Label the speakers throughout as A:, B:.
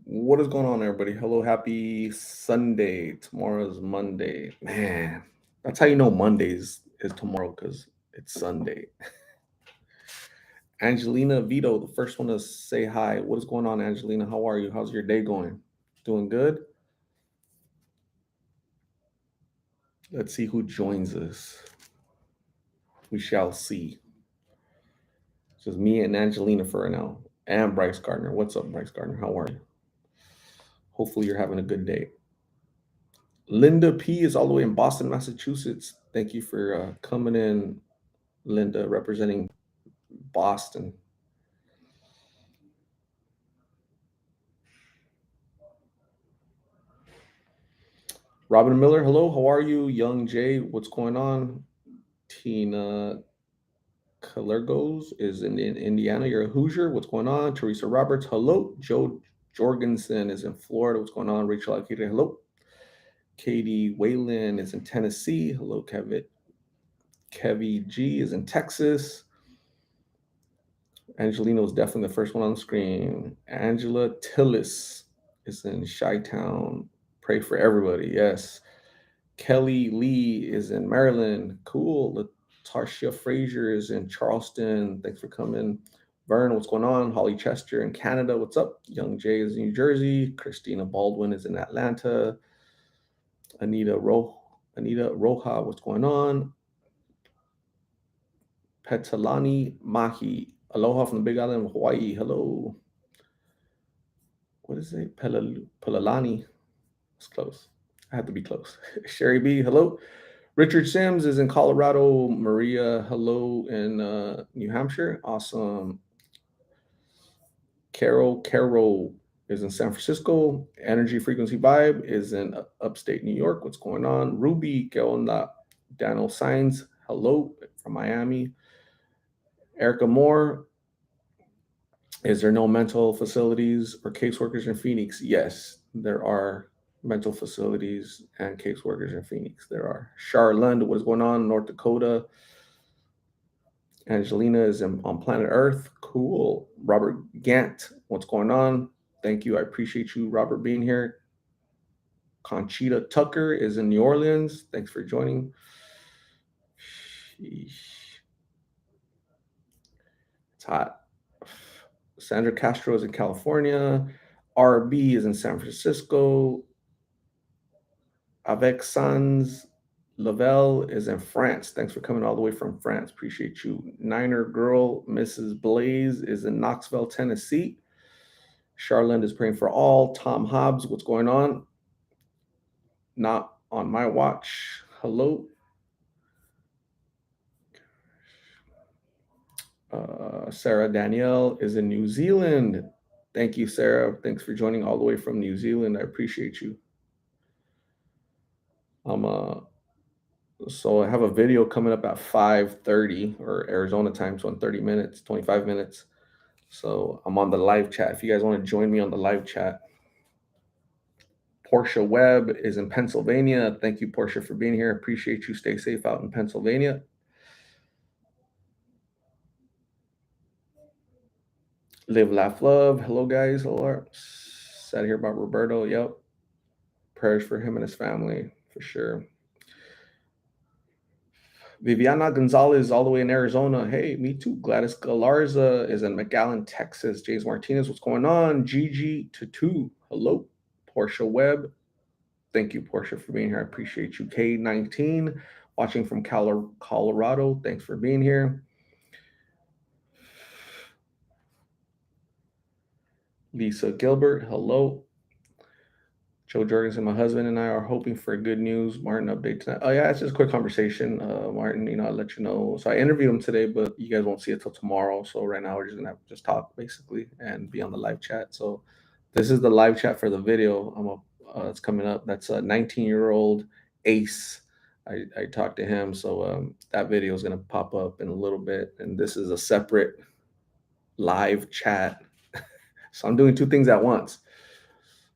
A: What is going on, everybody? Hello, happy Sunday. Tomorrow's Monday. Man, that's how you know Mondays is tomorrow because it's Sunday. Angelina Vito, the first one to say hi. What is going on, Angelina? How are you? How's your day going? Doing good? Let's see who joins us. We shall see. It's just me and Angelina for now. And Bryce Gardner. What's up, Bryce Gardner? How are you? Hopefully, you're having a good day. Linda P is all the way in Boston, Massachusetts. Thank you for coming in, Linda, representing Boston. Robin Miller, hello, how are you? Young Jay, what's going on? Tina Kalergos is in Indiana. You're a Hoosier. What's going on? Teresa Roberts, hello. Joe Jorgensen is in Florida. What's going on? Rachel Akita, hello. Katie Whalen is in Tennessee. Hello, Kevin. Kevy G is in Texas. Angelina was definitely the first one on the screen. Angela Tillis is in Chi-Town. Pray for everybody. Yes. Kelly Lee is in Maryland. Cool. Latarsha Frazier is in Charleston. Thanks for coming. Vern, what's going on? Holly Chester in Canada. What's up? Young Jay is in New Jersey. Christina Baldwin is in Atlanta. Anita Roja, what's going on? Petalani Mahi. Aloha from the Big Island of Hawaii. Hello. What is it? Pelalani. It's close. I have to be close. Sherry B, hello. Richard Sims is in Colorado. Maria, hello in New Hampshire. Awesome. Carol is in San Francisco. Energy Frequency Vibe is in upstate New York. What's going on? Ruby, que onda? Daniel Signs, hello from Miami. Erica Moore, is there no mental facilities or caseworkers in Phoenix? Yes, there are mental facilities and caseworkers in Phoenix. There are. Charlene, what is going on? North Dakota. Angelina is on planet Earth. Cool. Robert Gant, what's going on? Thank you. I appreciate you, Robert, being here. Conchita Tucker is in New Orleans. Thanks for joining. Sheesh. It's hot. Sandra Castro is in California. RB is in San Francisco. Avec Sans Lavelle is in France. Thanks for coming all the way from France. Appreciate you. Niner Girl, Mrs. Blaze is in Knoxville, Tennessee. Charlotte is praying for all. Tom Hobbs, what's going on? Not on my watch. Hello. Sarah Danielle is in New Zealand. Thank you, Sarah. Thanks for joining all the way from New Zealand. I appreciate you. So I have a video coming up at 5:30 or Arizona time, so in 30 minutes, 25 minutes. So I'm on the live chat. If you guys want to join me on the live chat. Portia Webb is in Pennsylvania. Thank you, Portia, for being here. Appreciate you. Stay safe out in Pennsylvania. Live, laugh, love. Hello, guys. Hello. Sad here about Roberto. Yep. Prayers for him and his family, for sure. Viviana Gonzalez, all the way in Arizona. Hey, me too. Gladys Galarza is in McAllen, Texas. James Martinez, what's going on? Gigi Tattoo. Hello. Portia Webb. Thank you, Portia, for being here. I appreciate you. K19, watching from Colorado. Thanks for being here. Lisa Gilbert, hello. Joe Jorgensen, my husband and I are hoping for good news. Martin, update tonight. Oh yeah, it's just a quick conversation. Martin, I'll let you know. So I interviewed him today, but you guys won't see it till tomorrow. So right now we're just gonna have to just talk basically and be on the live chat. So this is the live chat for the video. It's coming up. That's a 19-year-old Ace. I talked to him, so that video is gonna pop up in a little bit, and this is a separate live chat. So I'm doing two things at once.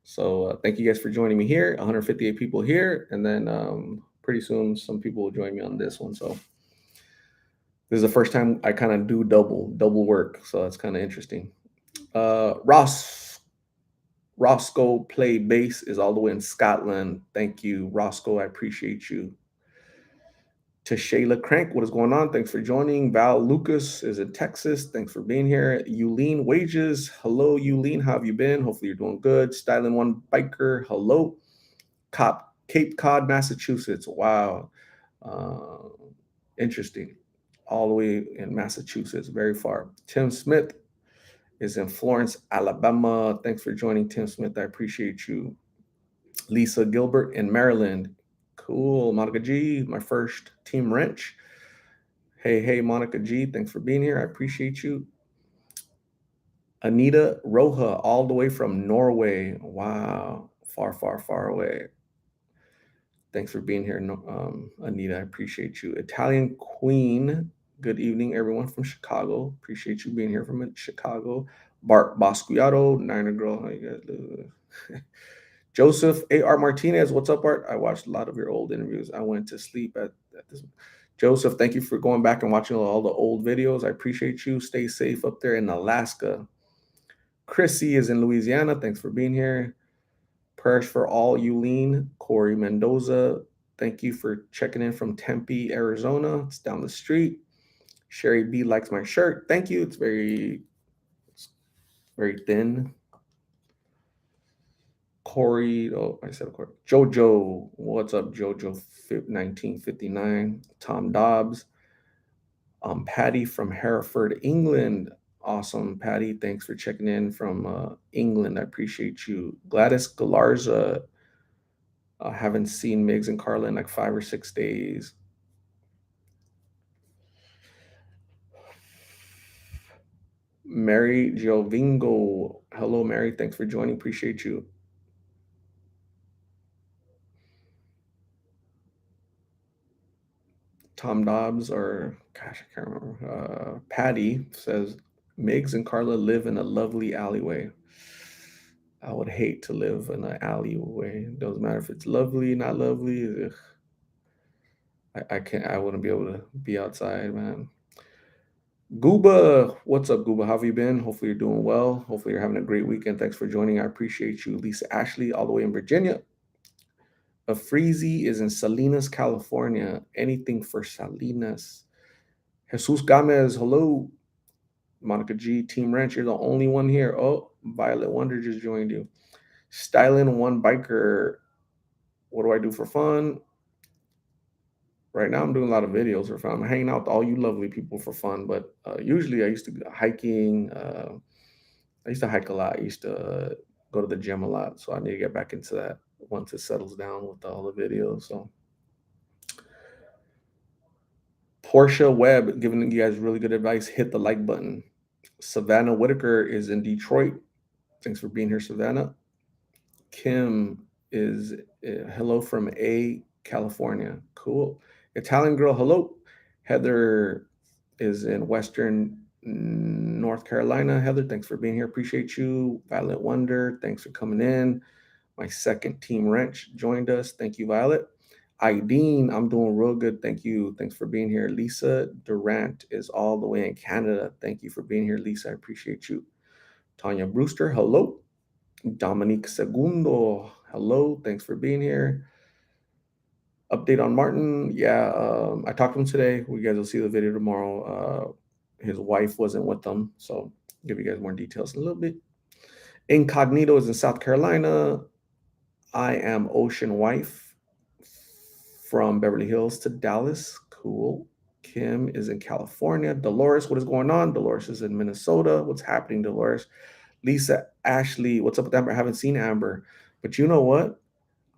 A: So thank you guys for joining me here. 158 people here, and then pretty soon some people will join me on this one. So this is the first time I kind of do double work, so that's kind of interesting. Ross Roscoe Play Bass is all the way in Scotland. Thank you, Roscoe. I appreciate you. To Shayla Crank, what is going on? Thanks for joining. Val Lucas is in Texas. Thanks for being here. Euleen Wages, hello, Euleen. How have you been? Hopefully you're doing good. Styling One Biker, hello. Cape Cod, Massachusetts. Wow. Uh, Interesting. All the way in Massachusetts, very far. Tim Smith is in Florence, Alabama. Thanks for joining, Tim Smith. I appreciate you. Lisa Gilbert in Maryland. Cool. Monica G, my first team wrench. Hey, Monica G, thanks for being here. I appreciate you. Anita Roja, all the way from Norway. Wow. Far away. Thanks for being here, Anita. I appreciate you. Italian Queen. Good evening, everyone from Chicago. Appreciate you being here from Chicago. Bart Basquiato, Niner Girl. How you guys doing? Joseph A.R. Martinez. What's up, Art? I watched a lot of your old interviews. I went to sleep at this. Joseph, thank you for going back and watching all the old videos. I appreciate you. Stay safe up there in Alaska. Chrissy is in Louisiana. Thanks for being here. Prayers for all, Euleen. Corey Mendoza, thank you for checking in from Tempe, Arizona. It's down the street. Sherry B likes my shirt. Thank you. It's very thin. Corey, oh, I said Corey. Jojo, what's up, Jojo? 1959. Tom Dobbs. Patty from Hereford, England. Awesome, Patty. Thanks for checking in from England. I appreciate you. Gladys Galarza. Haven't seen Migs and Carla in like 5 or 6 days. Mary Giovingo. Hello, Mary. Thanks for joining. Appreciate you. Tom Dobbs or gosh, I can't remember. Patty says Migs and Carla live in a lovely alleyway. I would hate to live in an alleyway. It doesn't matter if it's lovely, not lovely. Ugh. I can't. I wouldn't be able to be outside, man. Gooba, what's up, Gooba? How have you been? Hopefully you're doing well. Hopefully you're having a great weekend. Thanks for joining. I appreciate you. Lisa Ashley, all the way in Virginia. A Freezy is in Salinas, California. Anything for Salinas. Jesus Gomez, hello. Monica G, Team Ranch, you're the only one here. Oh, Violet Wonder just joined you. Styling One Biker. What do I do for fun? Right now, I'm doing a lot of videos for fun. I'm hanging out with all you lovely people for fun, but usually I used to go hiking. I used to hike a lot. I used to go to the gym a lot, so I need to get back into that once it settles down with all the videos. So, Portia Webb giving you guys really good advice. Hit the like button. Savannah Whitaker is in Detroit. Thanks for being here, Savannah. Kim is hello from California. Cool. Italian girl, hello. Heather is in Western North Carolina. Heather, thanks for being here. Appreciate you. Violet Wonder, thanks for coming in. My second team wrench joined us. Thank you, Violet. Ideen, I'm doing real good. Thank you. Thanks for being here. Lisa Durant is all the way in Canada. Thank you for being here, Lisa. I appreciate you. Tanya Brewster, hello. Dominique Segundo, hello. Thanks for being here. Update on Martin. Yeah, I talked to him today. You guys will see the video tomorrow. His wife wasn't with them, so I'll give you guys more details in a little bit. Incognito is in South Carolina. I am Ocean Wife from Beverly Hills to Dallas. Cool. Kim is in California. Dolores, what is going on? Dolores is in Minnesota. What's happening, Dolores? Lisa Ashley, what's up with Amber? I haven't seen Amber, but you know what?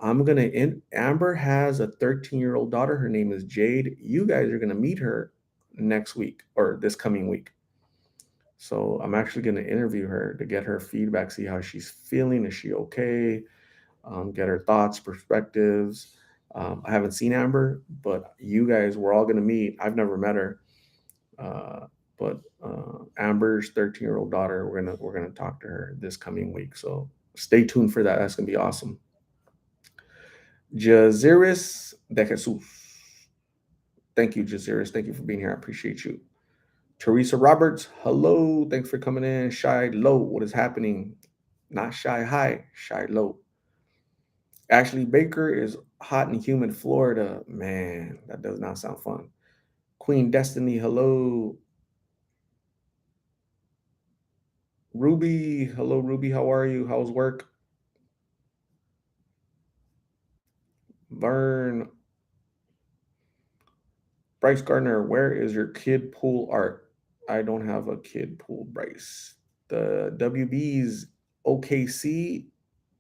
A: Amber has a 13-year-old daughter. Her name is Jade. You guys are gonna meet her next week or this coming week. So I'm actually gonna interview her to get her feedback, see how she's feeling. Is she okay? Get her thoughts, perspectives. I haven't seen Amber, but you guys, we're all gonna meet. I've never met her. But Amber's 13-year-old daughter, we're gonna talk to her this coming week. So stay tuned for that. That's gonna be awesome. Jaziris de Jesus. Thank you, Jaziris. Thank you for being here. I appreciate you. Teresa Roberts, hello. Thanks for coming in. Shy Low, what is happening? Not shy high, shy low. Ashley Baker is hot and humid Florida. Man, that does not sound fun. Queen Destiny, hello. Ruby, hello Ruby, how are you? How's work? Vern, Bryce Gardner, where is your kid pool art? I don't have a kid pool, Bryce. The WB's OKC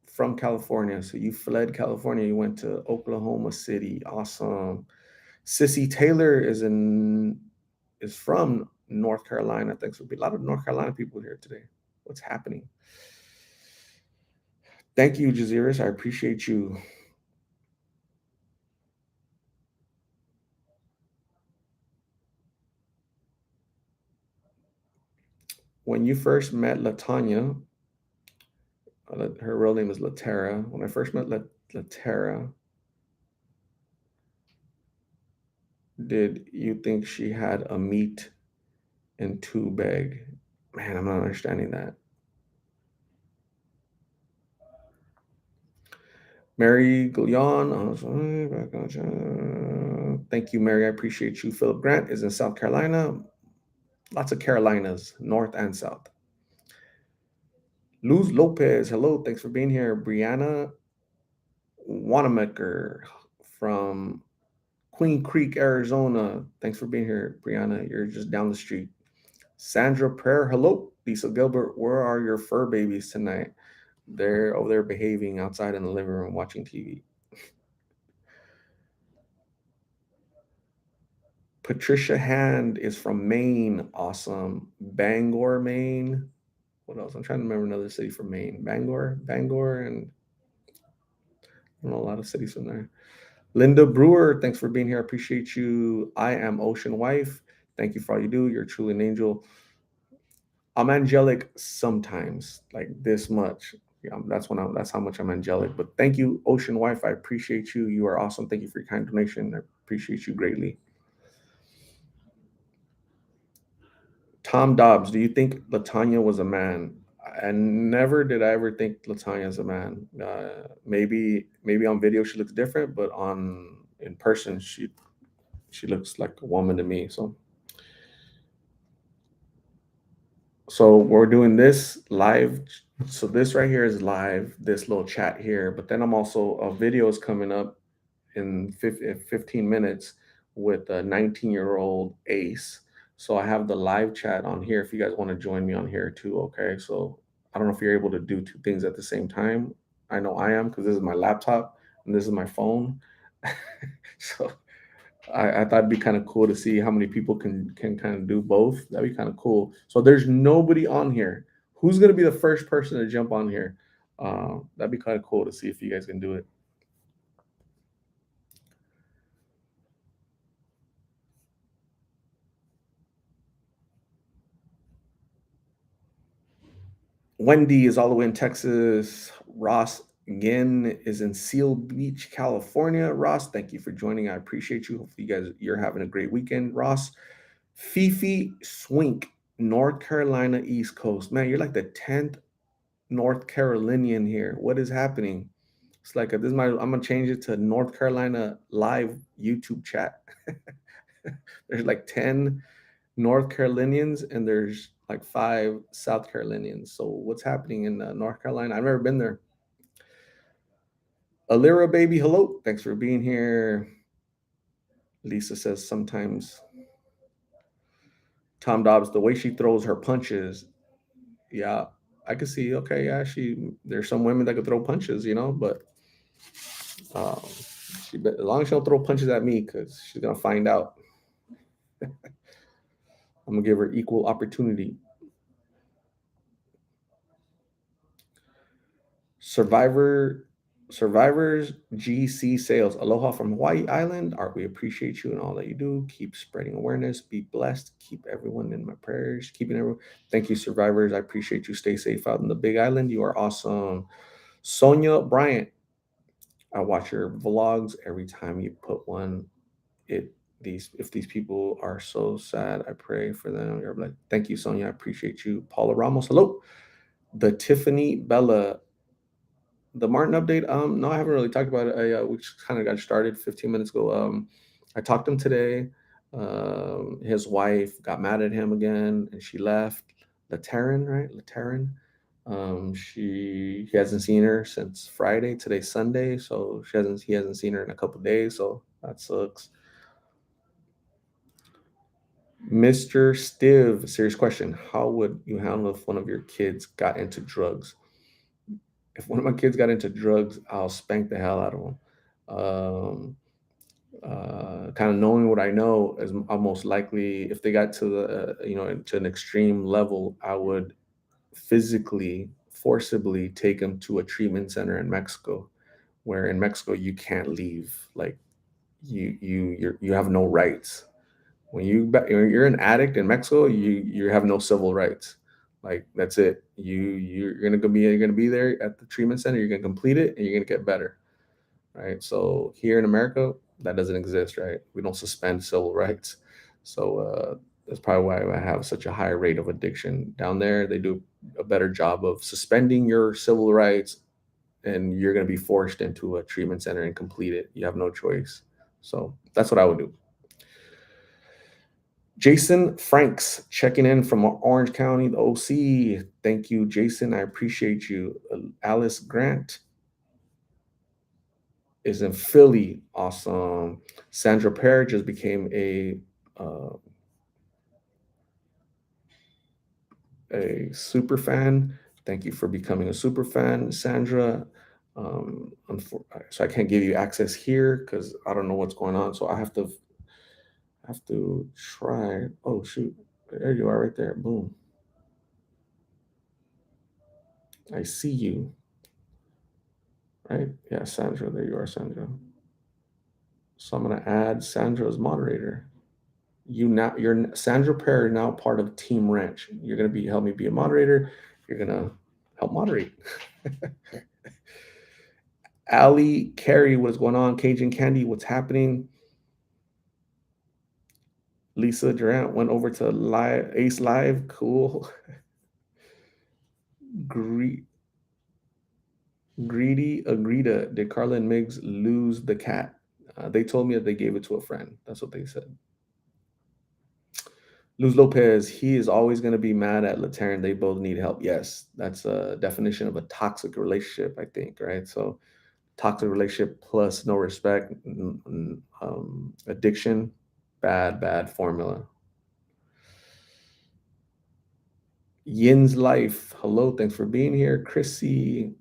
A: from California. So you fled California, you went to Oklahoma City. Awesome. Sissy Taylor is from North Carolina. Thanks for a lot of North Carolina people here today. What's happening? Thank you, Jaziris. I appreciate you. When you first met Latanya, her real name is Latera. When I first met Latera, did you think she had a meat and two bag? Man, I'm not understanding that. Mary Guillon. Thank you, Mary. I appreciate you. Philip Grant is in South Carolina. Lots of Carolinas, North and South. Luz Lopez. Hello. Thanks for being here. Brianna Wanamaker from Queen Creek, Arizona. Thanks for being here, Brianna. You're just down the street. Sandra Prayer. Hello. Lisa Gilbert. Where are your fur babies tonight? They're over there behaving outside in the living room watching TV. Patricia Hand is from Maine. Awesome. Bangor, Maine. What else? I'm trying to remember another city from Maine. Bangor, and I don't know a lot of cities from there. Linda Brewer, thanks for being here. I appreciate you. I am Ocean Wife. Thank you for all you do. You're truly an angel. I'm angelic sometimes, like this much. Yeah, that's how much I'm angelic. But thank you, Ocean Wife. I appreciate you. You are awesome. Thank you for your kind donation. I appreciate you greatly. Tom Dobbs, do you think Latanya was a man? And never did I ever think Latanya is a man. Maybe on video she looks different, but on in person she looks like a woman to me. So we're doing this live. So this right here is live. This little chat here, but then I'm also a video is coming up in 15 minutes with a 19-year-old Ace. So I have the live chat on here if you guys want to join me on here too. Okay. So I don't know if you're able to do two things at the same time. I know I am because this is my laptop and this is my phone. So I thought it'd be kind of cool to see how many people can kind of do both. That'd be kind of cool. So there's nobody on here. Who's gonna be the first person to jump on here? That'd be kind of cool to see if you guys can do it. Wendy is all the way in Texas. Ross again is in Seal Beach, California. Ross, thank you for joining. I appreciate you. Hopefully, you're having a great weekend. Ross, Fifi Swink, North Carolina East Coast. Man, you're like the 10th North Carolinian here. What is happening? It's like this is my. I'm gonna change it to North Carolina live YouTube chat. There's like 10 North Carolinians and there's like 5 South Carolinians. So what's happening in North Carolina? I've never been there. Alira, baby, hello. Thanks for being here. Lisa says sometimes Tom Dobbs, the way she throws her punches, yeah, I could see. Okay, yeah, there's some women that could throw punches, but um, as long as she don't throw punches at me, because she's gonna find out. I'm gonna give her equal opportunity. Survivor Survivors GC sales. Aloha from Hawaii Island. Art, we appreciate you and all that you do. Keep spreading awareness. Be blessed. Keep everyone in my prayers. Keeping everyone. Thank you, survivors. I appreciate you. Stay safe out in the Big Island. You are awesome. Sonia Bryant. I watch your vlogs every time you put one. It these if these people are so sad, I pray for them. You're like, thank you, Sonia. I appreciate you. Paula Ramos. Hello. The Tiffany Bella, the Martin update. No, I haven't really talked about it. We just kind of got started 15 minutes ago. I talked to him today. His wife got mad at him again, and she left. Lateran, right? Lateran. He hasn't seen her since Friday. Today's Sunday, so he hasn't seen her in a couple days. So that sucks. Mr. Stiv, serious question. How would you handle if one of your kids got into drugs? If one of my kids got into drugs, I'll spank the hell out of them. Um, kind of knowing what I know is most likely if they got to to an extreme level, I would physically, forcibly take them to a treatment center in Mexico, where in Mexico you can't leave. Like you have no rights. When you're an addict in Mexico, you have no civil rights. Like that's it. You're gonna be there at the treatment center. You're gonna complete it, and you're gonna get better, right? So here in America, that doesn't exist, right? We don't suspend civil rights. So that's probably why I have such a high rate of addiction down there. They do a better job of suspending your civil rights, and you're gonna be forced into a treatment center and complete it. You have no choice. So that's what I would do. Jason Franks checking in from Orange County, the OC. Thank you, Jason. I appreciate you. Alice Grant is in Philly. Awesome. Sandra Pear just became uh, a super fan. Thank you for becoming a super fan, Sandra. So I can't give you access here because I don't know what's going on. So I have to try. Oh shoot, there you are, right there. Boom. I see you. Right? Yeah, Sandra. There you are, Sandra. So I'm gonna add Sandra as moderator. You're Sandra Perry now part of Team Ranch. You're gonna be help me be a moderator. You're gonna help moderate. Ali Carey, what's going on? Cajun Candy, what's happening? Lisa Durant went over to live Ace Live. Cool. Gre- Greedy Agrita. Did Carla and Miggs lose the cat? They told me that they gave it to a friend. That's what they said. Luz Lopez, he is always going to be mad at Lateran. They both need help. Yes, that's a definition of a toxic relationship, I think, right? So, toxic relationship plus no respect, addiction, bad, bad formula. Yin's Life, hello, thanks for being here. Chrissy,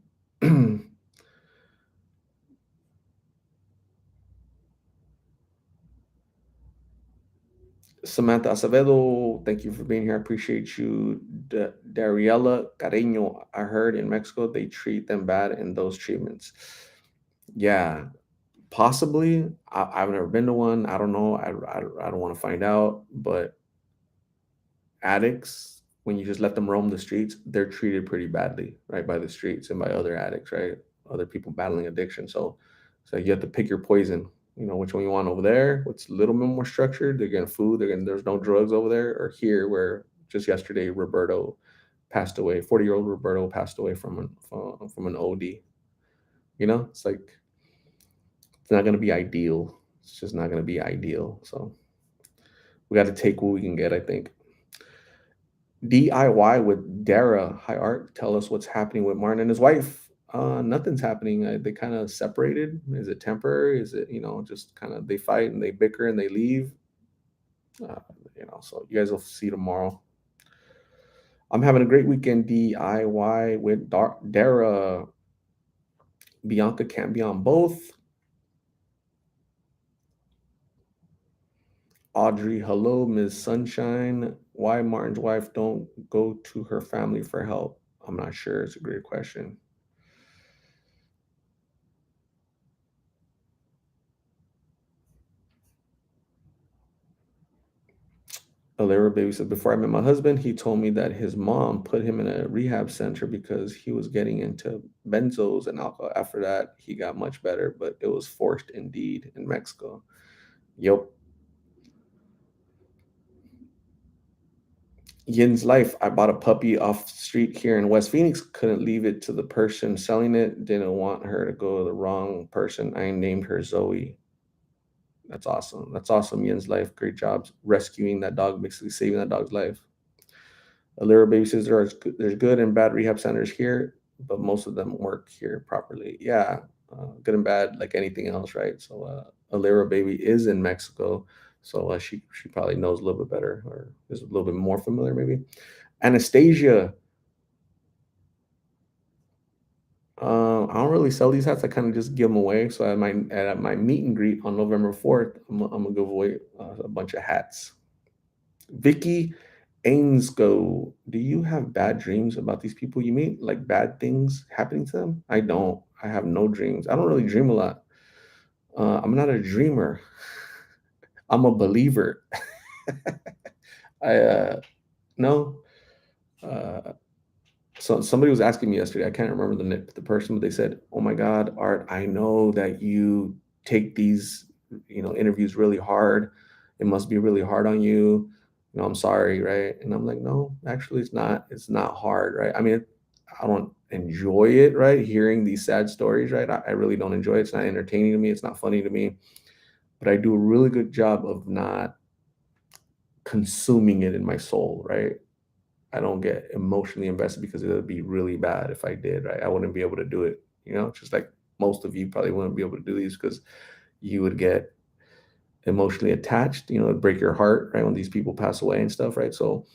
A: Samantha Acevedo, thank you for being here. I appreciate you. Dariela Carreño, I heard in Mexico they treat them bad in those treatments. Yeah, possibly. I've never been to one. I don't know. I don't want to find out. But addicts, when you just let them roam the streets, they're treated pretty badly, right, by the streets and by other addicts, right? Other people battling addiction. So you have to pick your poison. You know which one you want over there. What's a little bit more structured? They're getting food. There's no drugs over there, or here where just yesterday Roberto passed away. 40-year-old Roberto passed away from an OD. It's like it's not going to be ideal. It's just not going to be ideal. So we got to take what we can get, I think. DIY with Dara. Hi, Art. Tell us what's happening with Martin and his wife. Nothing's happening. They kind of separated. Is it temporary? Is it, just kind of they fight and they bicker and they leave? Uh, so you guys will see tomorrow. I'm having a great weekend. DIY with Dara. Bianca can't be on both. Audrey, hello, Ms. Sunshine. Why Martin's wife don't go to her family for help? I'm not sure. It's a great question. Alera Baby said, before I met my husband, he told me that his mom put him in a rehab center because he was getting into benzos and alcohol. After that, he got much better, but it was forced indeed in Mexico. Yep. Yin's life. I bought a puppy off the street here in West Phoenix. Couldn't leave it to the person selling it. Didn't want her to go to the wrong person. I named her Zoe. That's awesome. That's awesome. Yin's life. Great job rescuing that dog, basically saving that dog's life. A little baby says there's good and bad rehab centers here, but most of them work here properly. Yeah, good and bad, like anything else, right? So a little baby is in Mexico, so she probably knows a little bit better, or is a little bit more familiar, maybe. Anastasia, I don't really sell these hats. I kind of just give them away. So at my meet and greet on November 4th, I'm gonna give away a bunch of hats. Vicky Ainsgo, do you have bad dreams about these people you meet? Like bad things happening to them? I don't. I have no dreams. I don't really dream a lot. I'm not a dreamer. I'm a believer. I no. Uh, so somebody was asking me yesterday. I can't remember the person, but they said, "Oh my God, Art, I know that you take these interviews really hard. It must be really hard on you. I'm sorry, right?" And I'm like, "No, actually, it's not. It's not hard, right? I mean, I don't enjoy it, right? Hearing these sad stories, right? I really don't enjoy it. It's not entertaining to me. It's not funny to me. But I do a really good job of not consuming it in my soul, right? I don't get emotionally invested because it would be really bad if I did, right? I wouldn't be able to do it, just like most of you probably wouldn't be able to do these because you would get emotionally attached, it'd break your heart, right? When these people pass away and stuff, right? So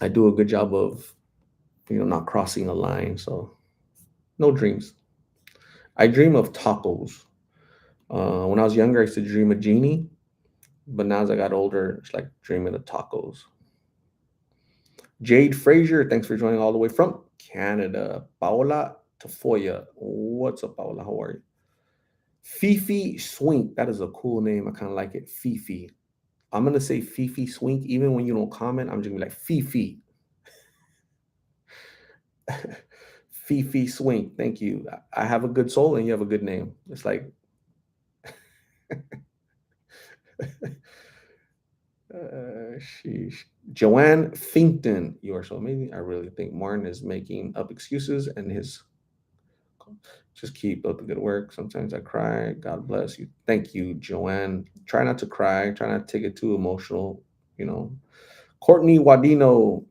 A: I do a good job of, not crossing a line. So no dreams. I dream of tacos. When I was younger, I used to dream of genie, but now as I got older, it's like dreaming of tacos. Jade Frazier, thanks for joining all the way from Canada. Paola Tafoya, what's up, Paola? How are you? Fifi Swink, that is a cool name. I kind of like it. Fifi. I'm gonna say Fifi Swink, even when you don't comment. I'm just gonna be like Fifi. Fifi Swink. Thank you. I have a good soul, and you have a good name. It's like sheesh. Joanne Finkton, you are so amazing. I really think Martin is making up excuses and his just keep up the good work. Sometimes I cry. God bless you. Thank you, Joanne. Try not to cry. Try not to take it too emotional. You know. Courtney Wadino.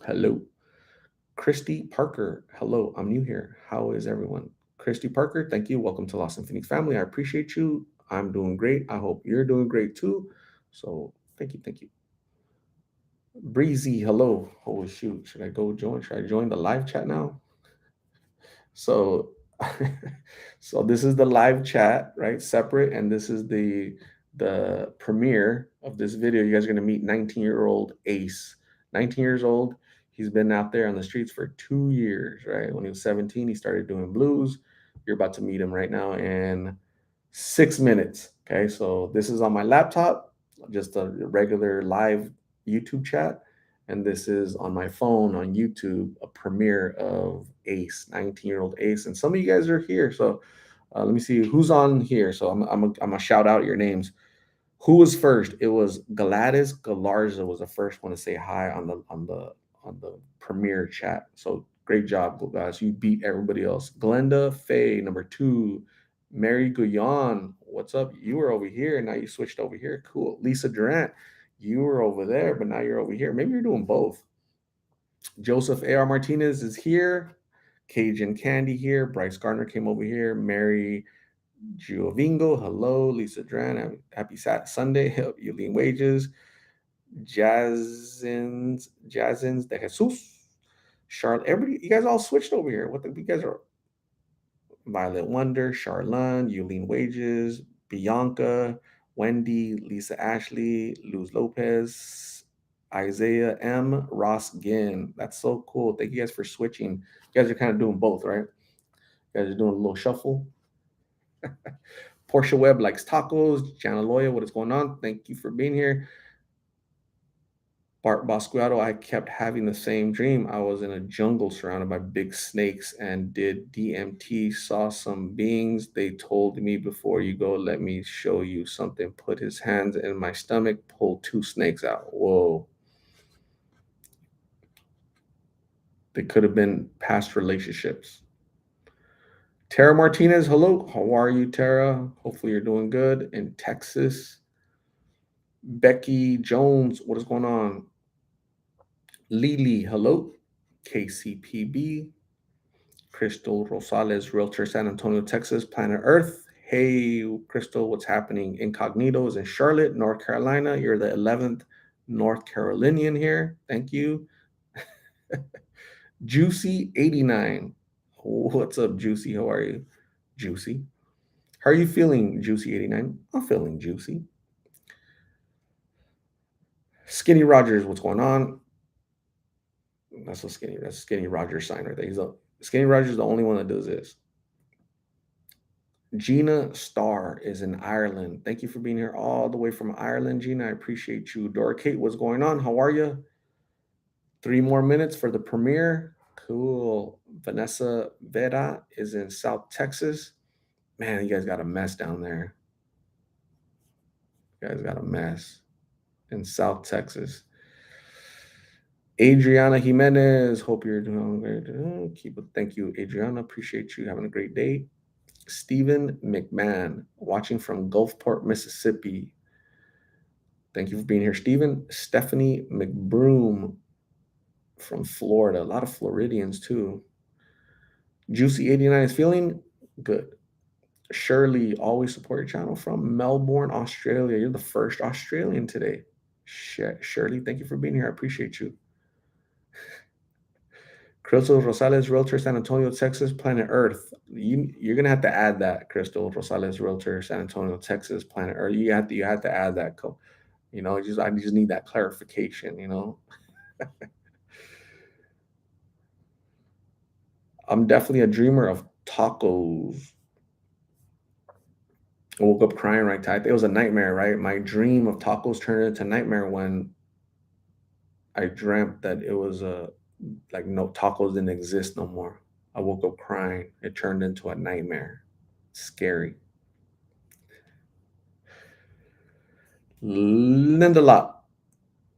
A: Hello. Christy Parker. Hello. I'm new here. How is everyone? Christy Parker. Thank you. Welcome to Lost and Phoenix family. I appreciate you. I'm doing great. I hope you're doing great too. So thank you. Thank you. Breezy. Hello. Oh shoot. Should I go join? Should I join the live chat now? So, so this is the live chat, right? Separate, and this is the premiere of this video. You guys are gonna meet 19-year-old Ace. 19 years old. He's been out there on the streets for 2 years, right? When he was 17, he started doing blues. You're about to meet him right now in 6 minutes. Okay, so this is on my laptop, just a regular live YouTube chat, and this is on my phone on YouTube, a premiere of Ace, 19-year-old Ace, and some of you guys are here. So let me see who's on here. So I'm gonna shout out your names. Who was first? It was Gladys Galarza was the first one to say hi on the premiere chat. So great job, guys. You beat everybody else. Glenda Faye, number two. Mary Guyon, what's up? You were over here, now you switched over here. Cool. Lisa Durant, you were over there, but now you're over here. Maybe you're doing both. Joseph A.R. Martinez is here. Cajun Candy here. Bryce Gardner came over here. Mary Giovingo, hello. Lisa Duran, happy Sunday. Yulene Wages. Jazzins de Jesus. Charlotte, everybody, you guys all switched over here. You guys are Violet Wonder, Charlene, Yulene Wages, Bianca, Wendy, Lisa Ashley, Luz Lopez, Isaiah M, Ross Ginn. That's so cool. Thank you guys for switching. You guys are kind of doing both, right? You guys are doing a little shuffle. Portia Webb likes tacos. Jana Loya, what is going on? Thank you for being here. Bart Bosquero, I kept having the same dream. I was in a jungle surrounded by big snakes and did DMT, saw some beings. They told me, before you go, let me show you something. Put his hands in my stomach, pulled two snakes out. Whoa. They could have been past relationships. Tara Martinez, hello. How are you, Tara? Hopefully you're doing good in Texas. Becky Jones, what is going on? Lily, hello. KCPB. Crystal Rosales, Realtor, San Antonio, Texas, Planet Earth. Hey, Crystal, what's happening? Incognito is in Charlotte, North Carolina. You're the 11th North Carolinian here. Thank you. Juicy 89. What's up, Juicy? How are you? Juicy. How are you feeling, Juicy 89? I'm feeling juicy. Skinny Rogers, what's going on? That's a Skinny Rogers sign right there. Skinny Rogers is the only one that does this. Gina Starr is in Ireland. Thank you for being here all the way from Ireland, Gina. I appreciate you. Dora Kate, what's going on? How are you? 3 more minutes for the premiere. Cool. Vanessa Vera is in South Texas. Man, you guys got a mess down there. You guys got a mess in South Texas. Adriana Jimenez, hope you're doing great. Keep it. Thank you, Adriana. Appreciate you having a great day. Stephen McMahon, watching from Gulfport, Mississippi. Thank you for being here, Stephen. Stephanie McBroom from Florida. A lot of Floridians too. Juicy89 is feeling good. Shirley, always support your channel from Melbourne, Australia. You're the first Australian today. Shirley, thank you for being here. I appreciate you. Crystal Rosales, Realtor, San Antonio, Texas, Planet Earth. You're gonna have to add that, Crystal Rosales, Realtor, San Antonio, Texas, Planet Earth. You have to add that. I just need that clarification. I'm definitely a dreamer of tacos. I woke up crying right tight. It was a nightmare, right? My dream of tacos turned into nightmare when I dreamt that it was like no tacos didn't exist no more. I woke up crying. It turned into a nightmare. Scary. Linda Lott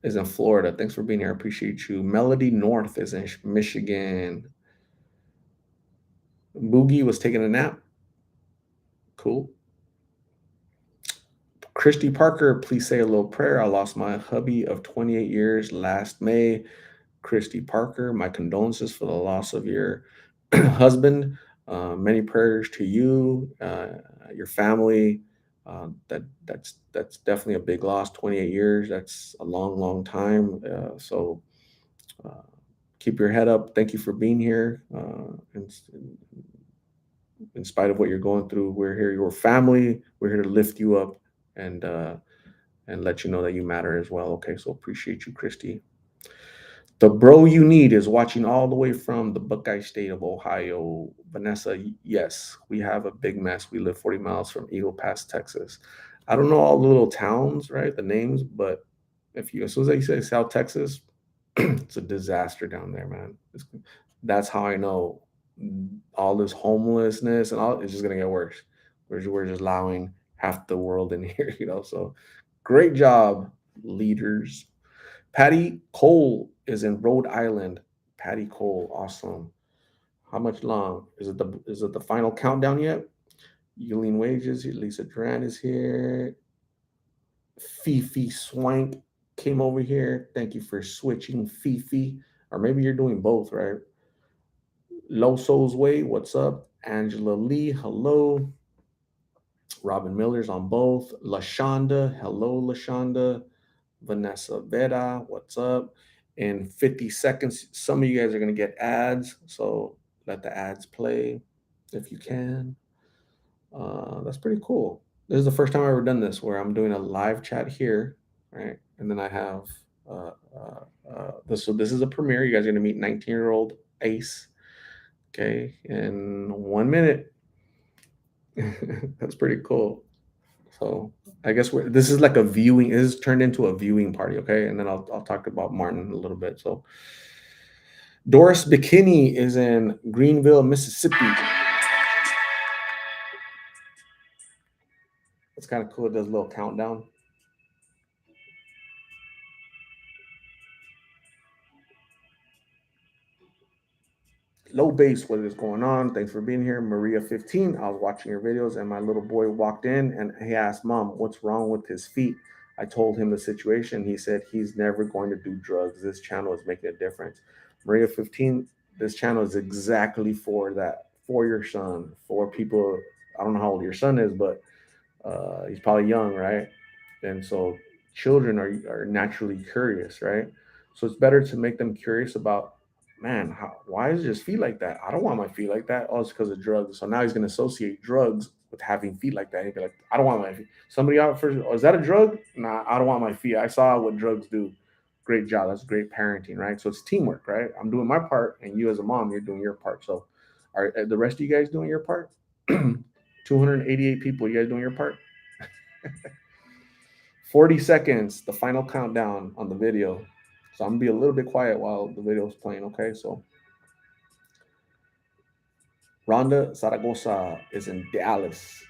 A: is in Florida. Thanks for being here. I appreciate you. Melody North is in Michigan. Boogie was taking a nap. Cool. Christy Parker, please say a little prayer. I lost my hubby of 28 years last May. Christy Parker, my condolences for the loss of your husband. Many prayers to you, your family. That's definitely a big loss. 28 years. That's a long, long time. So keep your head up. Thank you for being here. In spite of what you're going through, we're here. Your family. We're here to lift you up and let you know that you matter as well. Okay, so appreciate you, Christy. The bro you need is watching all the way from the Buckeye State of Ohio. Vanessa, yes, we have a big mess. We live 40 miles from Eagle Pass, Texas. I don't know all the little towns, right? The names, but as soon as I say South Texas, it's a disaster down there, man. That's how I know all this homelessness and all it's just gonna get worse. We're just allowing half the world in here, So great job, leaders. Patty Cole is in Rhode Island. Patty Cole, awesome. How much long? Is it the final countdown yet? Eileen Wages, Lisa Duran is here. Fifi Swank came over here. Thank you for switching, Fifi. Or maybe you're doing both, right? Low Souls Way, what's up? Angela Lee, hello. Robin Miller's on both. LaShonda, hello, LaShonda. Vanessa Vera, what's up? In 50 seconds, some of you guys are going to get ads. So let the ads play if you can. That's pretty cool. This is the first time I've ever done this where I'm doing a live chat here, right? And then I have this. So this is a premiere. You guys are going to meet 19-year-old Ace. Okay, in 1 minute. That's pretty cool. So I guess this is like a viewing. This is turned into a viewing party, okay? And then I'll talk about Martin a little bit. So Doris Bikini is in Greenville, Mississippi. It's kind of cool. It does a little countdown. Low base, what is going on? Thanks for being here. Maria 15. I was watching your videos and my little boy walked in and he asked, Mom, what's wrong with his feet? I told him the situation. He said he's never going to do drugs. This channel is making a difference. Maria 15, this channel is exactly for that, for your son, for people. I don't know how old your son is, but he's probably young, right? And so children are naturally curious, right? So it's better to make them curious about, man, why does his feet like that? I don't want my feet like that. Oh, it's because of drugs. So now he's going to associate drugs with having feet like that. He'd be like, I don't want my feet. Somebody out first, oh, is that a drug? Nah, I don't want my feet. I saw what drugs do. Great job. That's great parenting, right? So it's teamwork, right? I'm doing my part, and you as a mom, you're doing your part. So are the rest of you guys doing your part? 288 people, you guys doing your part? 40 seconds, the final countdown on the video. So I'm gonna be a little bit quiet while the video is playing, okay? So Rhonda Zaragoza is in Dallas.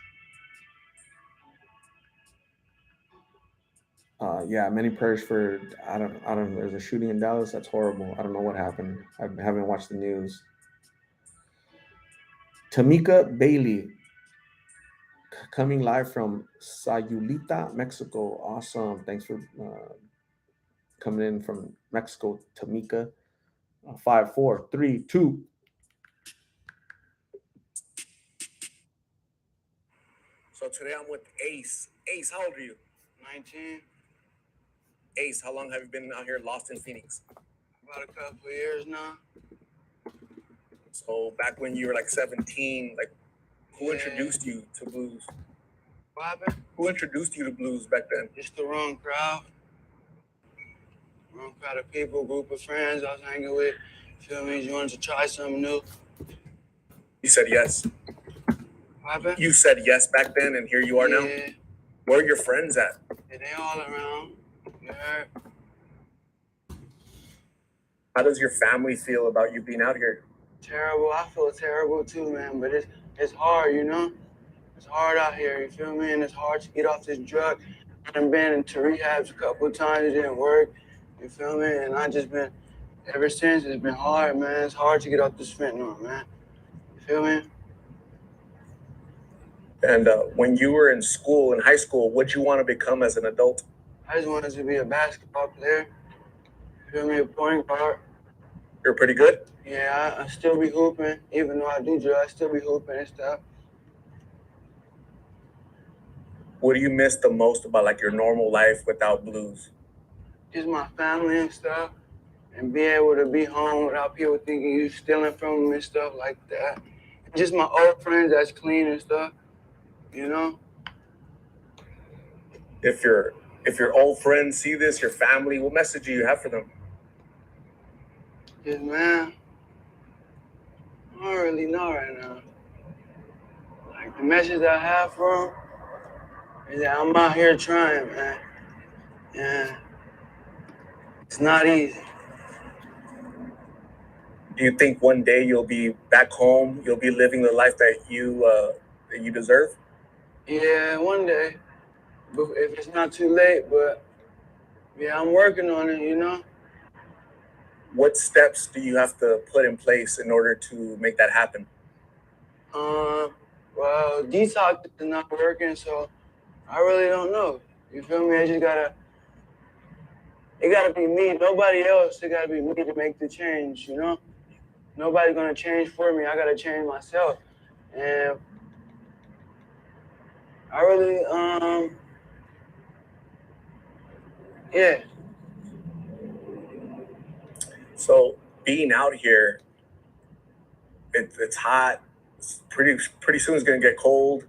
A: Yeah, many prayers for I don't know. There's a shooting in Dallas. That's horrible. I don't know what happened. I haven't watched the news. Tamika Bailey coming live from Sayulita, Mexico. Awesome. Thanks for coming in from Mexico, Tamika. 5, 4, 3, 2. So today I'm with Ace. Ace, how old are you?
B: 19,
A: Ace, how long have you been out here lost in Phoenix?
B: about a couple of years now.
A: So back when you were like 17, like who
B: Yeah.
A: introduced you to blues?
B: What happened?
A: Who introduced you to blues back then?
B: Just the wrong crowd. Wrong crowd of people, group of friends I was hanging with. Feel me? You wanted to try something new.
A: You said yes.
B: What happened?
A: You said yes back then, and here you are now?
B: Yeah.
A: Where are your friends at?
B: Yeah, they all around. You heard?
A: How does your family feel about you being out here?
B: Terrible. I feel terrible too, man. But it's hard, you know? It's hard out here, you feel me? And it's hard to get off this drug. I've been into rehabs a couple of times, it didn't work. You feel me? And I just been, ever since, it's been hard, man. It's hard to get off this fentanyl, man. You feel me?
A: And when you were in school, in high school, what'd you want to become as an adult?
B: I just wanted to be a basketball player. You feel me? A point guard.
A: You're pretty good?
B: Yeah, I still be hooping. Even though I do drugs, I still be hooping and stuff.
A: What do you miss the most about like your normal life without blues?
B: Just my family and stuff. And be able to be home without people thinking you stealing from them and stuff like that. And just my old friends that's clean and stuff. You know?
A: If your old friends see this, your family, what message do you have for them?
B: Just, man, I don't really know right now. Like, the message I have for them is that I'm out here trying, man. Yeah. It's not easy.
A: Do you think one day you'll be back home, you'll be living the life that you deserve?
B: Yeah, one day. But if it's not too late, but yeah, I'm working on it, you know?
A: What steps do you have to put in place in order to make that happen?
B: Well, detox is not working, so I really don't know. You feel me? It gotta be me, nobody else. It gotta be me to make the change, you know? Nobody's gonna change for me. I gotta change myself. And I really, yeah.
A: So being out here, it's hot. It's pretty soon it's gonna get cold.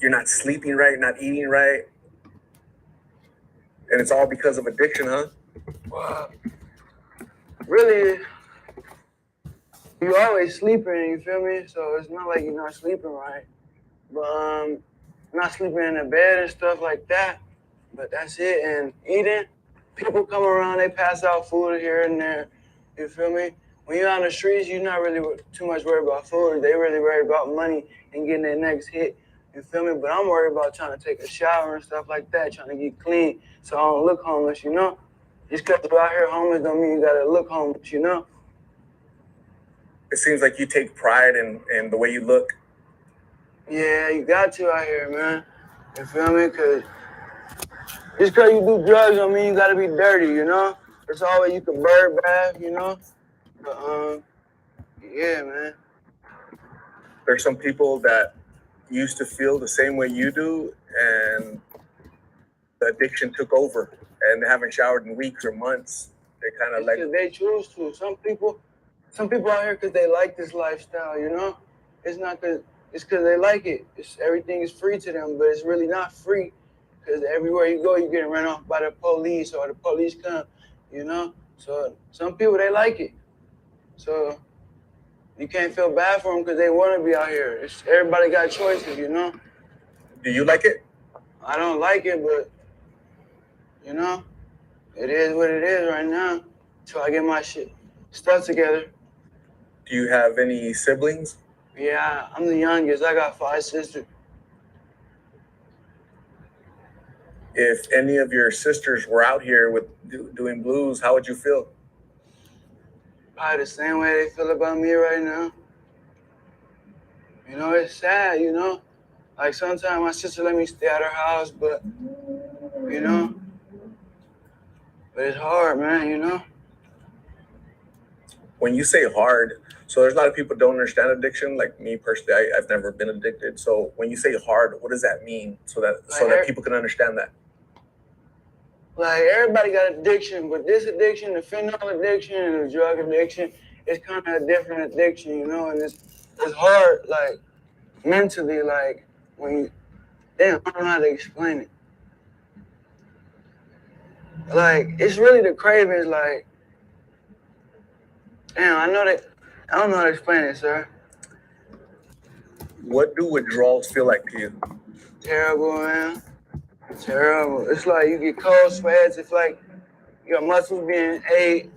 A: You're not sleeping right, not eating right, and it's all because of addiction, huh?
B: Well, really, you always sleeping, you feel me? So it's not like you're not sleeping right. But not sleeping in the bed and stuff like that. But that's it. And eating, people come around, they pass out food here and there. You feel me? When you're on the streets, you're not really too much worried about food. They really worried about money and getting their next hit. You feel me? But I'm worried about trying to take a shower and stuff like that, trying to get clean so I don't look homeless, you know? Just because you're out here homeless don't mean you gotta look homeless, you know?
A: It seems like you take pride in the way you look.
B: Yeah, you got to out here, man. You feel me? Cause just because you do drugs don't mean you gotta be dirty, you know? There's always you can bird bath, you know? But yeah, man.
A: There's some people that used to feel the same way you do, and the addiction took over, and they haven't showered in weeks or months. They kind of like
B: they choose to. Some people out here because they like this lifestyle, you know? It's not because it's because they like it. Everything is free to them, but it's really not free because everywhere you go, you're getting run off by the police or the police come, you know? So some people, they like it. So you can't feel bad for them because they want to be out here. Everybody got choices, you know?
A: Do you like it?
B: I don't like it, but, you know, it is what it is right now until I get my stuff together.
A: Do you have any siblings?
B: Yeah, I'm the youngest. I got 5 sisters.
A: If any of your sisters were out here with doing blues, how would you feel?
B: Probably the same way they feel about me right now. You know, it's sad, you know? Like sometimes my sister let me stay at her house, but, you know, but it's hard, man, you know?
A: When you say hard, so there's a lot of people don't understand addiction. Like me personally, I've never been addicted. So when you say hard, what does that mean? So that people can understand that.
B: Like everybody got addiction, but this addiction, the fentanyl addiction and the drug addiction, it's kind of a different addiction, you know? And it's hard, like mentally, like when you, damn, I don't know how to explain it. Like it's really the cravings, like, damn, I don't know how to explain it, sir.
A: What do withdrawals feel like to you?
B: Terrible, man. Terrible. It's like you get cold sweats. It's like your muscles being ate,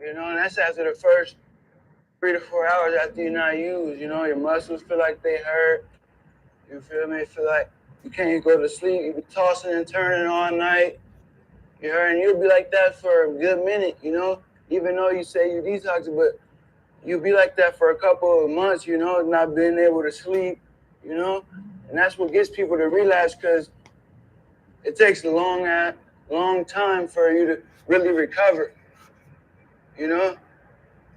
B: you know, and that's after the first 3 to 4 hours after you're not used. You know, your muscles feel like they hurt. You feel me? Feel like you can't go to sleep. You be tossing and turning all night. You heard? And you'll be like that for a good minute, you know? Even though you say you detoxing, but you'll be like that for a couple of months, you know, not being able to sleep, you know? And that's what gets people to relapse because it takes a long time for you to really recover, you know?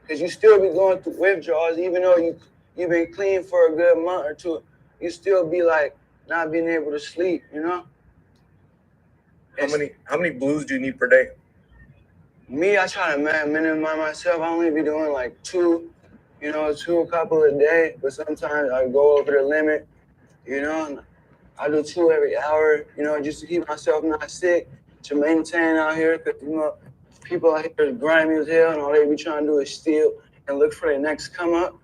B: Because you still be going through withdrawals, even though you've been clean for a good month or two, you still be like not being able to sleep, you know?
A: How many blues do you need per day?
B: Me, I try to minimize myself. I only be doing like 2, you know, 2 a couple a day, but sometimes I go over the limit, you know? I do 2 every hour, you know, just to keep myself not sick, to maintain out here, because, you know, people out here is grimy as hell, and all they be trying to do is steal and look for their next come up.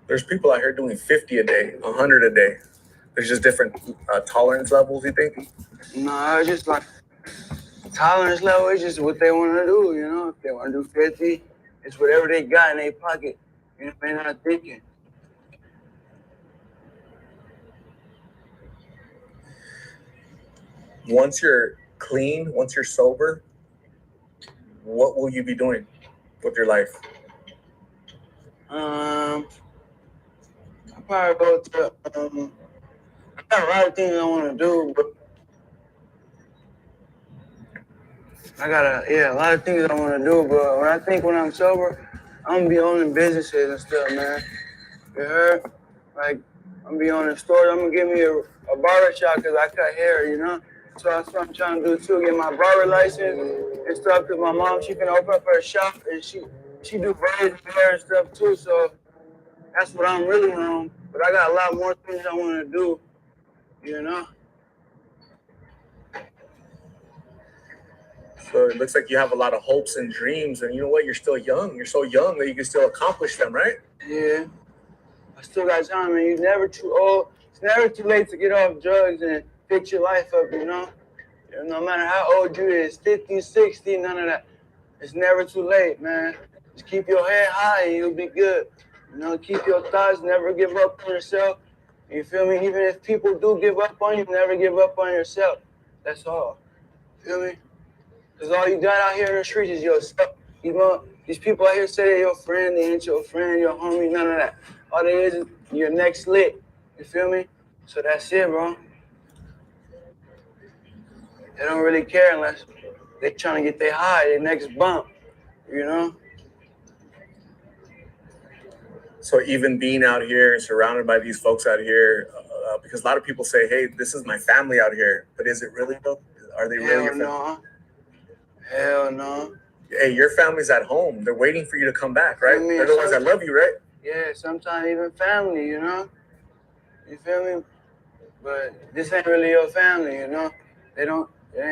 A: There's people out here doing 50 a day, 100 a day. There's just different tolerance levels, you think?
B: No, it's just like tolerance level is just what they want to do, you know? If they want to do 50, it's whatever they got in their pocket. You know, they're not thinking.
A: Once you're clean, once you're sober, what will you be doing with your life?
B: I'll probably go to, I got a lot of things I want to do, but a lot of things I want to do, but when I'm sober, I'm going to be owning businesses and stuff, man. You heard? Like, I'm going to be owning stores. I'm going to give me a barber shop because I cut hair, you know? So that's what I'm trying to do, too, get my barber license and stuff because my mom, she can open up her shop and she do braids and hair and stuff, too, so that's what I'm really on. But I got a lot more things I want to do, you know?
A: So it looks like you have a lot of hopes and dreams, and you know what? You're still young. You're so young that you can still accomplish them, right?
B: Yeah. I still got time, man. You're never too old. It's never too late to get off drugs and fix your life up, you know? No matter how old you is, 50, 60, none of that. It's never too late, man. Just keep your head high and you'll be good. You know, keep your thoughts, never give up on yourself. You feel me? Even if people do give up on you, never give up on yourself. That's all. Feel me? Cause all you got out here in the streets is yourself. You know, these people out here say they're your friend, they ain't your friend, your homie, none of that. All they is your next lick. You feel me? So that's it, bro. They don't really care unless they trying to get their high, their next bump. You know?
C: So even being out here and surrounded by these folks out here, because a lot of people say, "Hey, this is my family out here," but is it really though? Are they really
B: Hell
C: your family?
B: no. Hell no.
C: Hey, your family's at home. They're waiting for you to come back, right?
B: I mean,
C: They're the ones that love you, right?
B: Yeah, sometimes even family, you know? You feel me? But this ain't really your family, you know? They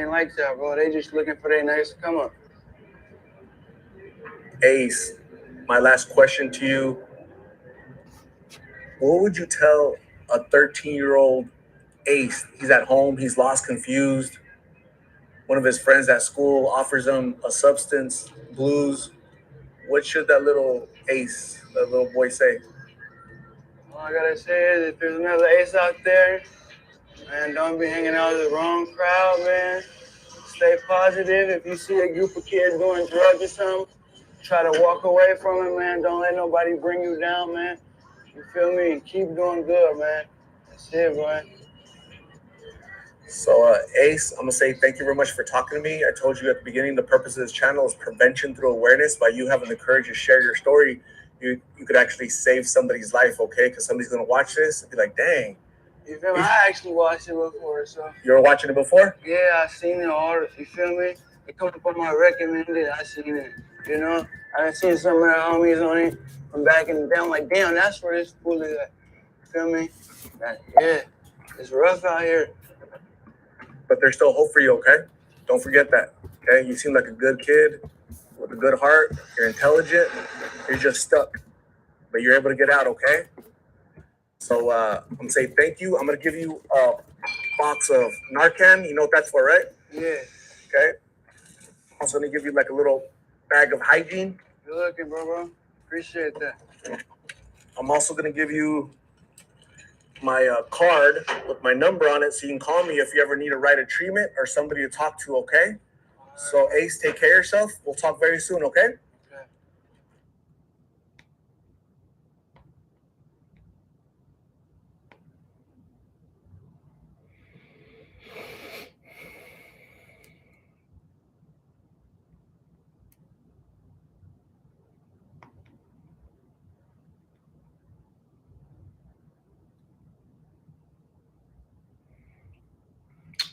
B: ain't like that, bro. They just looking for their next come up.
C: Ace, my last question to you: what would you tell a 13-year-old Ace? He's at home. He's lost, confused. One of his friends at school offers him a substance, blues. What should that little Ace, that little boy, say?
B: All I gotta say is if there's another ace out there, man, don't be hanging out with the wrong crowd, man. Stay positive. If you see a group of kids doing drugs or something, try to walk away from it, man. Don't let nobody bring you down, man. You feel me? Keep doing good, man. That's it, boy.
C: So, Ace, I'm gonna say thank you very much for talking to me. I told you at the beginning the purpose of this channel is prevention through awareness. By you having the courage to share your story, you could actually save somebody's life, okay? Because somebody's gonna watch this and be like, "Dang."
B: You feel me? I actually watched it before, so.
C: You were watching it before?
B: Yeah, I seen it all. You feel me? It come up on my recommended. I seen it. You know, I done seen some of the homies on it from back in the day. I'm like, damn, that's where this fool is at. You feel me? Yeah, it's rough out here.
C: But there's still hope for you, okay? Don't forget that, okay? You seem like a good kid with a good heart. You're intelligent. You're just stuck, but you're able to get out, okay? So I'm gonna say thank you. I'm gonna give you a box of Narcan. You know what that's for, right?
B: Yeah.
C: Okay. I'm also gonna give you like a little bag of hygiene.
B: Good looking, bro. Appreciate that.
C: I'm also gonna give you my card with my number on it, so you can call me if you ever need a right of treatment or somebody to talk to. Okay. So Ace, take care of yourself. We'll talk very soon. Okay.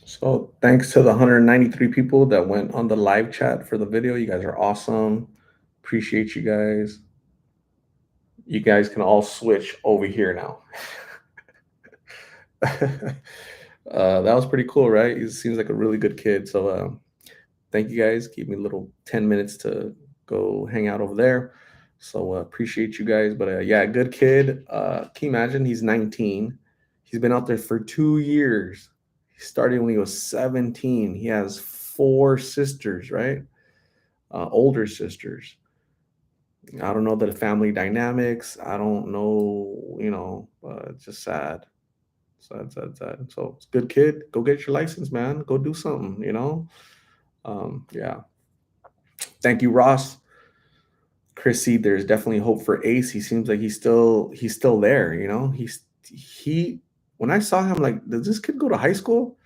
A: So thanks to the 193 people that went on the live chat for the video. You guys are awesome. Appreciate you guys. You guys can all switch over here now. That was pretty cool, right? He seems like a really good kid. So thank you guys. Give me a little 10 minutes to go hang out over there. So appreciate you guys. But yeah, good kid. Can you imagine? He's 19. He's been out there for 2 years. He started when he was 17. He has 4 sisters, right? Older sisters. I don't know the family dynamics. I don't know, it's just sad. Sad, sad, sad. So it's a good kid. Go get your license, man. Go do something. Yeah. Thank you, Ross. Chrissy, there's definitely hope for Ace. He seems like he's still there. He when I saw him, like, does this kid go to high school?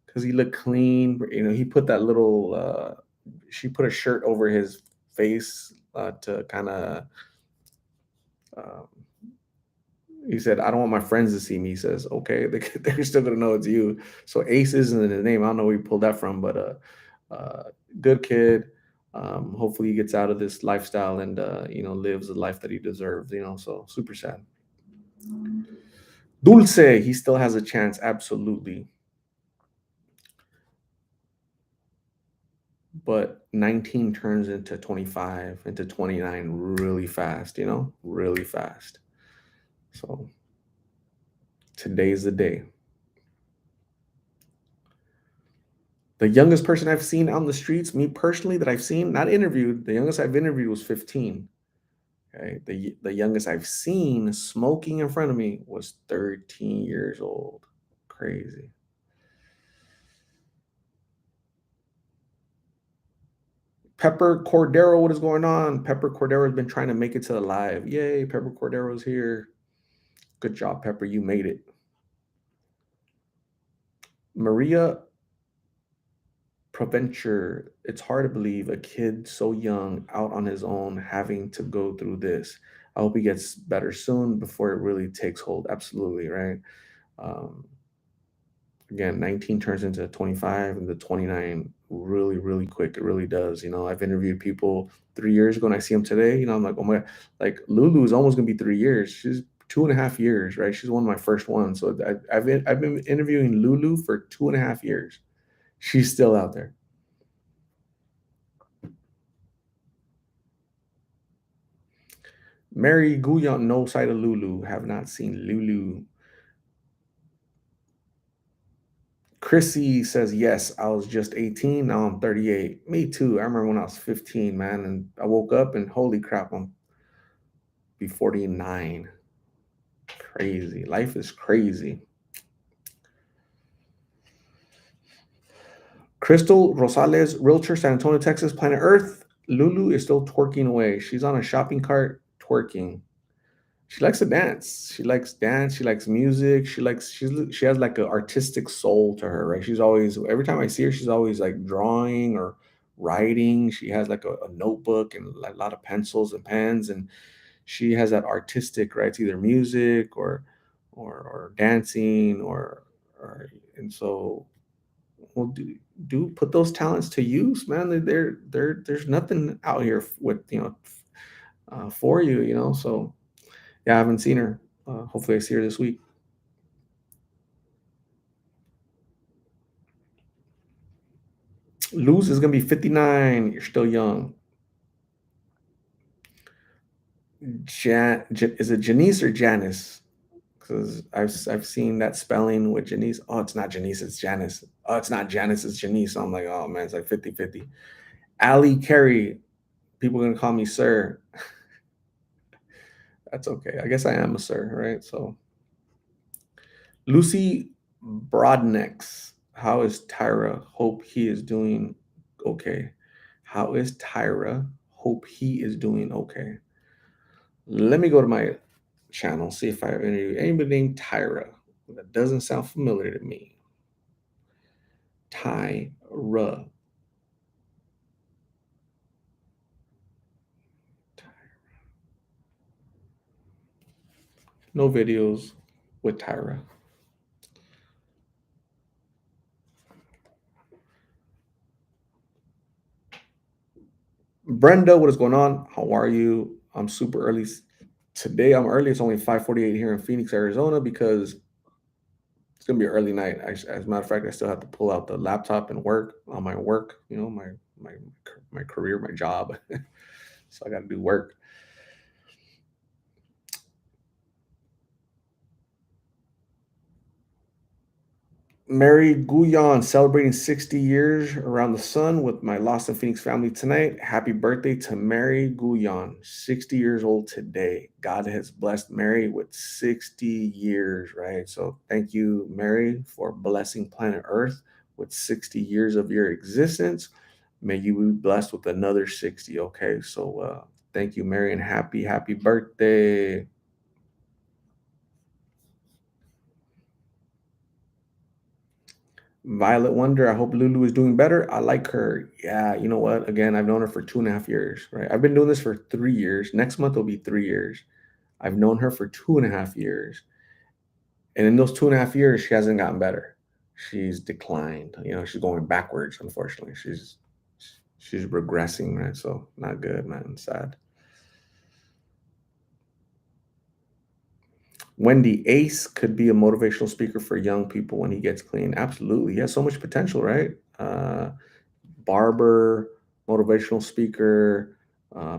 A: Because he looked clean. He put that little she put a shirt over his face to kind of um, he said, I don't want my friends to see me. He says, okay, they're still gonna know it's you. So Ace isn't in his name. I don't know where he pulled that from, but uh good kid. Hopefully he gets out of this lifestyle and lives the life that he deserves. So super sad. Dulce, he still has a chance, absolutely. But 19 turns into 25, into 29 really fast, really fast. So today's the day. The youngest person I've seen on the streets, me personally, that I've seen, not interviewed, the youngest I've interviewed was 15. Okay. The youngest I've seen smoking in front of me was 13 years old. Crazy. Pepper Cordero, what is going on? Pepper Cordero has been trying to make it to the live. Yay, Pepper Cordero's here. Good job, Pepper. You made it. Maria Proventure, it's hard to believe a kid so young out on his own having to go through this. I hope he gets better soon before it really takes hold. Absolutely, right? Um, Again, 19 turns into 25 and the 29 really, really quick. It really does. I've interviewed people 3 years ago and I see them today. I'm like, oh my, like Lulu is almost gonna be 3 years. She's 2.5 years, right? She's one of my first ones. So I've been interviewing Lulu for 2.5 years. She's still out there. Mary Guyon, no sight of Lulu. Have not seen Lulu. Chrissy says, yes, I was just 18. Now I'm 38. Me too. I remember when I was 15, man. And I woke up and holy crap, I'm be 49. Crazy. Life is crazy. Crystal Rosales, Realtor, San Antonio, Texas, Planet Earth. Lulu is still twerking away. She's on a shopping cart twerking. She likes to dance. She likes dance. She likes music. She has like an artistic soul to her, right? She's always every time I see her, she's always like drawing or writing. She has like a notebook and a lot of pencils and pens, and she has that artistic, right? It's either music or dancing or and so well do put those talents to use, man. There's nothing out here with for you. So yeah, I haven't seen her. Hopefully, I see her this week. Luz is gonna be 59. You're still young. Is it Janice or Janice? Because I've seen that spelling with Janice. Oh, it's not Janice, it's Janice. Oh, it's not Janice, it's Janice. I'm like, oh man, it's like 50-50. Ali Carey, people are gonna call me sir. That's okay. I guess I am a sir, right? So Lucy Broadnecks, how is Tyra? Hope he is doing okay. How is Tyra? Hope he is doing okay. Let me go to my channel, see if I interview anybody named Tyra. That doesn't sound familiar to me. Tyra. No videos with Tyra. Brenda, what is going on? How are you? I'm super early. Today I'm early. It's only 5:48 here in Phoenix, Arizona, because it's gonna be an early night. As a matter of fact, I still have to pull out the laptop and work on my work. My career, my job. So I got to do work. Mary Guyon celebrating 60 years around the sun with my Lost in Phoenix family tonight. Happy birthday to Mary Guyon, 60 years old today. God has blessed Mary with 60 years, right? So thank you, Mary, for blessing planet Earth with 60 years of your existence. May you be blessed with another 60. Okay, so thank you, Mary, and happy birthday. Violet Wonder, I hope Lulu is doing better. I like her. Yeah, you know what? Again, I've known her for 2.5 years, right? I've been doing this for 3 years. Next month will be 3 years. I've known her for 2.5 years. And in those 2.5 years, she hasn't gotten better. She's declined. She's going backwards, unfortunately. She's regressing, right? So not good, man. Sad. Wendy Ace could be a motivational speaker for young people when he gets clean. Absolutely. He has so much potential, right? Barber, motivational speaker,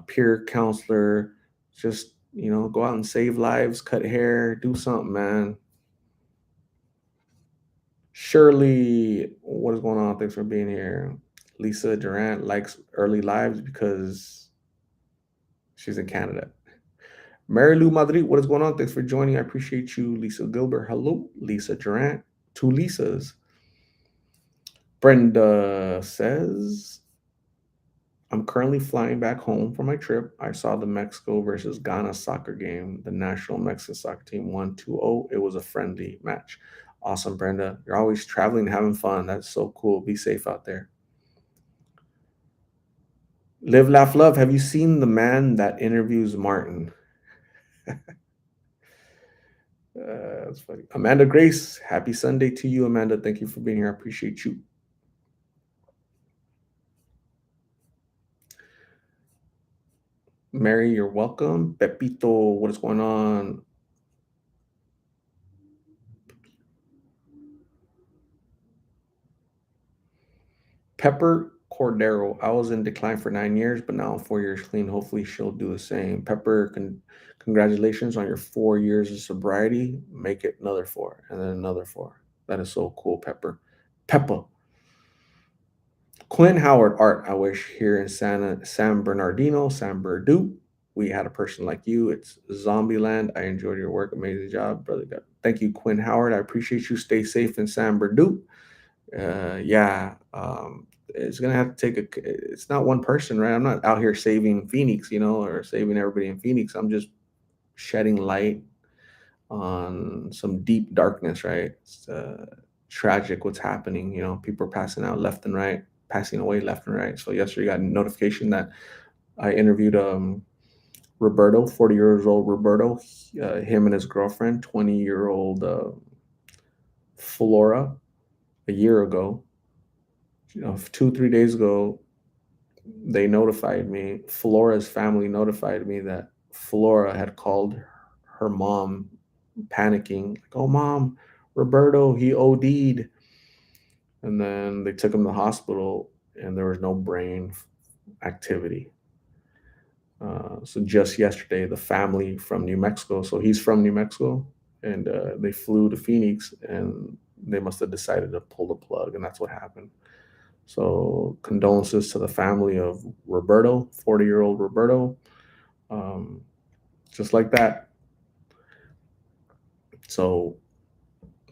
A: peer counselor. Just, go out and save lives, cut hair, do something, man. Shirley, what is going on? Thanks for being here. Lisa Durant likes early lives because she's in Canada. Mary Lou Madrid, what is going on? Thanks for joining. I appreciate you, Lisa Gilbert. Hello, Lisa Durant. Two Lisas. Brenda says, I'm currently flying back home from my trip. I saw the Mexico versus Ghana soccer game. The national Mexican soccer team won 2-0. It was a friendly match. Awesome, Brenda. You're always traveling, having fun. That's so cool. Be safe out there. Live, laugh, love. Have you seen the man that interviews Martin? That's funny. Amanda Grace, happy Sunday to you, Amanda. Thank you for being here. I appreciate you. Mary, you're welcome. Pepito, what is going on? Pepper Cordero, I was in decline for 9 years, but now I'm 4 years clean. Hopefully, she'll do the same. Pepper, congratulations on your 4 years of sobriety. Make it another four, and then another four. That is so cool, Pepper. Peppa. Quinn Howard Art, I wish here in San Bernardino, San Bernardino, we had a person like you. It's Zombie Land. I enjoyed your work. Amazing job, brother. Thank you, Quinn Howard. I appreciate you. Stay safe in San Bernardino. Yeah, it's gonna have to take a. It's not one person, right? I'm not out here saving Phoenix, or saving everybody in Phoenix. I'm just shedding light on some deep darkness, right? It's tragic what's happening. People are passing out left and right, passing away left and right. So yesterday, got a notification that I interviewed Roberto, 40 years old Roberto, him and his girlfriend, 20-year-old Flora, a year ago. 2, 3 days ago, they notified me. Flora's family notified me that Flora had called her mom, panicking, like, "Oh, mom, Roberto, he OD'd." And then they took him to the hospital, and there was no brain activity. So just yesterday, the family from New Mexico, so he's from New Mexico, and they flew to Phoenix, and they must have decided to pull the plug, and that's what happened. So condolences to the family of Roberto, 40-year-old Roberto. Um, just like that. So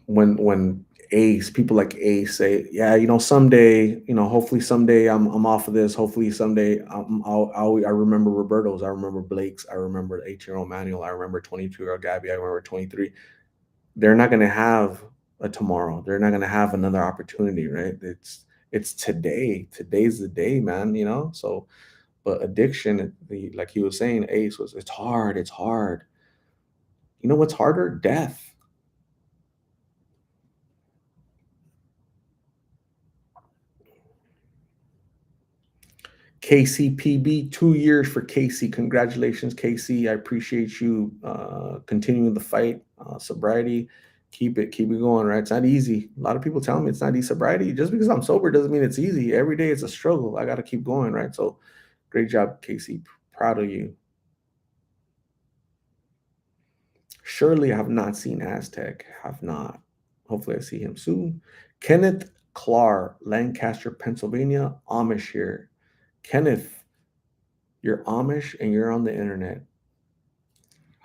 A: when Ace, people like Ace say, yeah, someday, hopefully someday I'm off of this. Hopefully someday I remember Roberto's. I remember Blake's. I remember 18-year-old Manuel. I remember 22-year-old Gabby. I remember 23. They're not going to have a tomorrow. They're not going to have another opportunity, right? It's today. Today's the day, man. So, but addiction, like he was saying, Ace was, it's hard. It's hard. You know what's harder? Death. KCPB, 2 years for Casey. Congratulations, Casey. I appreciate you continuing the fight, sobriety. Keep it going, right? It's not easy. A lot of people tell me it's not easy. Sobriety, just because I'm sober doesn't mean it's easy. Every day it's a struggle. I got to keep going, right? So great job, Casey. Proud of you. Surely I have not seen Aztec. Have not. Hopefully I see him soon. Kenneth Clark, Lancaster, Pennsylvania, Amish here. Kenneth, you're Amish and you're on the internet.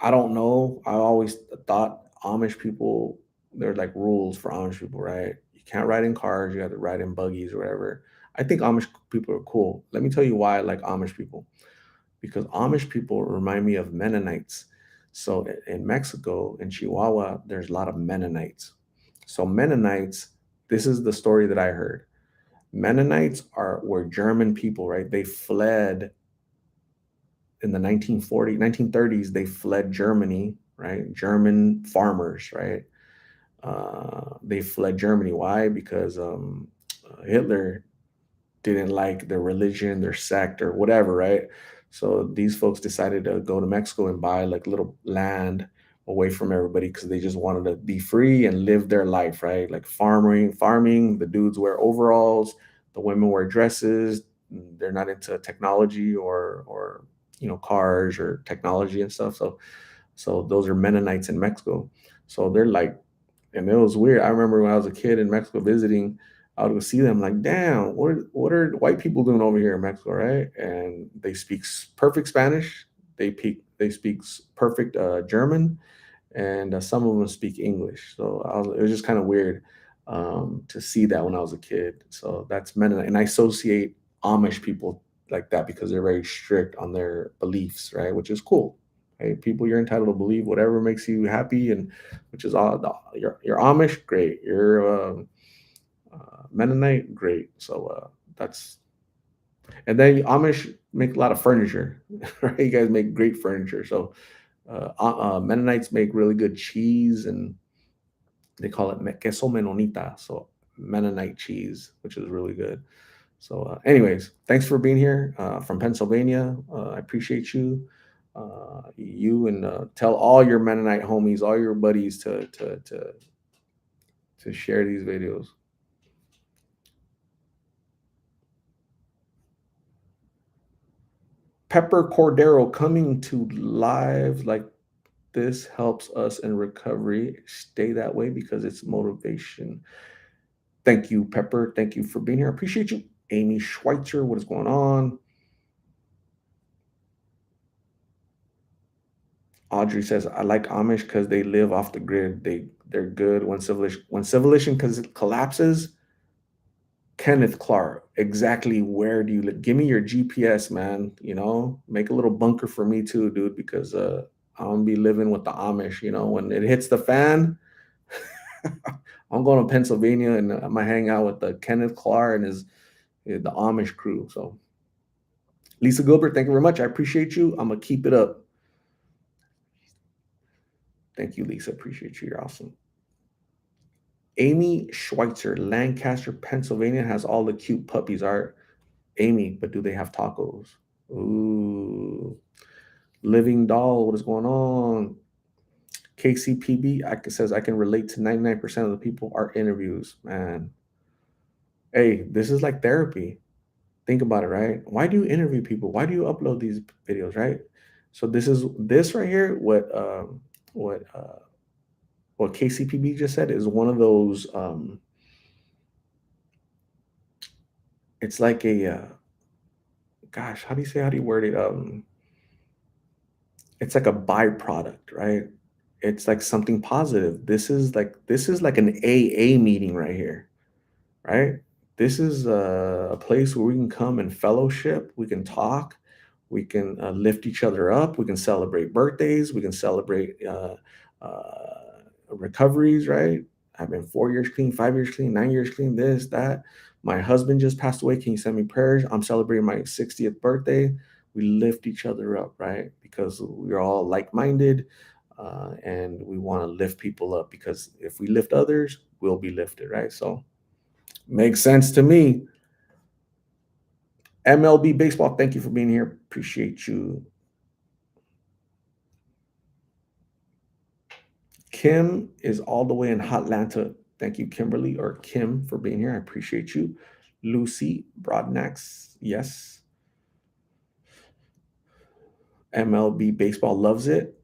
A: I don't know. I always thought Amish people, there's like rules for Amish people, right? You can't ride in cars, you have to ride in buggies or whatever. I think Amish people are cool. Let me tell you why I like Amish people. Because Amish people remind me of Mennonites. So in Mexico, in Chihuahua, there's a lot of Mennonites. So Mennonites, this is the story that I heard. Mennonites were German people, right? They fled in the 1940s, 1930s. They fled Germany, right? German farmers, right? They fled Germany. Why? Because Hitler didn't like their religion, their sect, or whatever, right? So these folks decided to go to Mexico and buy like little land away from everybody because they just wanted to be free and live their life, right? Like farming. The dudes wear overalls, the women wear dresses. They're not into technology or cars or technology and stuff. So those are Mennonites in Mexico. So they're like, and it was weird. I remember when I was a kid in Mexico visiting, I would go see them like, damn, what are white people doing over here in Mexico, right? And they speak perfect Spanish. They speak perfect German, and some of them speak English. So it was just kind of weird to see that when I was a kid. So that's Mennonite, and I associate Amish people like that because they're very strict on their beliefs, right? Which is cool. Hey, people, you're entitled to believe whatever makes you happy, and which is all. You're Amish, great. You're Mennonite, great. So that's, and then Amish make a lot of furniture, right? You guys make great furniture. So Mennonites make really good cheese, and they call it queso menonita, so Mennonite cheese, which is really good. So, anyways, thanks for being here from Pennsylvania. I appreciate you. You and tell all your Mennonite homies, all your buddies to share these videos. Pepper Cordero coming to live like this helps us in recovery. Stay that way because it's motivation. Thank you, Pepper. Thank you for being here. I appreciate you. Amy Schweitzer, what is going on? Audrey says, I like Amish because they live off the grid. They're good when civilization collapses. Kenneth Clark, exactly where do you live? Give me your GPS, man. Make a little bunker for me too, dude, because I'm gonna be living with the Amish. When it hits the fan, I'm going to Pennsylvania and I'm gonna hang out with the Kenneth Clark and the Amish crew. So, Lisa Gilbert, thank you very much. I appreciate you. I'm gonna keep it up. Thank you, Lisa. Appreciate you. You're awesome. Amy Schweitzer, Lancaster, Pennsylvania has all the cute puppies. Are Amy, but do they have tacos? Ooh. Living Doll, what is going on? KCPB says I can relate to 99% of the people our interviews, man. Hey, this is like therapy. Think about it, right? Why do you interview people? Why do you upload these videos, right? So this right here, what KCPB just said is one of those. It's like gosh, how do you word it? It's like a byproduct, right? It's like something positive. This is like an AA meeting right here, right? This is a place where we can come and fellowship. We can talk. We can lift each other up. We can celebrate birthdays. We can celebrate recoveries, right? I've been 4 years clean, 5 years clean, 9 years clean, this, that. My husband just passed away. Can you send me prayers? I'm celebrating my 60th birthday. We lift each other up, right? Because we're all like minded and we want to lift people up because if we lift others, we'll be lifted, right? So, makes sense to me. MLB Baseball, thank you for being here. Appreciate you. Kim is all the way in Hotlanta. Thank you, Kimberly or Kim, for being here. I appreciate you. Lucy Broadnax, yes. MLB Baseball loves it.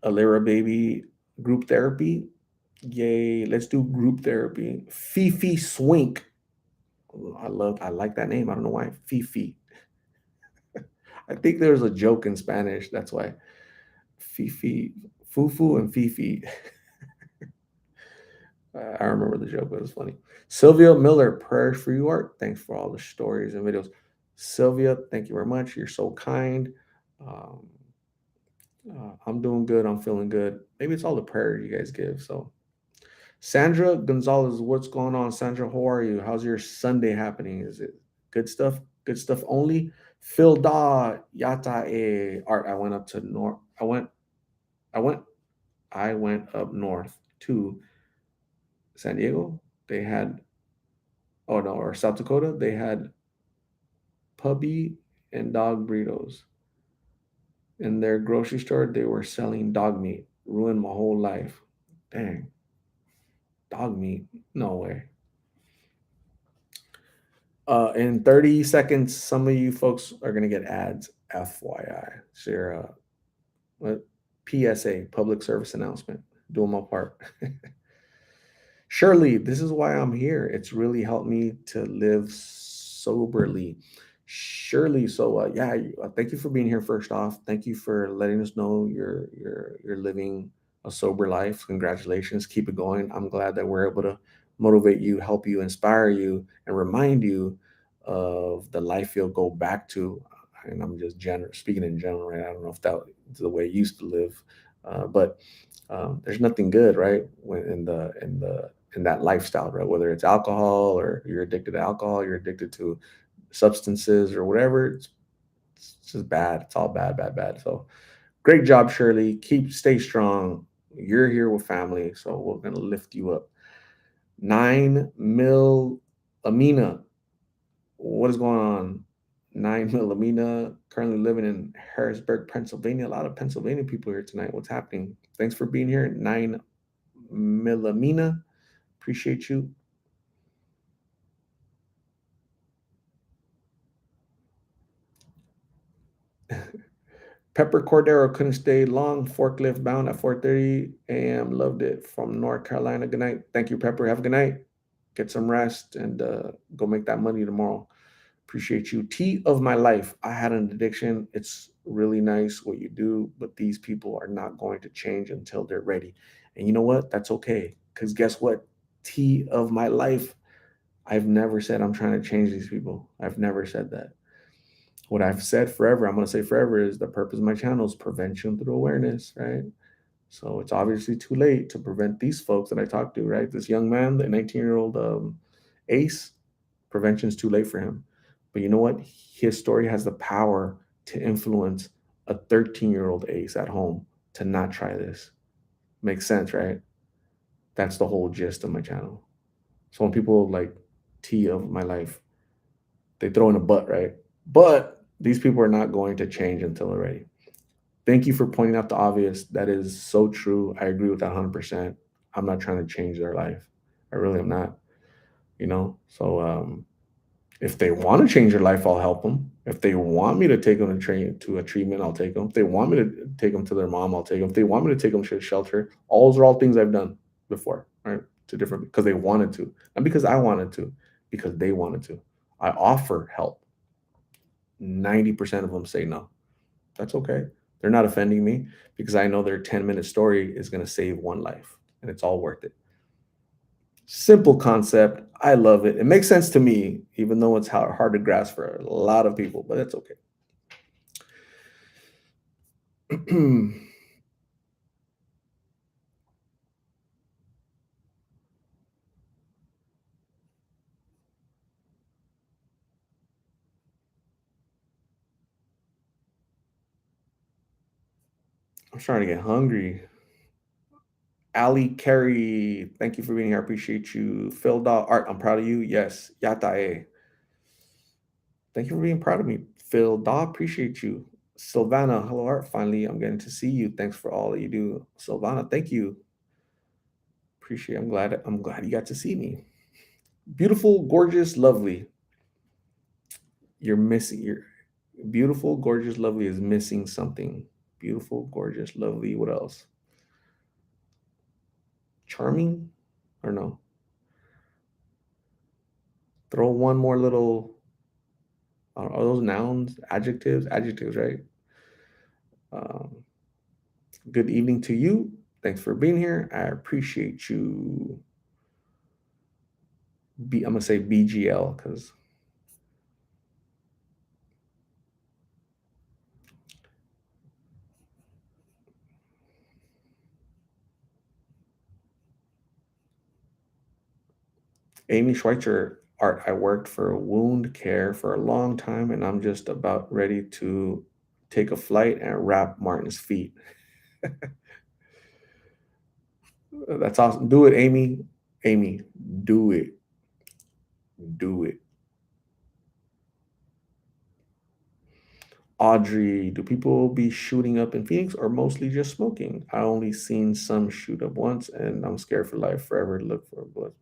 A: Alira Baby, group therapy. Yay, let's do group therapy. Fifi Swink. I like that name. I don't know why. Fifi. I think there's a joke in Spanish. That's why. Fifi, Fufu and Fifi. I remember the joke, but it was funny. Sylvia Miller, prayers for you, Art. Thanks for all the stories and videos. Sylvia, thank you very much. You're so kind. Um, I'm doing good. I'm feeling good. Maybe it's all the prayer you guys give. So, Sandra Gonzalez, what's going on? Sandra, how are you? How's your Sunday happening? Is it good stuff? Good stuff only. Phil Da Yata Art. I went up to north. I went up north to San Diego. They had, oh no, or South Dakota. They had puppy and dog burritos. In their grocery store, they were selling dog meat. Ruined my whole life. Dang. Dog meat. No way. In 30 seconds, some of you folks are going to get ads. FYI. So your PSA, public service announcement. Doing my part. Shirley, this is why I'm here. It's really helped me to live soberly. Shirley, so yeah, thank you for being here. First off, thank you for letting us know you're living a sober life. Congratulations, keep it going. I'm glad that we're able to motivate you, help you, inspire you, and remind you of the life you'll go back to. And I'm just speaking in general, right? I don't know if that is the way you used to live, but there's nothing good, right? When in that lifestyle, right? Whether it's alcohol or you're addicted to alcohol, you're addicted to substances or whatever. It's just bad. It's all bad, bad, bad. So great job, Shirley. Stay strong. You're here with family, so we're gonna lift you up. 9 mil, Amina. What is going on? 9 mil, Amina. Currently living in Harrisburg, Pennsylvania. A lot of Pennsylvania people here tonight. What's happening? Thanks for being here. 9 mil, Amina. Appreciate you. Pepper Cordero couldn't stay long. Forklift bound at 4:30 a.m. Loved it from North Carolina. Good night. Thank you, Pepper. Have a good night. Get some rest and go make that money tomorrow. Appreciate you. Tea of my life. I had an addiction. It's really nice what you do, but these people are not going to change until they're ready. And you know what? That's okay. Because guess what? Tea of my life. I've never said I'm trying to change these people. I've never said that. What I've said forever, I'm going to say forever, is the purpose of my channel is prevention through awareness, right? So it's obviously too late to prevent these folks that I talked to, right? This young man, the 19-year-old Ace, prevention's too late for him. But you know what? His story has the power to influence a 13-year-old Ace at home to not try this. Makes sense, right? That's the whole gist of my channel. So when people like tea of my life, they throw in a but, right? But these people are not going to change until they're ready. Thank you for pointing out the obvious. That is so true. I agree with that 100%. I'm not trying to change their life. I really am not, you know? So if they want to change their life, I'll help them. If they want me to take them to a treatment, I'll take them. If they want me to take them to their mom, I'll take them. If they want me to take them to a shelter, all those are all things I've done before, right? To different, because they wanted to, not because I wanted to, because they wanted to. I offer help. 90% of them say no. That's okay. They're not offending me because I know their 10-minute story is going to save one life and it's all worth it. Simple concept. I love it. It makes sense to me, even though it's hard to grasp for a lot of people, but it's okay. I'm starting to get hungry. Ali Carey, thank you for being here. I appreciate you. Phil Dahl Art, I'm proud of you. Yes. Yatae. Thank you for being proud of me. Phil Dahl, appreciate you. Silvana, hello Art. Finally, I'm getting to see you. Thanks for all that you do. Silvana, thank you. Appreciate it. I'm glad you got to see me. Beautiful, gorgeous, lovely. You're beautiful, gorgeous, lovely is missing something. Beautiful, gorgeous, lovely. What else? Charming? Or no? Throw one more little. Are those nouns? Adjectives? Adjectives, right? Um, good evening to you. Thanks for being here. I appreciate you. I'm gonna say BGL because Amy Schweitzer Art. I worked for wound care for a long time, and I'm just about ready to take a flight and wrap Martin's feet. That's awesome. Do it, Amy. Amy, do it. Do it. Audrey, do people be shooting up in Phoenix or mostly just smoking? I only seen some shoot up once, and I'm scared for life forever to look for blood.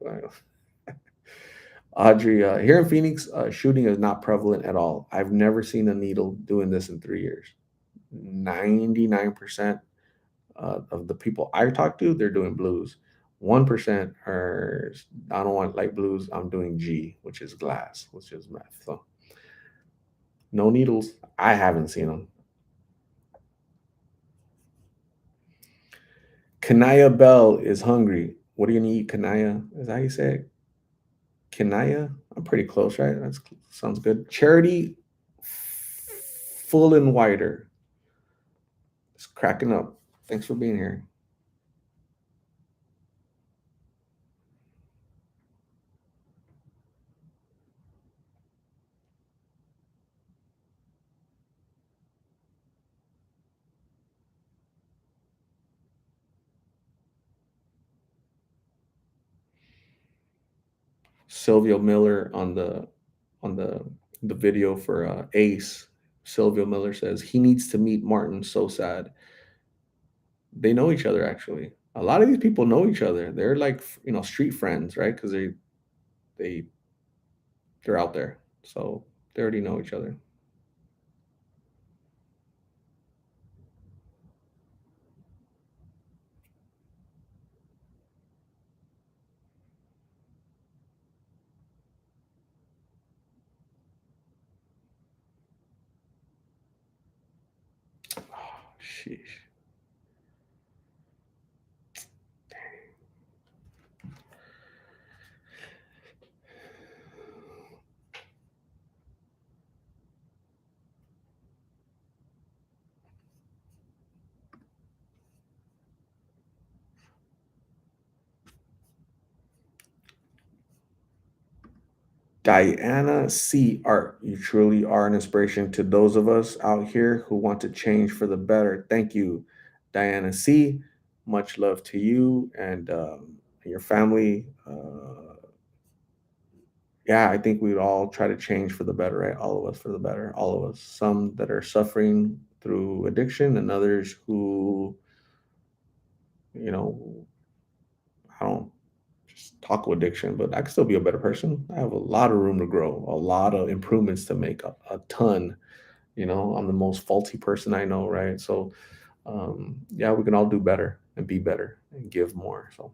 A: Audrey, here in Phoenix, shooting is not prevalent at all. I've never seen a needle doing this in 3 years. 99% of the people I talk to, they're doing blues. 1% are, I don't want light blues. I'm doing G, which is glass, which is meth. So no needles. I haven't seen them. Kanaya Bell is hungry. What are you gonna eat, Kanaya? Is that how you say it? Kenaya. I'm pretty close, right? That sounds good. Charity Full and Wider. It's cracking up. Thanks for being here. Sylvia Miller on the video for Ace. Sylvia Miller says he needs to meet Martin. So sad. They know each other actually. A lot of these people know each other. They're like street friends, right? Because they they're out there, so they already know each other. Oh, sheesh. Diana C. Art, you truly are an inspiration to those of us out here who want to change for the better. Thank you, Diana C. Much love to you and your family. Yeah, I think we'd all try to change for the better, right? All of us for the better, all of us. Some that are suffering through addiction, and others who, you know, I don't just taco addiction, but I can still be a better person. I have a lot of room to grow, a lot of improvements to make, a ton. I'm the most faulty person I know, right? So, yeah, we can all do better and be better and give more. So,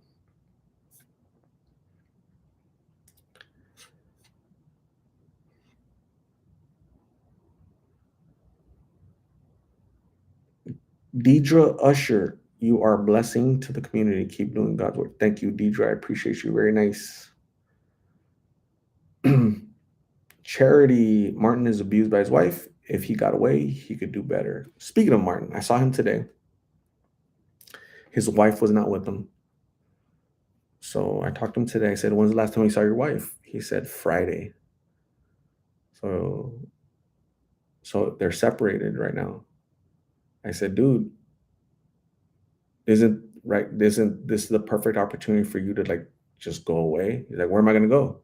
A: Deidre Usher, you are a blessing to the community. Keep doing God's work. Thank you, Deidre. I appreciate you. Very nice. Charity, Martin is abused by his wife. If he got away, he could do better. Speaking of Martin, I saw him today. His wife was not with him. So I talked to him today. I said, "When's the last time you saw your wife?" He said, "Friday." So they're separated right now. I said, "Dude, isn't this the perfect opportunity for you to like just go away?" He's like, "Where am I gonna go?"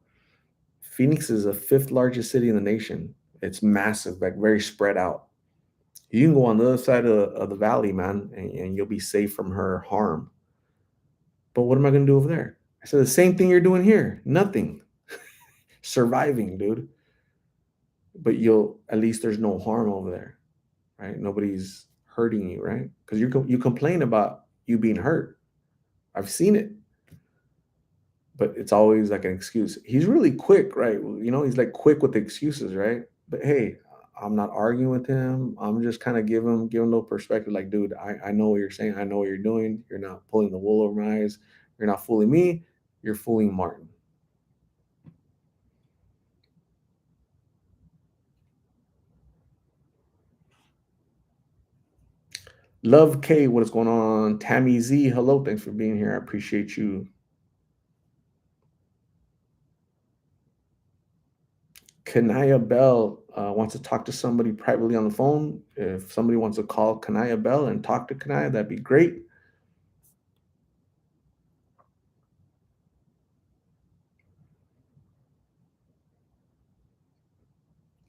A: Phoenix is the fifth largest city in the nation. It's massive, like very spread out. You can go on the other side of the valley, man, and you'll be safe from her harm. But what am I gonna do over there? I said, the same thing you're doing here. Nothing. Surviving, dude. But you'll at least there's no harm over there, right? Nobody's hurting you, right? Because you complain about you being hurt. I've seen it, but it's always like an excuse. He's really quick, right? He's like quick with excuses, right? But hey, I'm not arguing with him. I'm just kind of giving him a little perspective. Like, dude, I know what you're saying. I know what you're doing. You're not pulling the wool over my eyes. You're not fooling me. You're fooling Martin. Love K, what is going on? Tammy Z, hello. Thanks for being here. I appreciate you. Kanaya Bell wants to talk to somebody privately on the phone. If somebody wants to call Kanaya Bell and talk to Kanaya, that'd be great.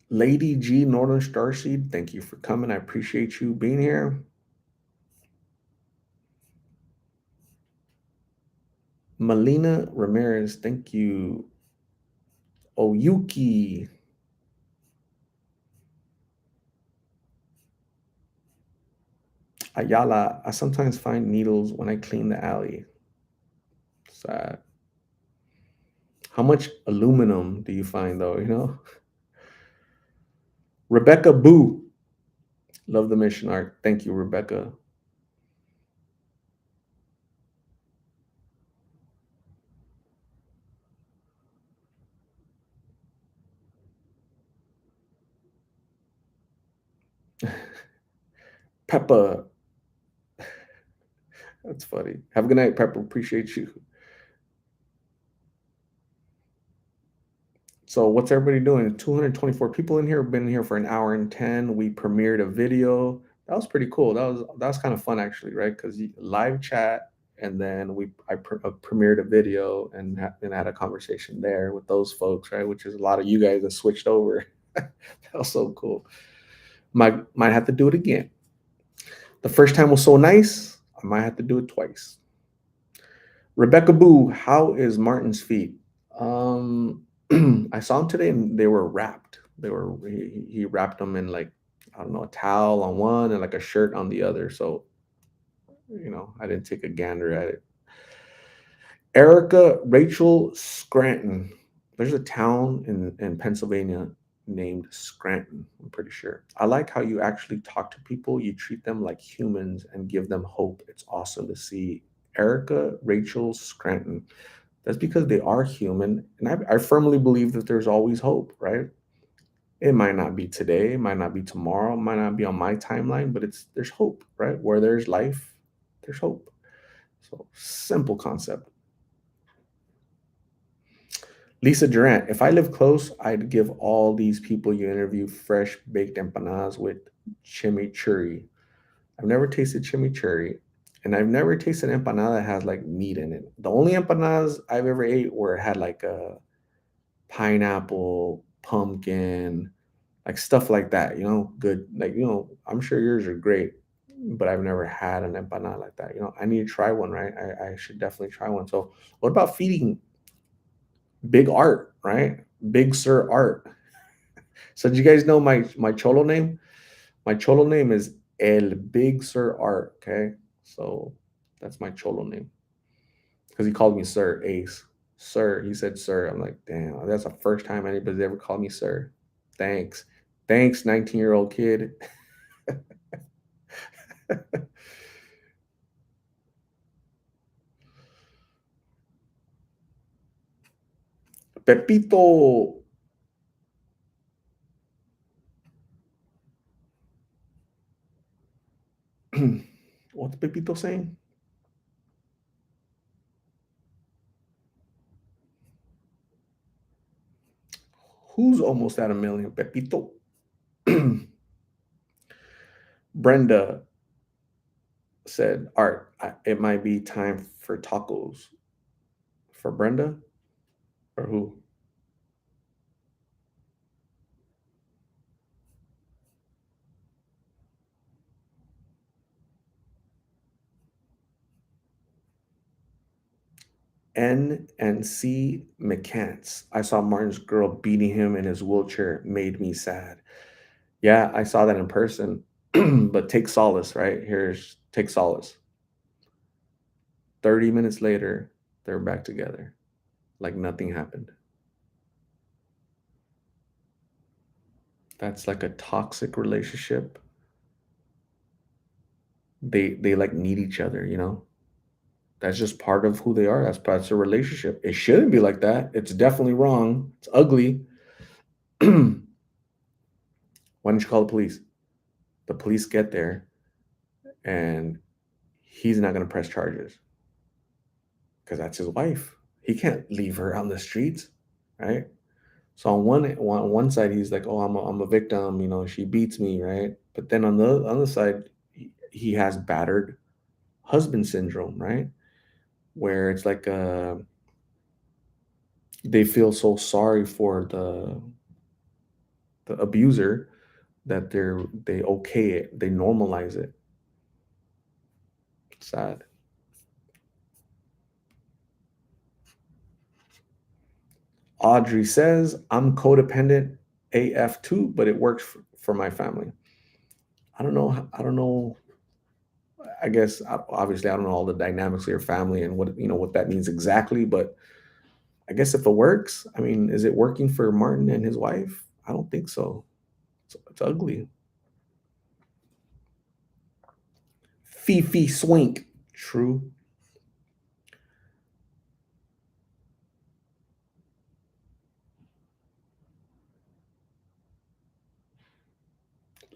A: Lady G Northern Starseed, thank you for coming. I appreciate you being here. Melina Ramirez, thank you. Oyuki. Ayala, I sometimes find needles when I clean the alley. Sad. How much aluminum do you find though? Rebecca Boo. Love the mission art. Thank you, Rebecca. Peppa, that's funny. Have a good night, Peppa. Appreciate you. So what's everybody doing? 224 people in here. We've been here for an hour and 10. We premiered a video. That was pretty cool. That was kind of fun actually, right? Because live chat, and then I premiered a video and had a conversation there with those folks, right? Which is a lot of you guys that switched over. That was so cool. Might have to do it again. The first time was so nice. I might have to do it twice. Rebecca Boo, how is Martin's feet? Um, I saw him today and they were wrapped. He wrapped them in like, I don't know, a towel on one and like a shirt on the other. So, I didn't take a gander at it. Erica Rachel Scranton. There's a town in Pennsylvania named Scranton, I'm pretty sure. I like how you actually talk to people, you treat them like humans and give them hope. It's awesome to see. Erica Rachel Scranton. That's because they are human. And I firmly believe that there's always hope, right? It might not be today, it might not be tomorrow, it might not be on my timeline, but there's hope, right? Where there's life, there's hope. So simple concept. Lisa Durant, if I live close, I'd give all these people you interview fresh baked empanadas with chimichurri. I've never tasted chimichurri, and I've never tasted an empanada that has like meat in it. The only empanadas I've ever ate where it had like a pineapple, pumpkin, like stuff like that, good. Like, I'm sure yours are great, but I've never had an empanada like that. I need to try one, right? I should definitely try one. So, what about feeding Big Art, right? Big Sir Art. So, do you guys know my cholo name? My cholo name is El Big Sir Art. Okay, so that's my cholo name because he called me Sir Ace. Sir, he said Sir. I'm like, damn, that's the first time anybody's ever called me Sir. Thanks, thanks, 19-year-old kid. Pepito. What's Pepito saying? Who's almost at a million? Pepito. Brenda said, Art, it might be time for tacos. For Brenda? Or who? N and C McCants. I saw Martin's girl beating him in his wheelchair. Made me sad. Yeah, I saw that in person. But take solace, right? Take solace. 30 minutes later, they're back together. Like nothing happened. That's like a toxic relationship. They like need each other. That's just part of who they are. That's a relationship. It shouldn't be like that. It's definitely wrong. It's ugly. Why don't you call the police? The police get there and he's not going to press charges because that's his wife. He can't leave her on the streets, right? So on one side, he's like, "Oh, I'm a victim. She beats me, right?" But then on the other side, he has battered husband syndrome, right? Where it's like they feel so sorry for the abuser that they okay it, they normalize it. Sad. Audrey says, I'm codependent AF too, but it works for my family. I don't know. I don't know. I guess obviously I don't know all the dynamics of your family and what that means exactly, but I guess if it works, I mean, is it working for Martin and his wife? I don't think so. It's ugly. Fifi Swink. True.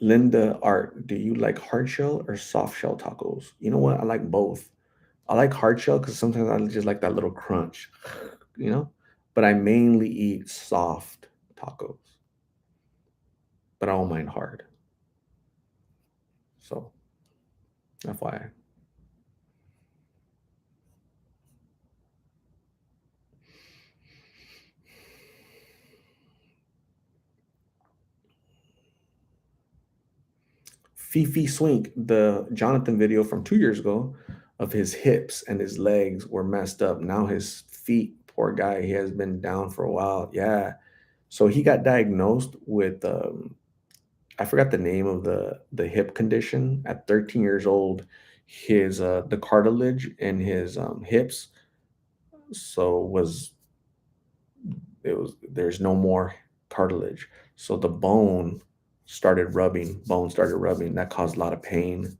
A: Linda Art, do you like hard shell or soft shell tacos? You know what? I like both. I like hard shell because sometimes I just like that little crunch, you know? But I mainly eat soft tacos, but I don't mind hard. So, FYI. Fifi Swink, the Jonathan video from 2 years ago of his hips and his legs were messed up. Now his feet, poor guy, he has been down for a while. Yeah. So he got diagnosed with I forgot the name of the hip condition at 13 years old. His the cartilage in his hips so was it was there's no more cartilage. So the bone started rubbing. That caused a lot of pain.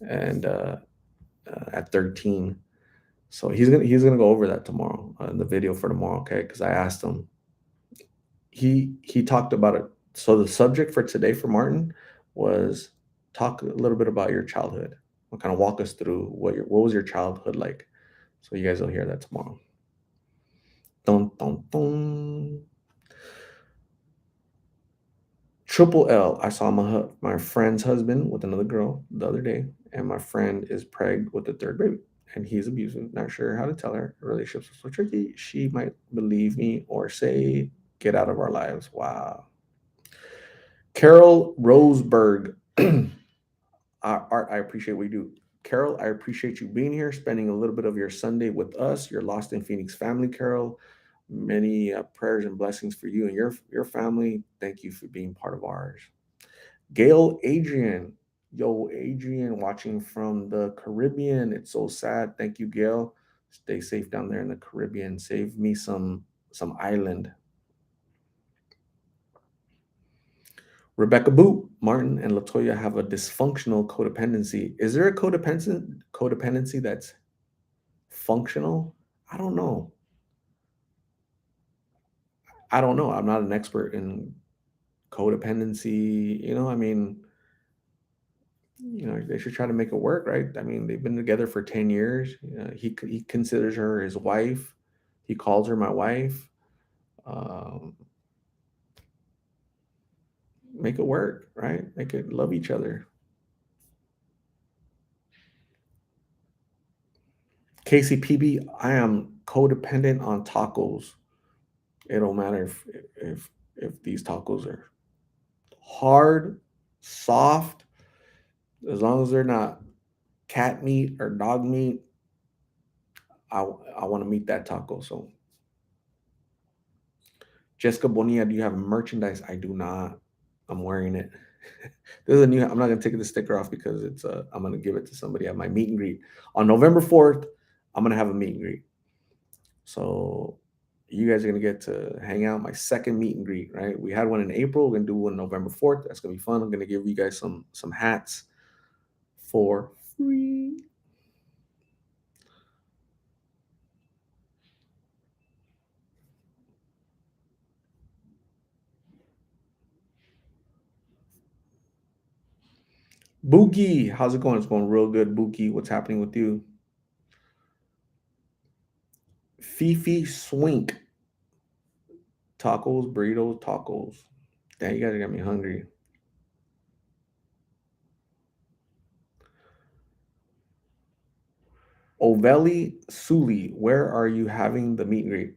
A: And at 13, so he's gonna go over that tomorrow in the video for tomorrow, okay? Because I asked him. He talked about it. So the subject for today for Martin was talk a little bit about your childhood. Kind of walk us through what was your childhood like. So you guys will hear that tomorrow. Dun, dun, dun. Triple L. I saw my friend's husband with another girl the other day, and my friend is pregnant with the third baby, and he's abusive. Not sure how to tell her. Relationships are so tricky. She might believe me or say, "Get out of our lives." Wow. Carol Roseberg. Art, I appreciate what you do. Carol, I appreciate you being here, spending a little bit of your Sunday with us, your Lost in Phoenix family, Carol. Many prayers and blessings for you and your family. Thank you for being part of ours. Gail Adrian. Yo, Adrian, watching from the Caribbean. It's so sad. Thank you, Gail. Stay safe down there in the Caribbean. Save me some island. Rebecca Boot, Martin and Latoya have a dysfunctional codependency. Is there a codependency that's functional? I don't know. I don't know. I'm not an expert in codependency. I mean, they should try to make it work, right? I mean, they've been together for 10 years. He considers her his wife. He calls her my wife. Um, make it work, right? Make it love each other. KCPB, I am codependent on tacos. It don't matter if these tacos are hard, soft, as long as they're not cat meat or dog meat. I want to meet that taco. So, Jessica Bonilla, do you have merchandise? I do not. I'm wearing it. This is a new. I'm not gonna take the sticker off because it's. I'm gonna give it to somebody at my meet and greet on November 4th. I'm gonna have a meet and greet. So you guys are gonna get to hang out. My second meet and greet, right? We had one in April. We're gonna do one November 4th. That's gonna be fun. I'm gonna give you guys some hats for free. Boogie, how's it going? It's going real good, Boogie. What's happening with you? Fifi Swink. Tacos, burritos, tacos. Damn, you guys got me hungry. Oveli Suli, where are you having the meet and greet?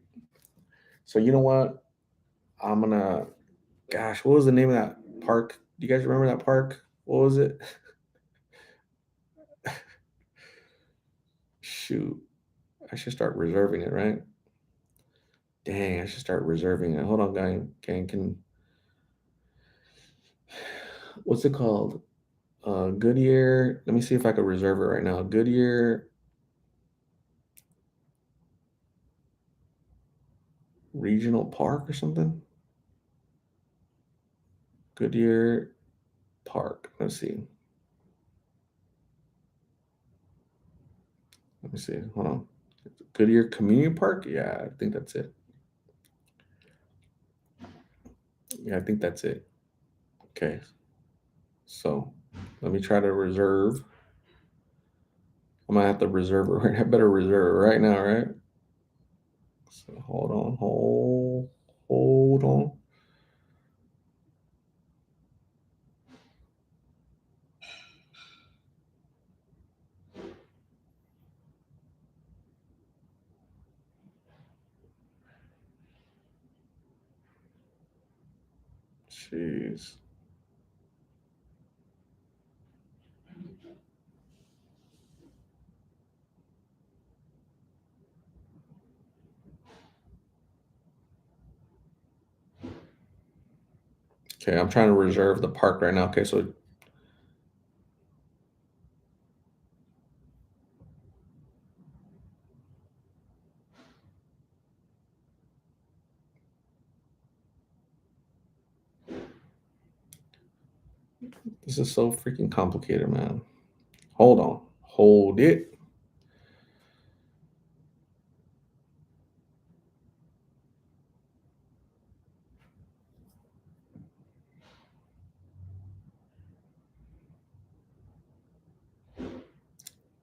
A: So you know what? I'm gonna. Gosh, what was the name of that park? Do you guys remember that park? What was it? Shoot, I should start reserving it, right? Dang, I should start reserving it. Hold on, guy. Can what's it called? Goodyear. Let me see if I could reserve it right now. Goodyear Regional Park or something. Goodyear Park. Let's see. Let me see. Hold on. Goodyear Community Park. Yeah, I think that's it. Yeah, I think that's it. Okay. So let me try to reserve. I'm gonna have to reserve it right. I better reserve it right now, right? So hold on. Jeez. Okay, I'm trying to reserve the park right now. Okay, so this is so freaking complicated, man. Hold on. Hold it.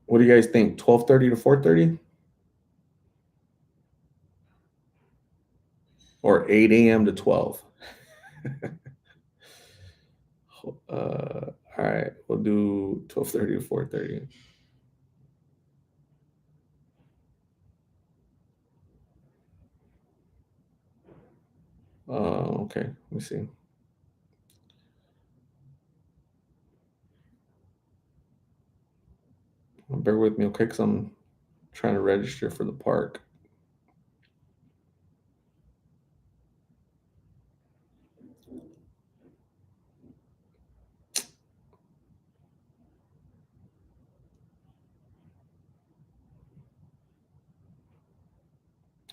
A: What do you guys think? 12:30 to 4:30? Or 8 a.m. to 12? All right, we'll do 12:30 to 4:30. Okay, let me see. Bear with me, okay? Because I'm trying to register for the park.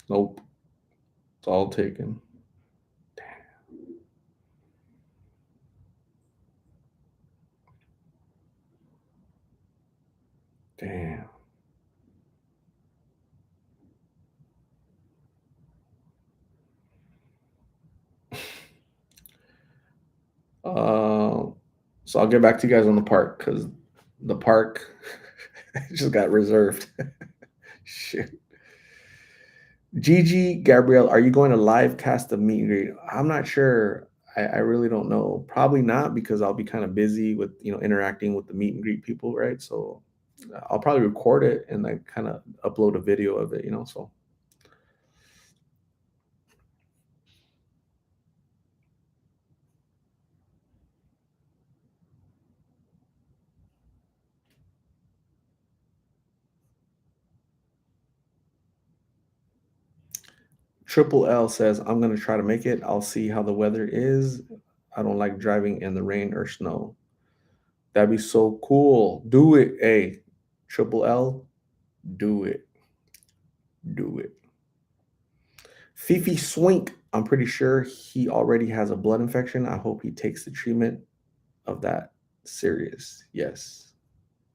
A: Nope, it's all taken. Damn. So I'll get back to you guys on the park because the park just got reserved. Shit. Gigi, Gabrielle, are you going to live cast the meet and greet? I'm not sure. I really don't know. Probably not because I'll be kind of busy with interacting with the meet and greet people, right? So I'll probably record it and then kind of upload a video of it, So Triple L says, I'm going to try to make it. I'll see how the weather is. I don't like driving in the rain or snow. That'd be so cool. Do it. Hey, Triple L, do it. Do it. Fifi Swink, I'm pretty sure he already has a blood infection. I hope he takes the treatment of that serious. Yes,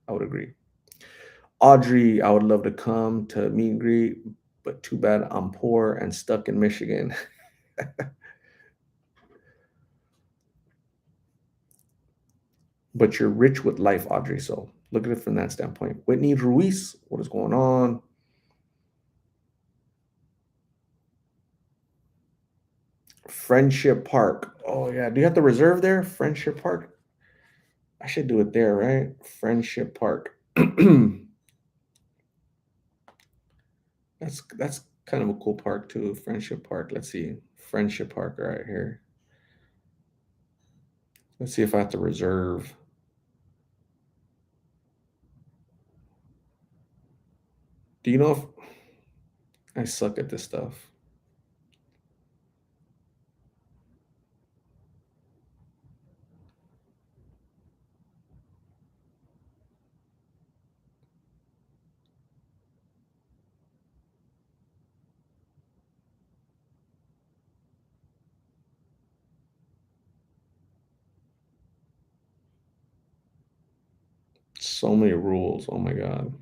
A: I would agree. Audrey, I would love to come to meet and greet, but too bad I'm poor and stuck in Michigan. But you're rich with life, Audrey. So look at it from that standpoint. Whitney Ruiz, what is going on? Friendship Park. Oh, yeah. Do you have to reserve there? Friendship Park? I should do it there, right? Friendship Park. That's kind of a cool park too. Friendship Park. Let's see. Friendship Park right here. Let's see if I have to reserve. Do you know if I suck at this stuff? So many rules. Oh my God.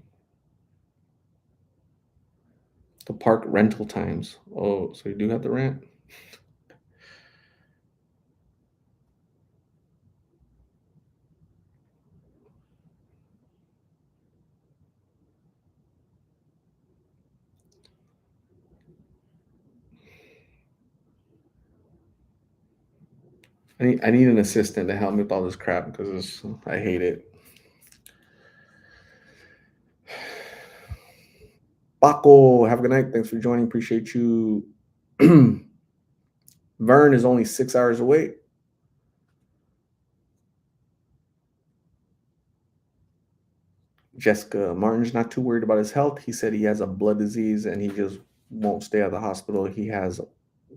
A: The park rental times. Oh, so you do have to rent? I need an assistant to help me with all this crap because I hate it. Paco, have a good night. Thanks for joining. Appreciate you. Vern is only 6 hours away. Jessica Martin's not too worried about his health. He said he has a blood disease and he just won't stay at the hospital. He has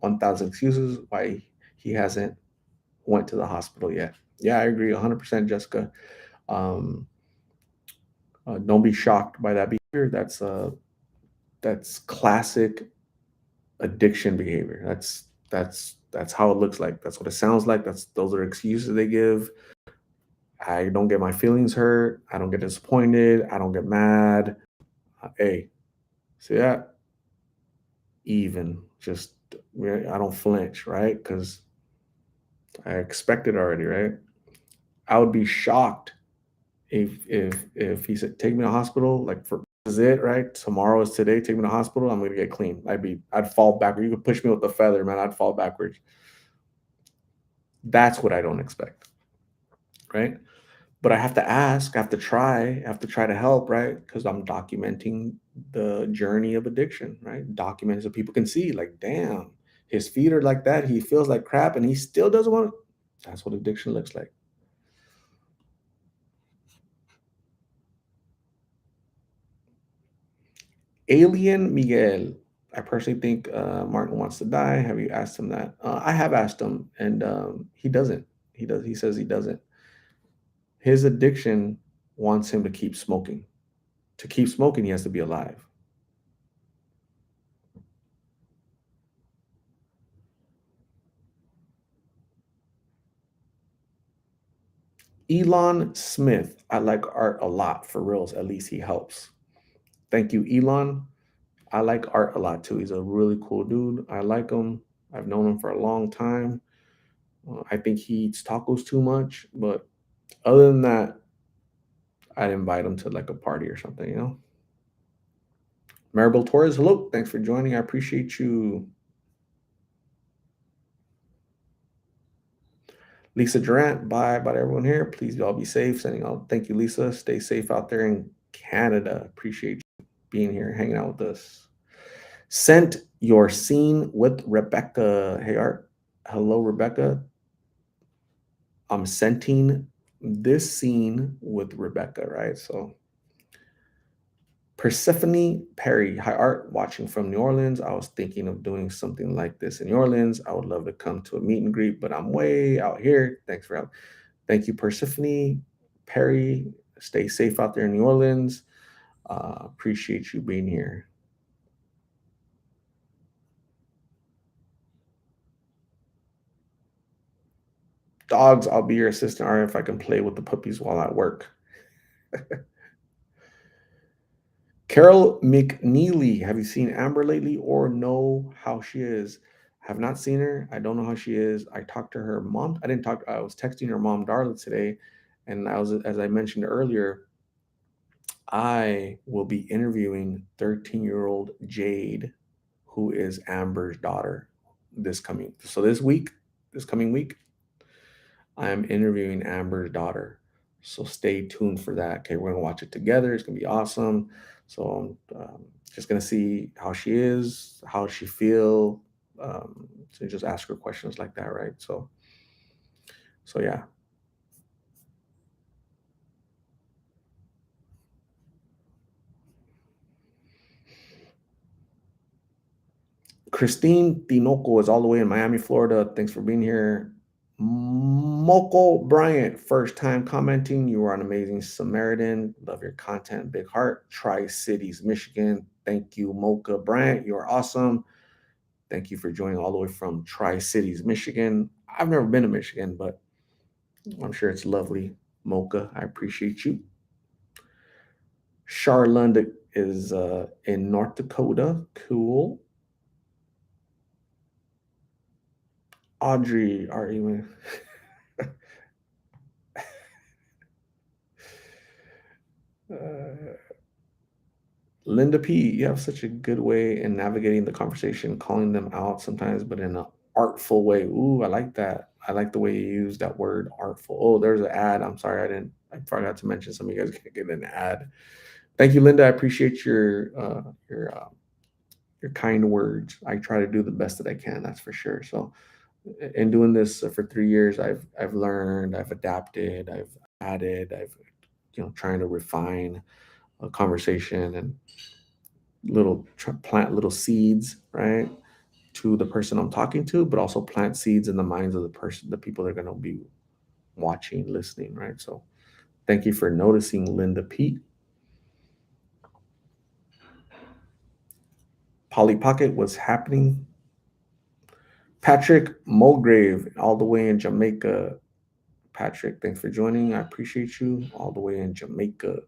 A: 1,000 excuses why he hasn't went to the hospital yet. Yeah, I agree 100%, Jessica. Um, don't be shocked by that behavior. That's classic addiction behavior. That's how it looks like. That's what it sounds like. Those are excuses they give. I don't get my feelings hurt. I don't get disappointed. I don't get mad. Hey, see that? Even just I don't flinch, right? Because I expect it already, right? I would be shocked if he said take me to hospital, like for this is it, right? Tomorrow is today. Take me to hospital. I'm gonna get clean. I'd fall backward. You could push me with a feather, man. I'd fall backwards. That's what I don't expect, right? But I have to ask. I have to try. I have to try to help, right? Because I'm documenting the journey of addiction, right? Document so people can see, like, damn, his feet are like that. He feels like crap, and he still doesn't want. That's what addiction looks like. Alien Miguel. I personally think Martin wants to die. Have you asked him that? I have asked him, and he doesn't. He does. He says he doesn't. His addiction wants him to keep smoking. To keep smoking, he has to be alive. Elon Smith. I like art a lot for reals. At least he helps. Thank you, Elon. I like art a lot too. He's a really cool dude. I like him. I've known him for a long time. I think he eats tacos too much, but other than that, I'd invite him to like a party or something. Maribel Torres, hello. Thanks for joining. I appreciate you. Lisa Durant, bye. Bye to everyone here. Please all be safe. Sending out. Thank you, Lisa. Stay safe out there in Canada. Appreciate you being here, hanging out with us. Sent your scene with Rebecca. Hey, Art. Hello, Rebecca. I'm sending this scene with Rebecca, right? So Persephone Perry, hi Art, watching from New Orleans. I was thinking of doing something like this in New Orleans. I would love to come to a meet and greet, but I'm way out here. Thanks for help. Thank you, Persephone Perry. Stay safe out there in New Orleans. Appreciate you being here. Dogs, I'll be your assistant, Art, if I can play with the puppies while at work. Carol McNeely, have you seen Amber lately or know how she is? Have not seen her. I don't know how she is. I talked to her mom. I didn't talk. I was texting her mom, Darla, today, and as I mentioned earlier, I will be interviewing 13-year-old Jade, who is Amber's daughter, this coming week. I am interviewing Amber's daughter. So stay tuned for that. Okay, we're gonna watch it together. It's gonna be awesome. So just gonna see how she is, how she feel. So just ask her questions like that, right? So yeah. Christine Tinoco is all the way in Miami, Florida. Thanks for being here. Moko Bryant, first time commenting. You are an amazing Samaritan. Love your content. Big heart. Tri Cities, Michigan. Thank you, Mocha Bryant. You are awesome. Thank you for joining all the way from Tri Cities, Michigan. I've never been to Michigan, but I'm sure it's lovely. Mocha, I appreciate you. Charlanda is in North Dakota. Cool. Audrey, are you? Uh, Linda P, you have such a good way in navigating the conversation, calling them out sometimes, but in an artful way. Ooh, I like that. I like the way you use that word artful. Oh, there's an ad. I'm sorry, I forgot to mention some of you guys can get an ad. Thank you, Linda. I appreciate your kind words. I try to do the best that I can. That's for sure. So, in doing this for 3 years, I've learned, I've adapted, I've added, I've trying to refine a conversation and plant little seeds, right, to the person I'm talking to, but also plant seeds in the minds of the people that are going to be watching, listening, right? So, thank you for noticing, Linda Pete. Polly Pocket was happening. Patrick Mulgrave, all the way in Jamaica. Patrick, thanks for joining. I appreciate you all the way in Jamaica.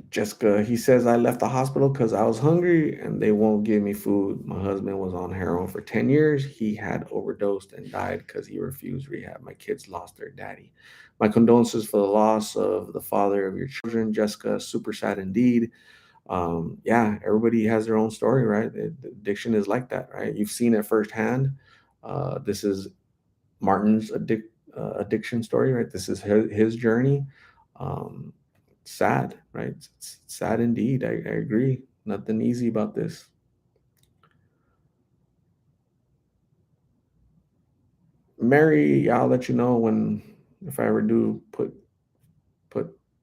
A: Jessica, he says, I left the hospital because I was hungry and they won't give me food. My husband was on heroin for 10 years. He had overdosed and died because he refused rehab. My kids lost their daddy. My condolences for the loss of the father of your children, Jessica. Super sad indeed. Yeah, everybody has their own story, right? Addiction is like that, right? You've seen it firsthand. This is Martin's addiction story, right? This is his journey. Um, Sad, right? It's sad indeed. I agree. Nothing easy about this. Mary, yeah, I'll let you know when if I ever do put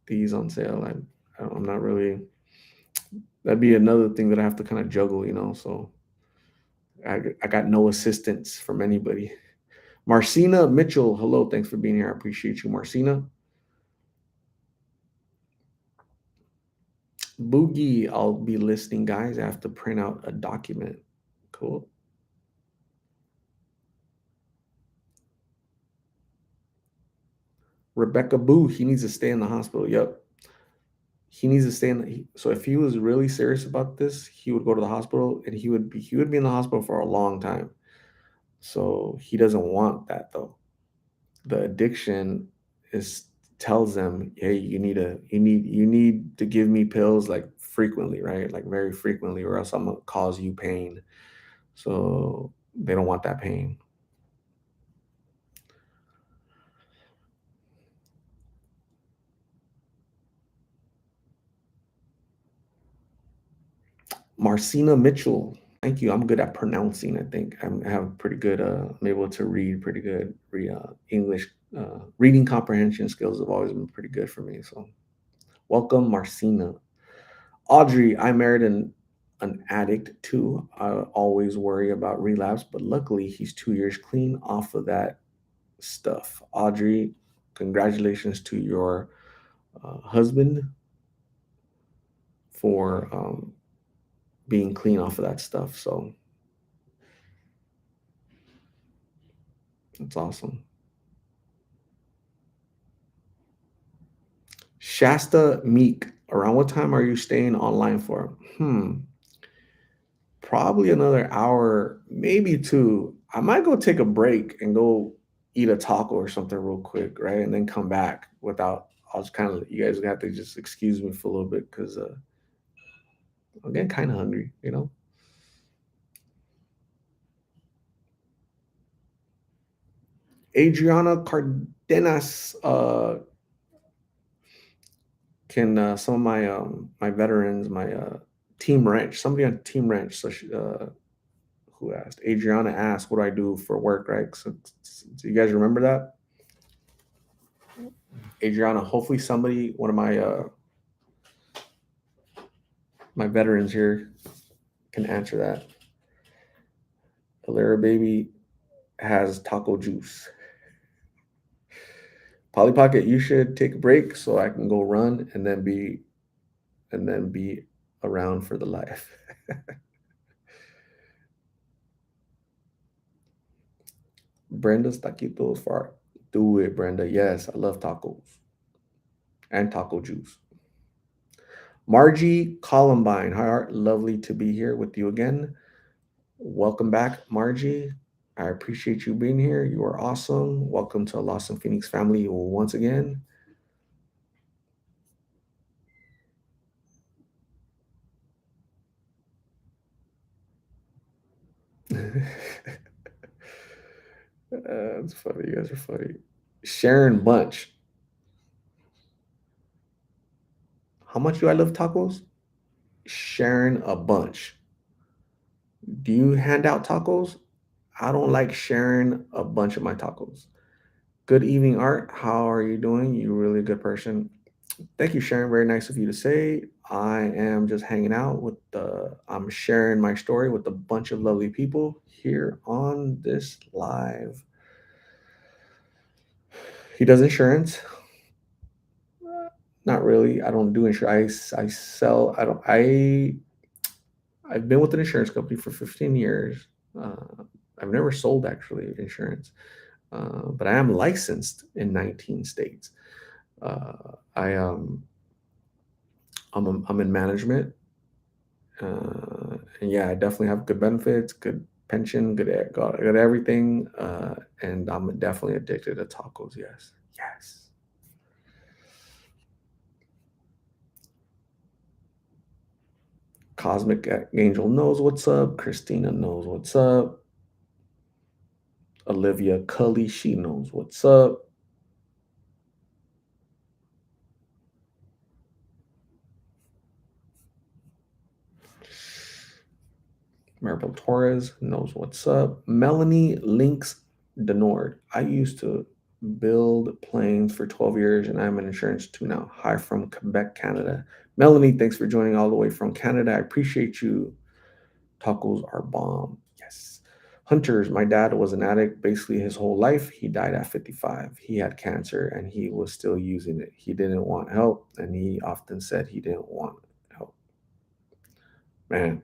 A: these on sale. I'm not really. That'd be another thing that I have to kind of juggle. So I got no assistance from anybody. Marcina Mitchell, hello, thanks for being here. I appreciate you, Marcina. Boogie, I'll be listening, guys. I have to print out a document. Cool. Rebecca Boo, he needs to stay in the hospital. Yep. He needs to stay so if he was really serious about this, he would go to the hospital and he would be in the hospital for a long time. So he doesn't want that though. The addiction is tells them, hey, you need to give me pills like frequently, right? Like very frequently, or else I'm gonna cause you pain. So they don't want that pain. Marcina Mitchell, thank you. I'm good at pronouncing. I think I have pretty good. I'm able to read pretty good. English reading comprehension skills have always been pretty good for me. So welcome, Marcina. Audrey, I married an addict too. I always worry about relapse, but luckily he's 2 years clean off of that stuff. Audrey, congratulations to your husband for being clean off of that stuff. So that's awesome. Shasta Meek, around what time are you staying online for? Probably another hour, maybe two. I might go take a break and go eat a taco or something real quick, right? And then come back without, I'll just kind of, you guys have to just excuse me for a little bit because I'm getting kind of hungry. Adriana Cardenas, can some of my veterans, my Team Ranch, somebody on Team Ranch, so who asked? Adriana asked, "What do I do for work?" Right? So, do you guys remember that? Adriana, hopefully somebody, one of my veterans here, can answer that. Alera baby has taco juice. Polly Pocket, you should take a break so I can go run and then be around for the life. Brenda's taquitos far. Do it, Brenda. Yes, I love tacos and taco juice. Margie Columbine, hi Art, lovely to be here with you again. Welcome back, Margie. I appreciate you being here. You are awesome. Welcome to Lost in Phoenix family once again. That's funny. You guys are funny. Sharon Bunch. How much do I love tacos? Sharing a bunch. Do you hand out tacos? I don't like sharing a bunch of my tacos. Good evening, Art. How are you doing? You're really a good person. Thank you, Sharon. Very nice of you to say. I am just hanging out with I'm sharing my story with a bunch of lovely people here on this live. He does insurance. Not really. I don't do insurance. I sell. I don't. I've been with an insurance company for 15 years. I've never sold actually insurance, but I am licensed in 19 states. I I'm in management, and yeah, I definitely have good benefits, good pension, good everything, and I'm definitely addicted to tacos. Yes, yes. Cosmic Angel knows what's up. Christina knows what's up. Olivia Cully, she knows what's up. Maribel Torres knows what's up. Melanie Links Denord. I used to build planes for 12 years and I'm in insurance too now. Hi from Quebec, Canada. Melanie, thanks for joining all the way from Canada. I appreciate you. Tacos are bomb. Yes. Hunters, my dad was an addict basically his whole life. He died at 55. He had cancer and he was still using it. He didn't want help and he often said he didn't want help. Man,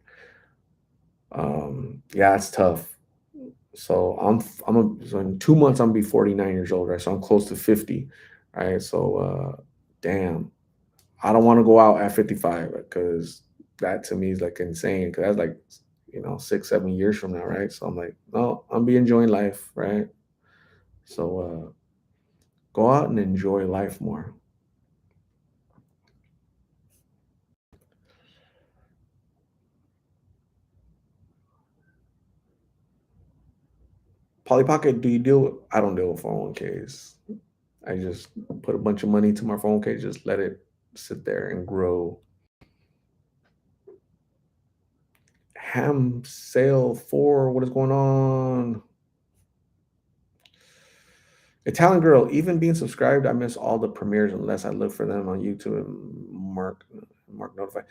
A: yeah, it's tough. So so in 2 months I'm gonna be 49 years old, right? So I'm close to 50, right? So damn, I don't want to go out at 55 because that to me is like insane. Cause that's like 6, 7 years from now, right? So I'm like, no, I'm be enjoying life, right? So go out and enjoy life more. Polly Pocket, do you deal? I don't deal with 401ks. I just put a bunch of money to my 401k, just let it sit there and grow. Ham sale 4, what is going on? Italian Girl, even being subscribed, I miss all the premieres unless I look for them on YouTube and mark notify.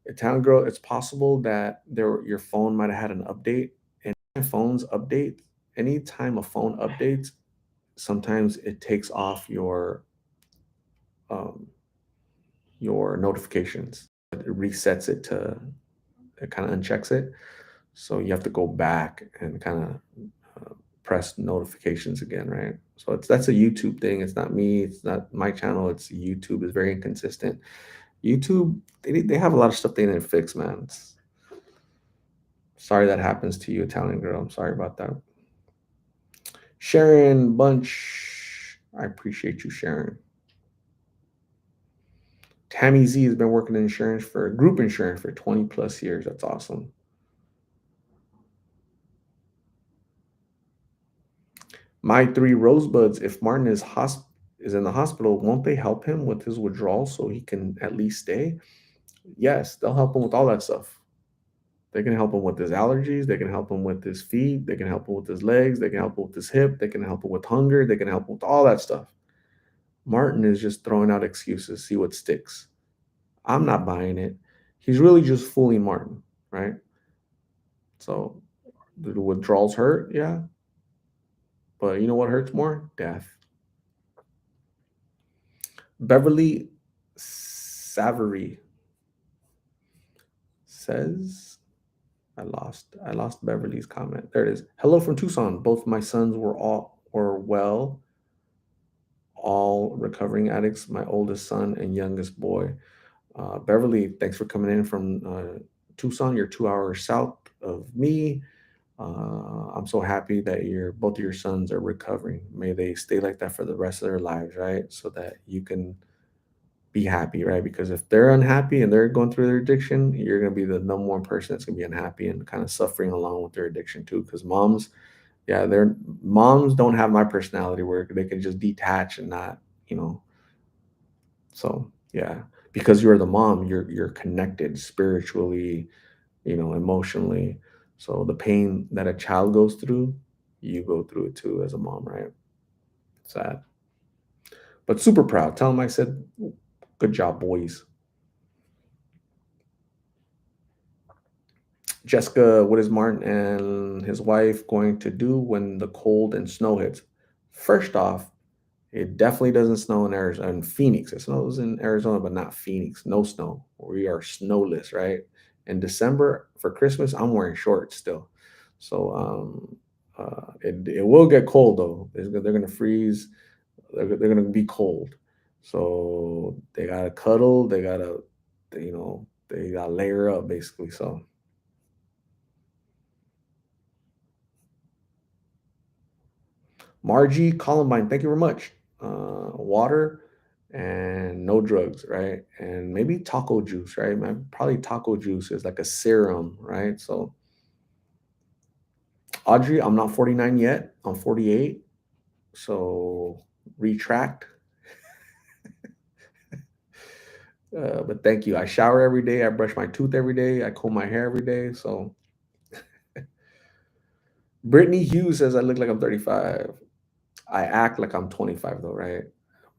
A: Italian Girl, it's possible that your phone might have had an update, and my phones update. Anytime a phone updates, sometimes it takes off um, your notifications. It resets it to it kind of unchecks it. So you have to go back and kind of press notifications again, right? So that's a YouTube thing. It's not me. It's not my channel. It's YouTube is very inconsistent. YouTube, they have a lot of stuff they didn't fix, man. Sorry that happens to you, Italian Girl. I'm sorry about that. Sharon Bunch, I appreciate you, Sharon. Tammy Z has been working in group insurance for 20 plus years. That's awesome. My three rosebuds, if Martin is in the hospital, won't they help him with his withdrawal so he can at least stay? Yes, they'll help him with all that stuff. They can help him with his allergies. They can help him with his feet. They can help him with his legs. They can help him with his hip. They can help him with hunger. They can help him with all that stuff. Martin is just throwing out excuses, see what sticks. I'm not buying it. He's really just fooling Martin, right? So the withdrawals hurt, yeah. But you know what hurts more? Death. Beverly Savory says, I lost Beverly's comment. There it is. Hello from Tucson. Both my sons were well, all recovering addicts. My oldest son and youngest boy. Beverly, thanks for coming in from Tucson. You're 2 hours south of me. I'm so happy that both of your sons are recovering. May they stay like that for the rest of their lives, right? So that you can be happy, right? Because if they're unhappy and they're going through their addiction, you're going to be the number one person that's going to be unhappy and kind of suffering along with their addiction too. Because moms, yeah, they're moms don't have my personality where they can just detach and not, you know. So yeah, because you're the mom, you're connected spiritually, emotionally. So the pain that a child goes through, you go through it too as a mom, right? Sad, but super proud. Tell them I said, good job, boys. Jessica, what is Martin and his wife going to do when the cold and snow hits? First off, it definitely doesn't snow in Arizona, in Phoenix. It snows in Arizona, but not Phoenix. No snow. We are snowless, right? In December for Christmas, I'm wearing shorts still. So it will get cold though. They're gonna freeze. They're gonna be cold. So they gotta cuddle. They gotta layer up basically. So Margie Columbine, thank you very much. Water and no drugs, right? And maybe taco juice, right? Probably taco juice is like a serum, right? So, Audrey, I'm not 49 yet. I'm 48. So, retract. But thank you. I shower every day. I brush my tooth every day. I comb my hair every day. So, Brittany Hughes says I look like I'm 35. I act like I'm 25 though, right?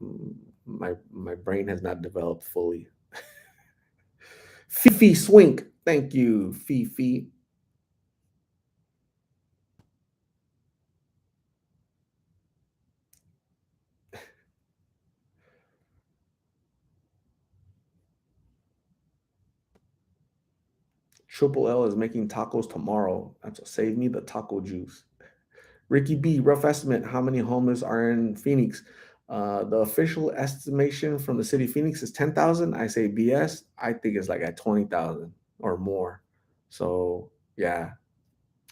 A: Mm, my brain has not developed fully. Fifi Swink. Thank you, Fifi. Triple L is making tacos tomorrow. That's what save me the taco juice. Ricky B, rough estimate, how many homeless are in Phoenix? The official estimation from the city of Phoenix is 10,000. I say BS. I think it's like at 20,000 or more. So, yeah,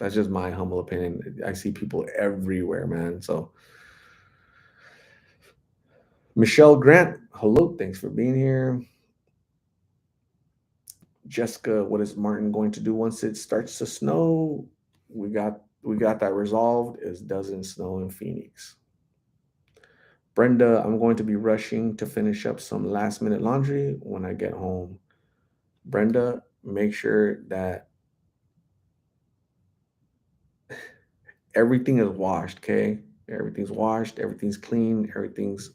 A: that's just my humble opinion. I see people everywhere, man. So, Michelle Grant, hello. Thanks for being here. Jessica, what is Martin going to do once it starts to snow? We got that resolved. It doesn't snow in Phoenix. Brenda, I'm going to be rushing to finish up some last minute laundry when I get home. Brenda, make sure that everything is washed, okay? Everything's washed, everything's clean, everything's,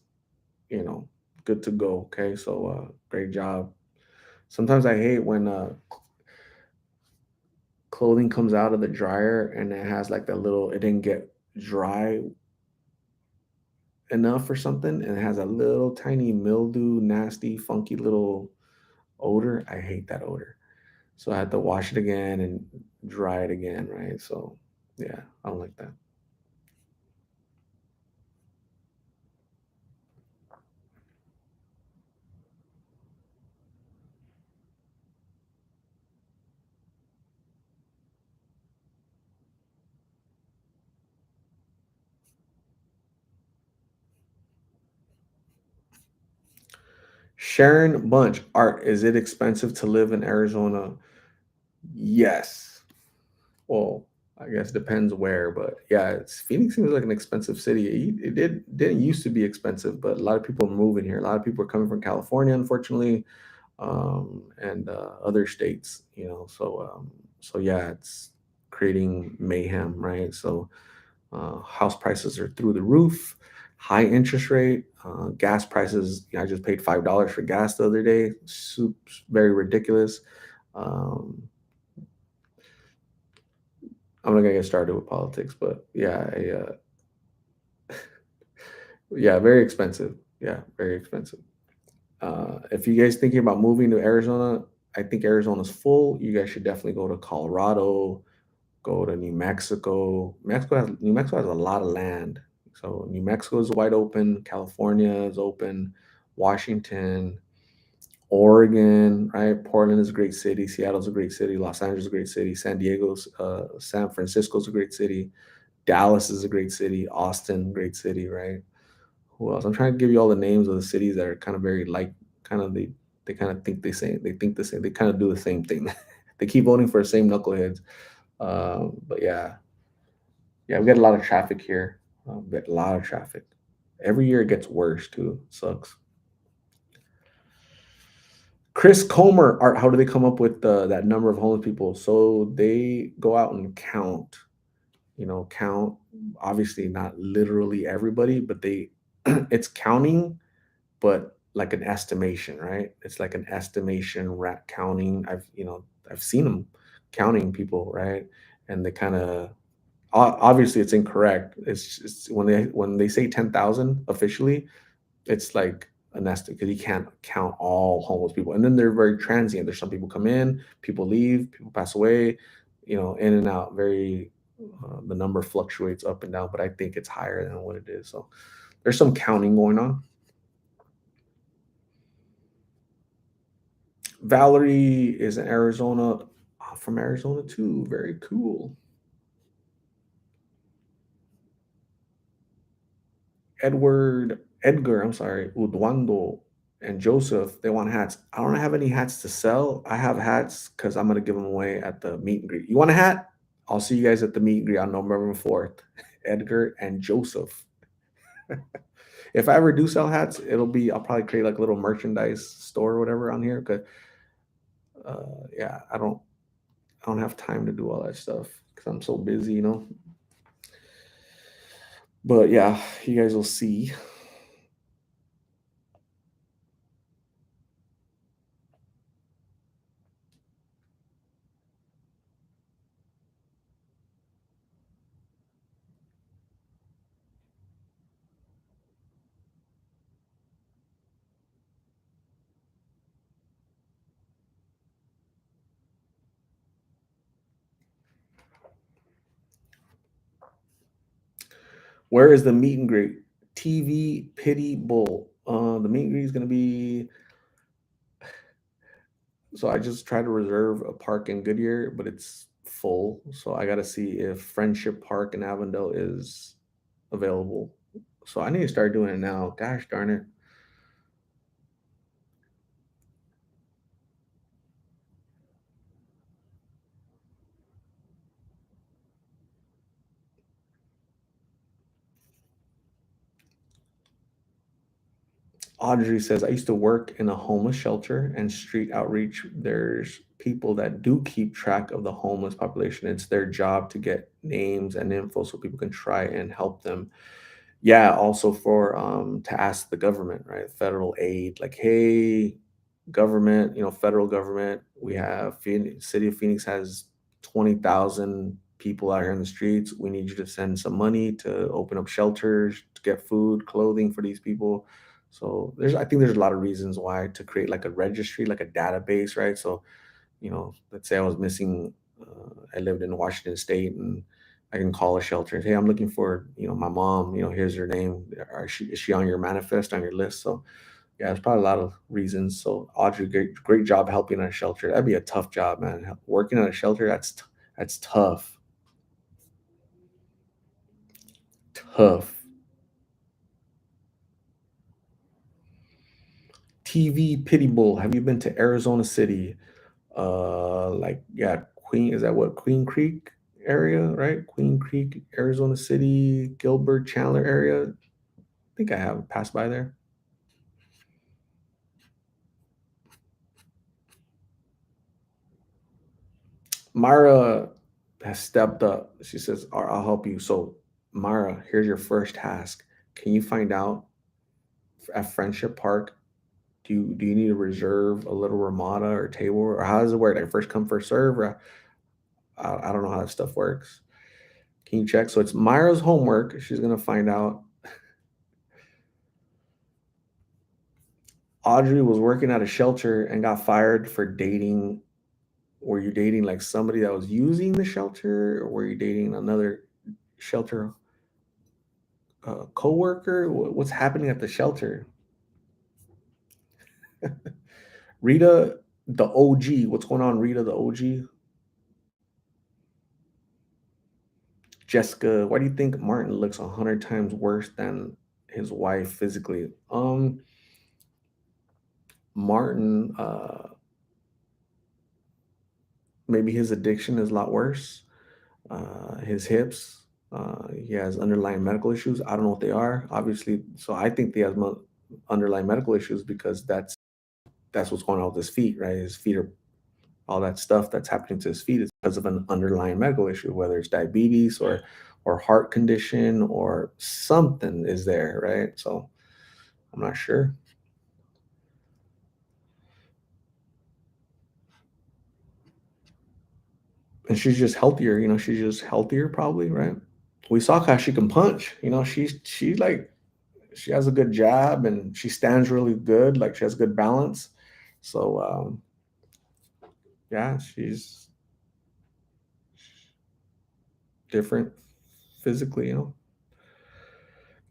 A: you know, good to go, okay? So great job. Sometimes I hate when clothing comes out of the dryer and it has like that little, it didn't get dry enough or something, and it has a little tiny mildew, nasty, funky little odor. I hate that odor. So I had to wash it again and dry it again, right? So yeah, I don't like that. Sharon Bunch, Art, is it expensive to live in Arizona? Yes. Well, I guess depends where, but yeah, Phoenix seems like an expensive city. It didn't used to be expensive, but a lot of people are moving here. A lot of people are coming from California, unfortunately, and other states. So yeah, it's creating mayhem, right? So house prices are through the roof, high interest rate, gas prices. I just paid $5 for gas the other day. Very ridiculous. Um, I'm not gonna get started with politics, but yeah, yeah, very expensive. Yeah, very expensive. If you guys thinking about moving to Arizona, I think Arizona's full. You guys should definitely go to Colorado, go to New Mexico. New Mexico has a lot of land. So New Mexico is wide open, California is open, Washington, Oregon, right? Portland is a great city, Seattle's a great city, Los Angeles is a great city, San Francisco's a great city, Dallas is a great city, Austin, great city, right? Who else? I'm trying to give you all the names of the cities that are kind of very kind of they kind of think they think the same, they kind of do the same thing. They keep voting for the same knuckleheads. But yeah, yeah, we get a lot of traffic here. We get a lot of traffic. Every year it gets worse too. Sucks. Chris Comer, Art, how do they come up with that number of homeless people? So they go out and count, count, obviously not literally everybody, but they, it's counting, but like an estimation, right? It's like an estimation rat counting. I've seen them counting people, right? And they kind of, obviously it's incorrect. It's when they say 10,000 officially, it's like a nesting because you can't count all homeless people. And then they're very transient. There's some people come in, people leave, people pass away, in and out. The number fluctuates up and down, but I think it's higher than what it is. So there's some counting going on. Valerie is in Arizona, from Arizona too. Very cool. Edgar, I'm sorry, Udwando and Joseph, they want hats. I don't have any hats to sell. I have hats because I'm gonna give them away at the meet and greet. You want a hat? I'll see you guys at the meet and greet on November 4th. Edgar and Joseph. If I ever do sell hats, I'll probably create like a little merchandise store or whatever on here. Cause yeah, I don't have time to do all that stuff because I'm so busy. But yeah, you guys will see. Where is the meet and greet? TV Pity Bowl. The meet and greet is gonna be. So I just tried to reserve a park in Goodyear, but it's full. So I got to see if Friendship Park in Avondale is available. So I need to start doing it now. Gosh darn it. Audrey says, I used to work in a homeless shelter and street outreach. There's people that do keep track of the homeless population. It's their job to get names and info so people can try and help them. Yeah, also for to ask the government, right? Federal aid, like, hey, government, federal government, we have Phoenix, city of Phoenix has 20,000 people out here in the streets. We need you to send some money to open up shelters, to get food, clothing for these people. So I think there's a lot of reasons why to create like a registry, like a database, right? So, let's say I was missing, I lived in Washington State and I can call a shelter and say, hey, I'm looking for, my mom, here's her name. Is she on your manifest, on your list? So yeah, there's probably a lot of reasons. So Audrey, great job helping at a shelter. That'd be a tough job, man. Working at a shelter, that's tough. Tough. TV Pity Bowl. Have you been to Arizona City? Like, yeah, Queen, is that what, Queen Creek area, right? Queen Creek, Arizona City, Gilbert, Chandler area. I think I have passed by there. Mara has stepped up. She says, I'll help you. So, Mara, here's your first task. Can you find out at Friendship Park, do you need to reserve a little Ramada or table, or how does it work? Like first come, first serve? Or I don't know how that stuff works. Can you check? So it's Myra's homework. She's going to find out. Audrey was working at a shelter and got fired for dating. Were you dating like somebody that was using the shelter, or were you dating another shelter coworker? What's happening at the shelter? Rita, the OG. What's going on, Rita, the OG? Jessica, why do you think Martin looks 100 times worse than his wife physically? Martin, maybe his addiction is a lot worse. His hips, he has underlying medical issues. I don't know what they are, obviously. So I think he has underlying medical issues because that's what's going on with his feet, right? His feet are all that stuff that's happening to his feet is because of an underlying medical issue, whether it's diabetes or heart condition or something is there, right? So I'm not sure. And she's just healthier, she's just healthier probably, right? We saw how she can punch, she's like she has a good jab and she stands really good, like she has good balance. So yeah, she's different physically.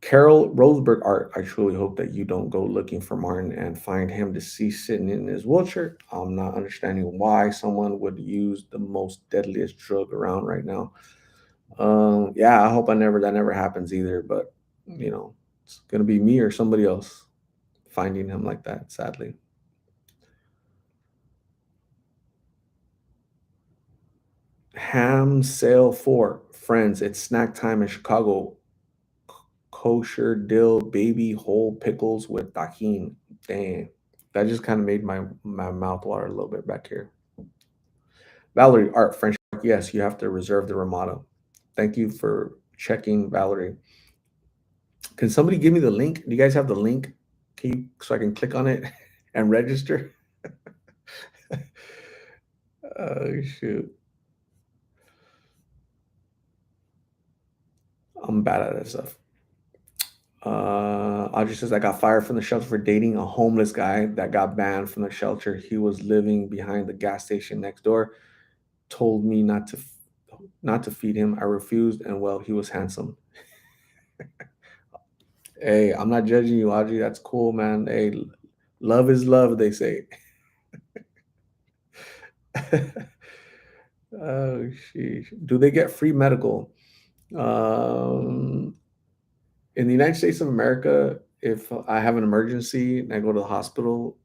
A: Carol Roseberg art. I truly hope that you don't go looking for Martin and find him deceased sitting in his wheelchair. I'm not understanding why someone would use the most deadliest drug around right now. Yeah, I hope that never happens either. But it's gonna be me or somebody else finding him like that. Sadly. Ham sale for friends. It's snack time in Chicago. Kosher dill baby whole pickles with tahini. Damn, that just kind of made my mouth water a little bit back here. Valerie, art French. Yes, you have to reserve the Ramada. Thank you for checking, Valerie. Can somebody give me the link? Do you guys have the link? So I can click on it and register? Oh shoot, I'm bad at that stuff. Audrey says I got fired from the shelter for dating a homeless guy that got banned from the shelter. He was living behind the gas station next door. Told me not to feed him. I refused, and well, he was handsome. Hey, I'm not judging you, Audrey. That's cool, man. Hey, love is love, they say. Oh, sheesh. Do they get free medical? Um, in the United States of America, if I have an emergency and I go to the hospital,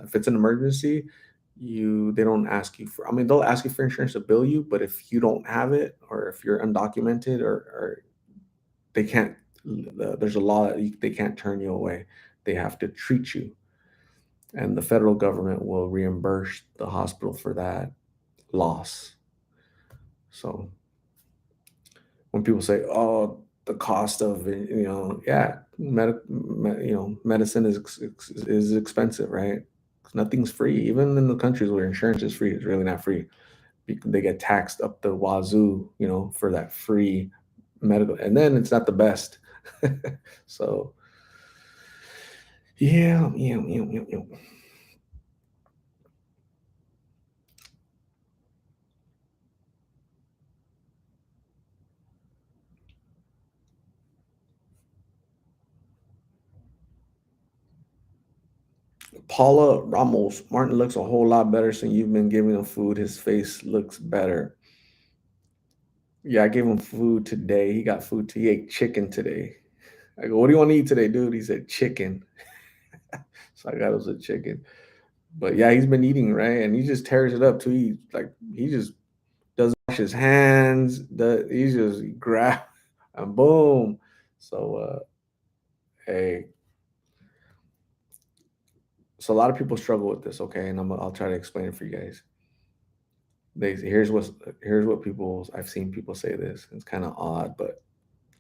A: if it's an emergency, they don't ask you for. I mean, they'll ask you for insurance to bill you, but if you don't have it or if you're undocumented or they can't. There's a law that they can't turn you away. They have to treat you, and the federal government will reimburse the hospital for that loss. So when people say, "Oh, the cost of it," yeah, medicine is expensive, right? 'Cause nothing's free. Even in the countries where insurance is free, it's really not free. They get taxed up the wazoo, for that free medical, and then it's not the best. So yeah, yeah, yeah, yeah, yeah. Paula Ramos, Martin looks a whole lot better since you've been giving him food. His face looks better. Yeah, I gave him food today. He ate chicken today. I go, what do you want to eat today, dude? He said chicken. So I got him some chicken. But yeah, he's been eating, right? And he just tears it up too. He just doesn't wash his hands. He just grab and boom. So hey. So a lot of people struggle with this, okay? And I'll try to explain it for you guys. They here's what people I've seen people say this. It's kind of odd, but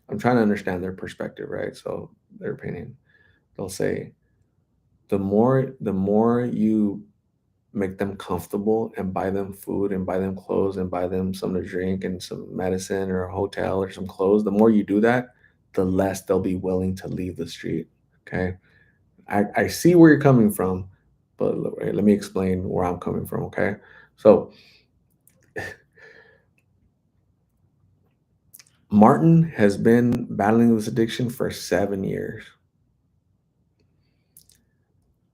A: I'm trying to understand their perspective, right? So their opinion. They'll say the more you make them comfortable and buy them food and buy them clothes and buy them something to drink and some medicine or a hotel or some clothes, the more you do that, the less they'll be willing to leave the street. Okay. I see where you're coming from, but let me explain where I'm coming from. Okay. So Martin has been battling this addiction for 7 years.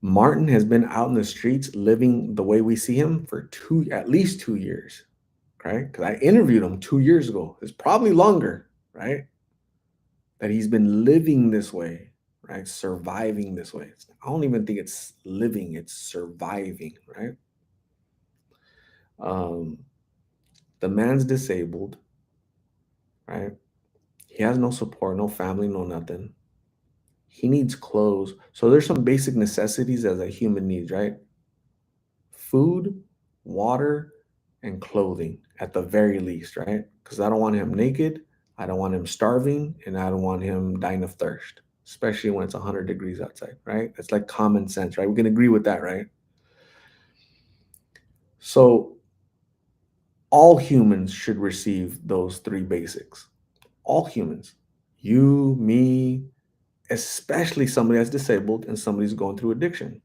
A: Martin has been out in the streets living the way we see him for at least 2 years, right? Because I interviewed him 2 years ago. It's probably longer, right? That he's been living this way, right? Surviving this way. I don't even think it's living, it's surviving, right? Um, the man's disabled, right? He has no support, no family, no nothing. He needs clothes. So there's some basic necessities as a human needs, right? Food, water, and clothing at the very least, right? Because I don't want him naked, I don't want him starving, and I don't want him dying of thirst, especially when it's 100 degrees outside, right? It's like common sense, right? We can agree with that, right? So all humans should receive those three basics. All humans. You, me, especially somebody that's disabled and somebody's going through addiction.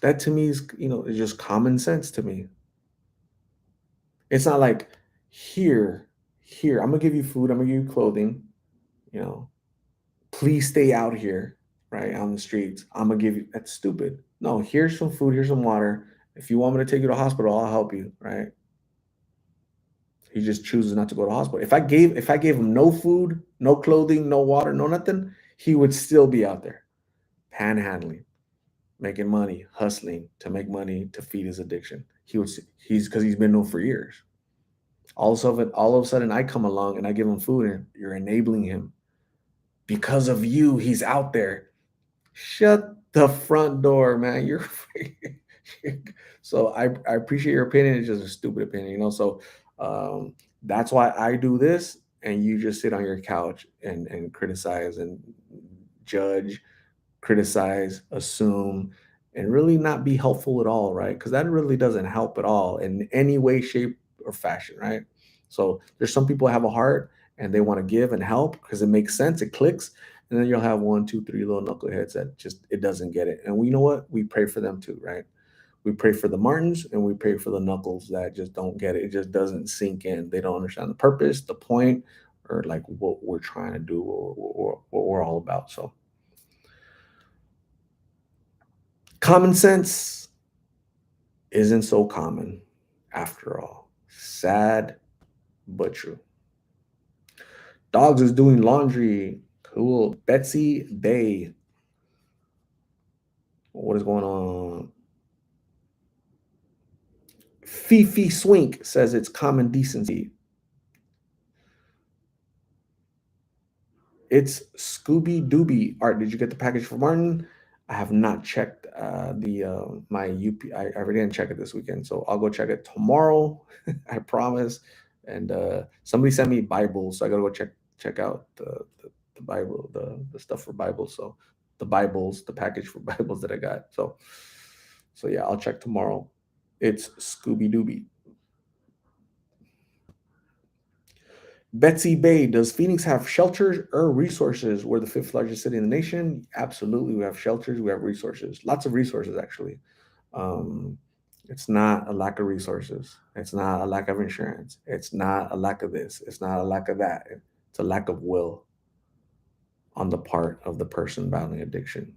A: That to me is, is just common sense to me. It's not like here, here, I'm gonna give you food, I'm gonna give you clothing, you know, please stay out here, right? On the streets. I'm gonna give you that's stupid. No, here's some food, here's some water. If you want me to take you to the hospital, I'll help you, right? He just chooses not to go to the hospital. If I gave him no food, no clothing, no water, no nothing, he would still be out there panhandling, making money, hustling to make money to feed his addiction. He's because he's been known for years. All of a sudden, I come along and I give him food, and you're enabling him because of you. He's out there. Shut the front door, man. You're so I appreciate your opinion. It's just a stupid opinion, So um, that's why I do this, and you just sit on your couch and criticize and judge, criticize, assume, and really not be helpful at all, right? Because that really doesn't help at all in any way, shape, or fashion, right? So there's some people have a heart and they want to give and help because it makes sense, it clicks, and then you'll have one, two, three little knuckleheads that just it doesn't get it. And we know what? We pray for them too, right? We pray for the Martins and we pray for the knuckles that just don't get it. It just doesn't sink in. They don't understand the purpose, the point, or like what we're trying to do or what we're all about. So common sense isn't so common after all. Sad but true. Dogs is doing laundry. Cool. Betsy Bay. What is going on? Fifi Swink says it's common decency. It's Scooby Dooby. Art, did you get the package for Martin? I have not checked the my UP. I already didn't check it this weekend, so I'll go check it tomorrow. I promise. And somebody sent me Bibles, so I gotta go check out the Bible, the stuff for Bibles. So the Bibles, the package for Bibles that I got. So yeah, I'll check tomorrow. It's Scooby Dooby. Betsy Bay, does Phoenix have shelters or resources? We're the fifth largest city in the nation. Absolutely, we have shelters, we have resources, lots of resources actually. Um, it's not a lack of resources. It's not a lack of insurance. It's not a lack of this. It's not a lack of that. It's a lack of will on the part of the person battling addiction.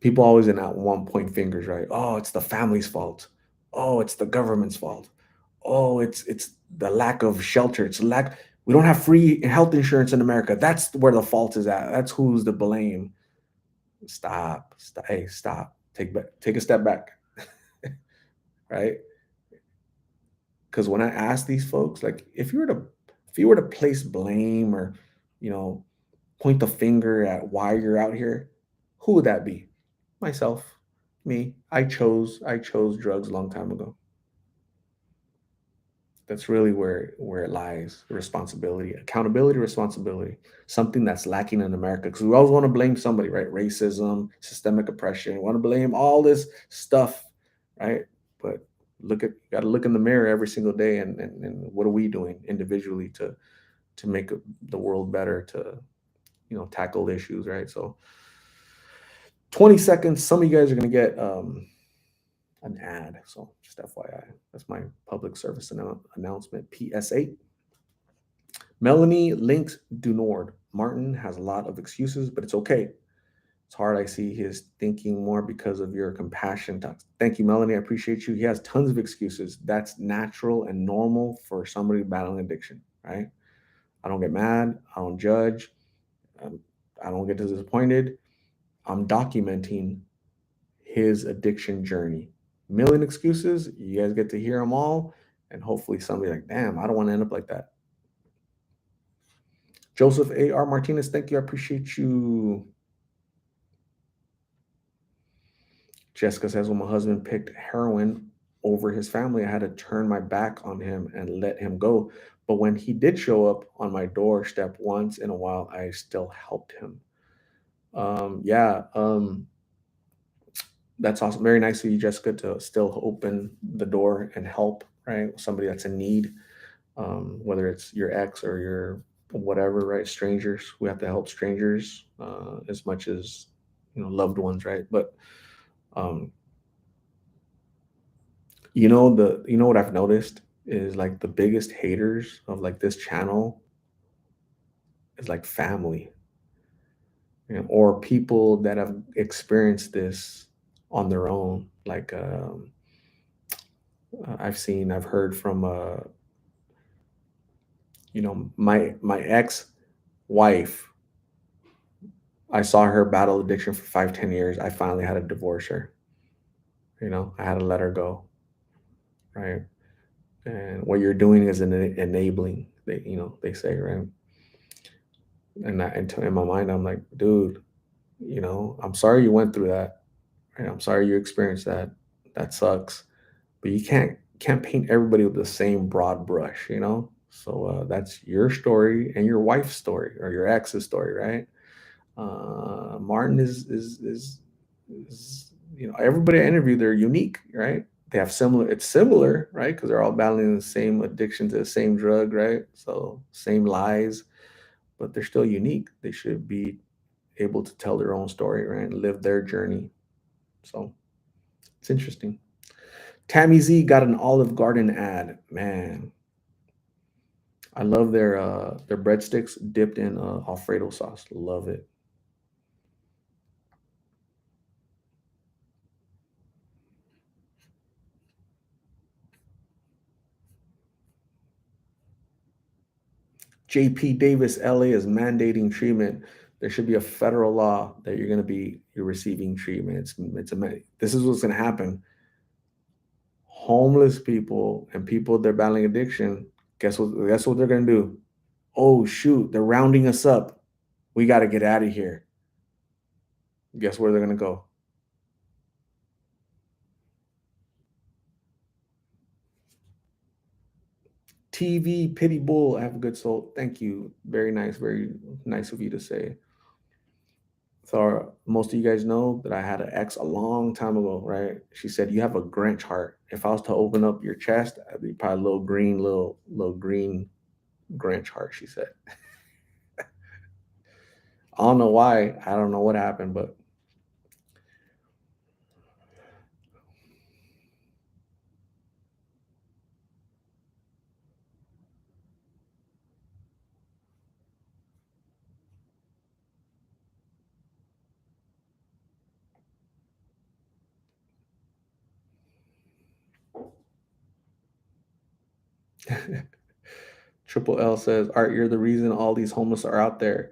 A: People always in that one point fingers, right? Oh, it's the family's fault. Oh, it's the government's fault. Oh, it's the lack of shelter. It's lack we don't have free health insurance in America. That's where the fault is at. That's who's the blame. Stop. Stop. Hey, stop. Take a step back. Right? Because when I ask these folks, like if you were to place blame or, you know, point the finger at why you're out here, who would that be? Myself, me. I chose drugs a long time ago. That's really where it lies. Responsibility, accountability, responsibility. Something that's lacking in America because we always want to blame somebody, right? Racism, systemic oppression. We want to blame all this stuff, right? But got to look in the mirror every single day and what are we doing individually to make the world better, to tackle issues, right? So 20 seconds. Some of you guys are going to get an ad. So just FYI, that's my public service announcement. PSA. Melanie links du Nord. Martin has a lot of excuses, but it's okay. It's hard. I see his thinking more because of your compassion. Thank you, Melanie. I appreciate you. He has tons of excuses. That's natural and normal for somebody battling addiction, right? I don't get mad. I don't judge. Um, I don't get disappointed. I'm documenting his addiction journey. Million excuses. You guys get to hear them all, and hopefully somebody like, damn, I don't want to end up like that. Joseph A.R. Martinez, thank you. I appreciate you. Jessica says, when my husband picked heroin over his family, I had to turn my back on him and let him go. But when he did show up on my doorstep once in a while, I still helped him. Yeah, that's awesome. Very nice of you, Jessica, to still open the door and help, right? Somebody that's in need, whether it's your ex or your whatever, right? Strangers, we have to help strangers as much as loved ones, right? But um, what I've noticed is like the biggest haters of like this channel is like family, or people that have experienced this on their own. Like I've heard from my ex wife. I saw her battle addiction for 5, 10 years. I finally had to divorce her. I had to let her go, right? And what you're doing is enabling. They say, right? And in my mind, I'm like, dude, I'm sorry you went through that. Right? I'm sorry you experienced that. That sucks. But you can't paint everybody with the same broad brush. So that's your story and your wife's story or your ex's story, right? Martin is everybody I interview, they're unique, right? They have similar. It's similar, right? Because they're all battling the same addiction to the same drug, right? So same lies, but they're still unique. They should be able to tell their own story, right? And live their journey. So it's interesting. Tammy Z got an Olive Garden ad. Man, I love their breadsticks dipped in Alfredo sauce. Love it. JP Davis, LA is mandating treatment. There should be a federal law that you're receiving treatment. This is what's going to happen. Homeless people and people that are battling addiction. Guess what? Guess what they're going to do? Oh shoot, they're rounding us up. We got to get out of here. Guess where they're going to go? TV Pity Bull. I have a good soul. Thank you. Very nice of you to say. So most of you guys know that I had an ex a long time ago, right? She said, "You have a Grinch heart. If I was to open up your chest, I'd be probably a little green Grinch heart." She said, "I don't know why. I don't know what happened, but." Triple L says, "Art, you're the reason all these homeless are out there."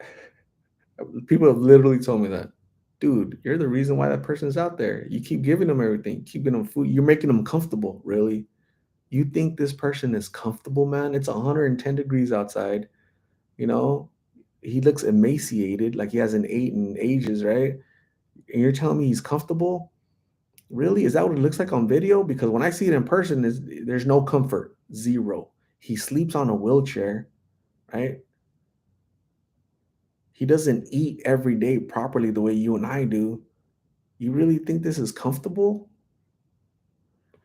A: People have literally told me that. Dude, you're the reason why that person's out there. You keep giving them everything, keep giving them food. You're making them comfortable, really. You think this person is comfortable, man? It's 110 degrees outside. You know, he looks emaciated, like he hasn't eaten in ages, right? And you're telling me he's comfortable? Really? Is that what it looks like on video? Because when I see it in person, there's no comfort, zero. He sleeps on a wheelchair, right? He doesn't eat every day properly the way you and I do. You really think this is comfortable?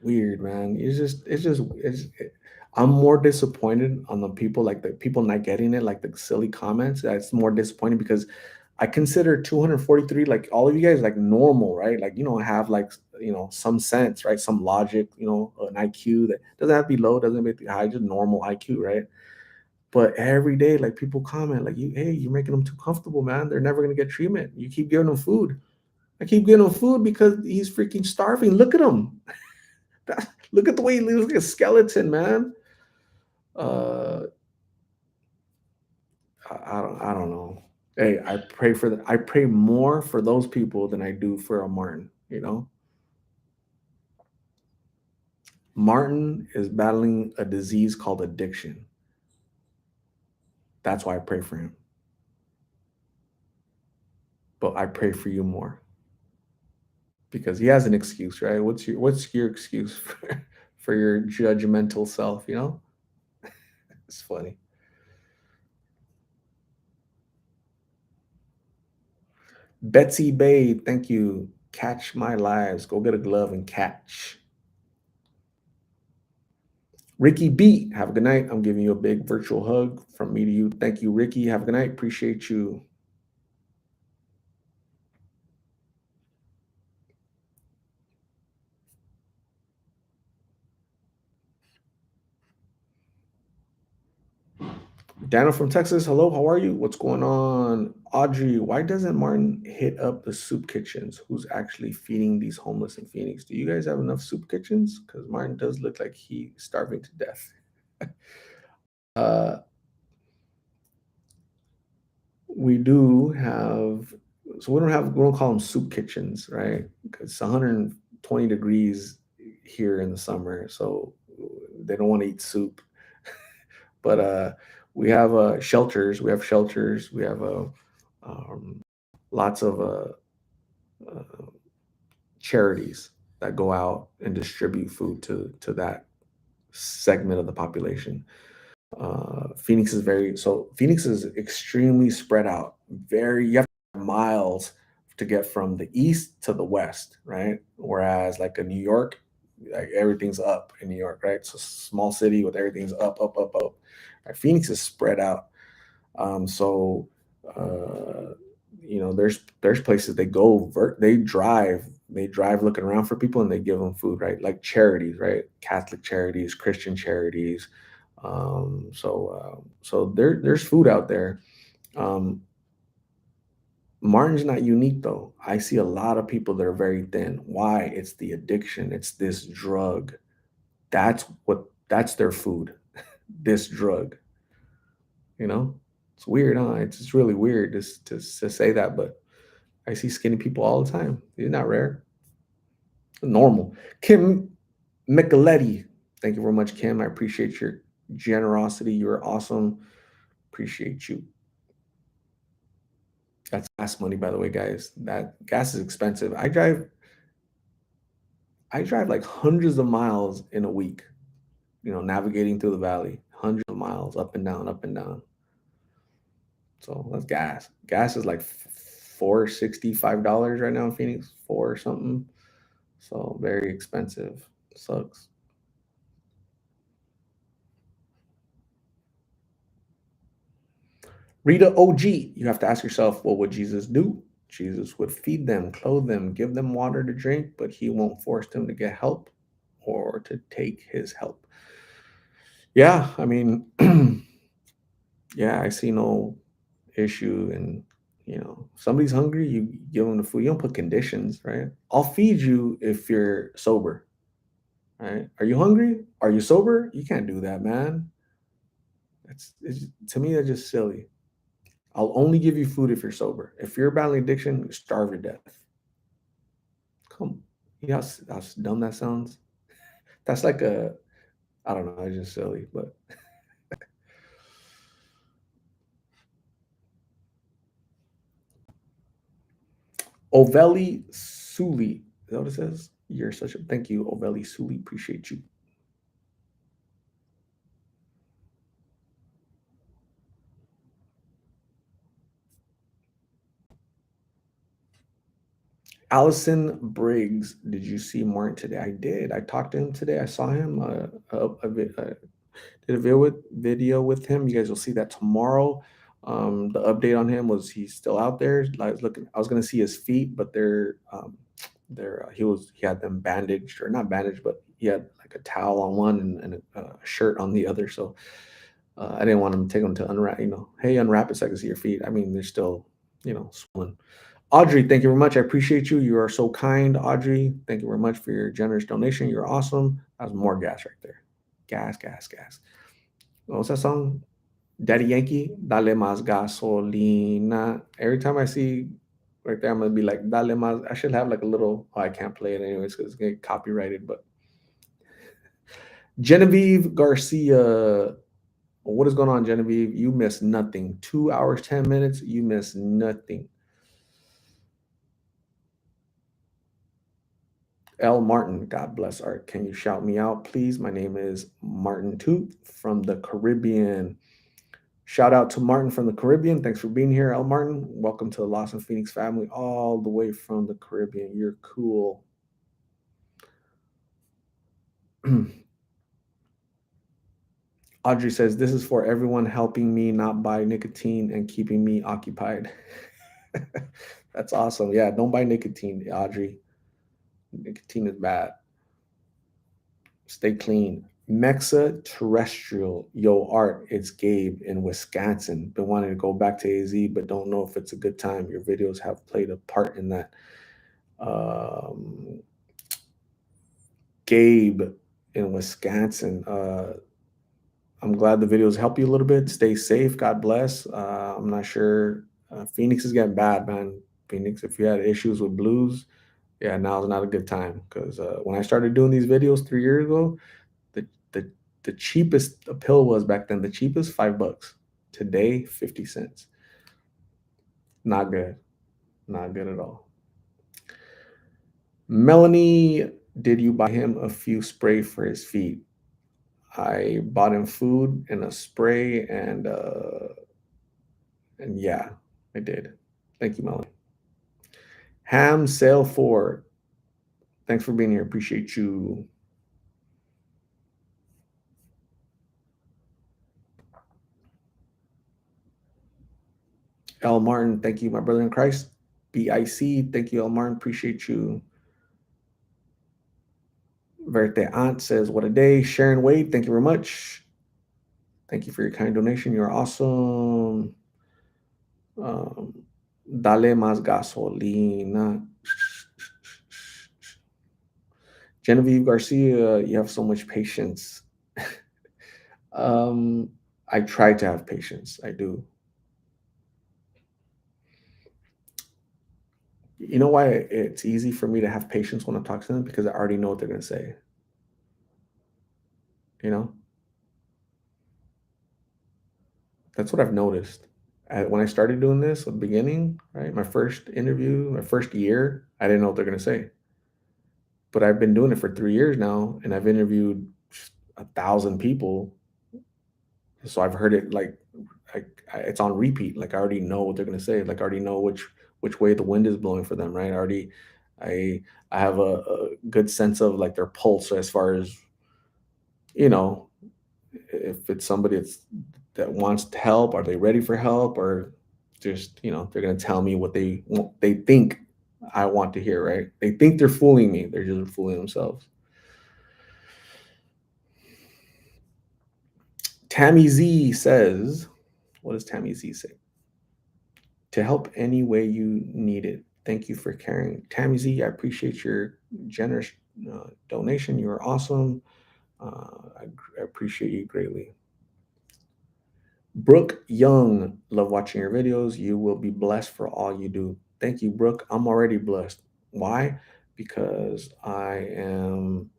A: Weird, man. I'm more disappointed on the people, like the people not getting it, like the silly comments. That's more disappointing because I consider 243, like all of you guys, like normal, right? Like, have like, some sense, right? Some logic, an IQ that doesn't have to be low, doesn't have to be high, just normal IQ, right? But every day, like people comment, like, hey, you're making them too comfortable, man. They're never gonna get treatment. You keep giving them food. I keep giving him food because he's freaking starving. Look at him. Look at the way he looks like a skeleton, man. Uh, I don't know. Hey, I pray more for those people than I do for a Martin, you know? Martin is battling a disease called addiction. That's why I pray for him. But I pray for you more because he has an excuse, right? What's your excuse for your judgmental self, you know? It's funny. Betsy Bay, thank you. Catch my lives. Go get a glove and catch. Ricky B, have a good night. I'm giving you a big virtual hug from me to you. Thank you, Ricky. Have a good night. Appreciate you. Daniel from Texas. Hello, how are you? What's going on? Audrey, why doesn't Martin hit up the soup kitchens? Who's actually feeding these homeless in Phoenix? Do you guys have enough soup kitchens? Because Martin does look like he's starving to death. uh, we do have, so we don't call them soup kitchens, right? Because it's 120 degrees here in the summer, so they don't want to eat soup. But we have shelters. We have shelters. We have um, lots of uh, charities that go out and distribute food to that segment of the population. Phoenix is extremely spread out. Very you have miles to get from the east to the west, right? Whereas like a New York, like everything's up in New York, right? So small city with everything's up, up, up, up. Right? Phoenix is spread out. So uh, there's places they go, they drive looking around for people and they give them food, right? Like charities, right? Catholic charities, Christian charities. So there's food out there. Um, Martin's not unique though. I see a lot of people that are very thin. Why? It's the addiction. It's this drug. That's their food. This drug. You know, it's weird, huh? It's really weird to say that, but I see skinny people all the time. It's not rare. Normal. Kim Micheletti. Thank you very much, Kim. I appreciate your generosity. You're awesome. Appreciate you. That's gas money, by the way, guys. That gas is expensive. I drive like hundreds of miles in a week, navigating through the valley, hundreds of miles up and down, up and down. So that's gas. Gas is like $465 right now in Phoenix, four or something. So very expensive. Sucks. Rita OG, you have to ask yourself, what would Jesus do? Jesus would feed them, clothe them, give them water to drink, but he won't force them to get help or to take his help. Yeah, I mean, yeah, I see no issue. And, somebody's hungry, you give them the food. You don't put conditions, right? I'll feed you if you're sober, right? Are you hungry? Are you sober? You can't do that, man. To me, that's just silly. I'll only give you food if you're sober. If you're battling addiction, starve to death. Come, you know how dumb that sounds. That's like I don't know. It's just silly. But Oveli Suli, is that what it says? You're such a thank you, Oveli Suli. Appreciate you. Allison Briggs, did you see Martin today? I did. I talked to him today. I saw him. Did a video with him. You guys will see that tomorrow. The update on him was he's still out there. I was looking. I was going to see his feet, but he had them bandaged, or not bandaged, but he had like a towel on one and a shirt on the other. So I didn't want him to take them to unwrap. Hey, unwrap it so I can see your feet. I mean, they're still swollen. Audrey, thank you very much. I appreciate you. You are so kind, Audrey. Thank you very much for your generous donation. You're awesome. That was more gas right there. Gas, gas, gas. What was that song? Daddy Yankee, dale más gasolina. Every time I see right there, I'm gonna be like, dale más. I should have like a little. Oh, I can't play it anyways because it's gonna get copyrighted. But Genevieve Garcia, what is going on, Genevieve? You missed nothing. 2 hours, 10 minutes. You missed nothing. L. Martin, God bless Art. Can you shout me out, please? My name is Martin Tooth from the Caribbean. Shout out to Martin from the Caribbean. Thanks for being here, L. Martin. Welcome to the Lost and Phoenix family, all the way from the Caribbean. You're cool. Audrey says, this is for everyone helping me not buy nicotine and keeping me occupied. That's awesome. Yeah, don't buy nicotine, Audrey. Nicotine is bad. Stay clean. Mexa Terrestrial. Yo, Art, it's Gabe in Wisconsin. Been wanting to go back to AZ, but don't know if it's a good time. Your videos have played a part in that. Gabe in Wisconsin. I'm glad the videos help you a little bit. Stay safe. God bless. I'm not sure. Phoenix is getting bad, man. Phoenix, if you had issues with blues, yeah, now's not a good time because when I started doing these videos 3 years ago, the the the cheapest a pill was back then. The cheapest $5. Today, 50 cents. Not good. Not good at all. Melanie, did you buy him a few spray for his feet? I bought him food and a spray and yeah, I did. Thank you, Melanie. Ham Sale 4. Thanks for being here. Appreciate you. L. Martin, thank you, my brother in Christ. BIC, thank you, L. Martin. Appreciate you. Verte Aunt says, what a day. Sharon Wade, thank you very much. Thank you for your kind donation. You're awesome. Dale más gasolina. Genevieve Garcia, you have so much patience. I try to have patience. I do. You know why it's easy for me to have patience when I'm talking to them? Because I already know what they're going to say. You know? That's what I've noticed. When I started doing this at the beginning, right? My first interview, my first year, I didn't know what they're going to say. But I've been doing it for 3 years now, and I've interviewed 1,000 people. So I've heard it like it's on repeat. Like I already know what they're going to say. Like I already know which way the wind is blowing for them, right? I have a good sense of like their pulse as far as, you know, if it's somebody that wants to help, are they ready for help, or just, you know, they're going to tell me what they think I want to hear, right? They think they're fooling me. They're just fooling themselves. Tammy Z says, what does Tammy Z say? To help any way you need it. Thank you for caring. Tammy Z, I appreciate your generous donation. You are awesome. I appreciate you greatly. Brooke Young, love watching your videos. You will be blessed for all you do. Thank you, Brooke. I'm already blessed. Why? Because I am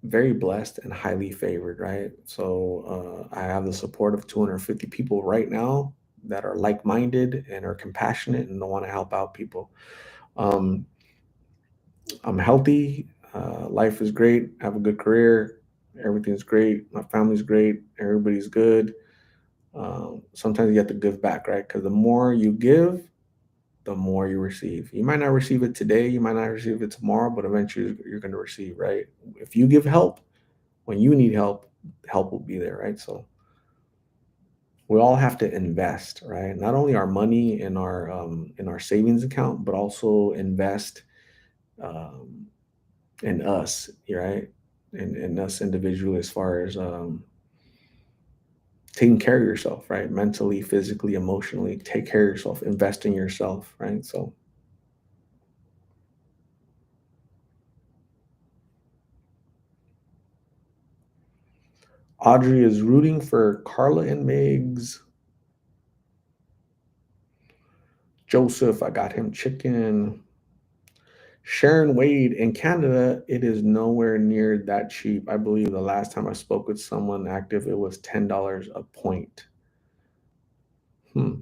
A: very blessed and highly favored, right? So I have the support of 250 people right now that are like-minded and are compassionate and want to help out people. I'm healthy. Life is great. I have a good career. Everything's great. My family's great. Everybody's good. Sometimes you have to give back, right? Because the more you give, the more you receive. You might not receive it today. You might not receive it tomorrow, but eventually you're going to receive, right? If you give help, when you need help, help will be there, right? So we all have to invest, right? Not only our money in our savings account, but also invest um, in us, right? In us individually, as far as taking care of yourself, right? Mentally, physically, emotionally, take care of yourself, invest in yourself, right? So Audrey is rooting for Carla and Migs. Joseph, I got him chicken. Sharon Wade, in Canada, it is nowhere near that cheap. I believe the last time I spoke with someone active, it was $10 a point. Hmm.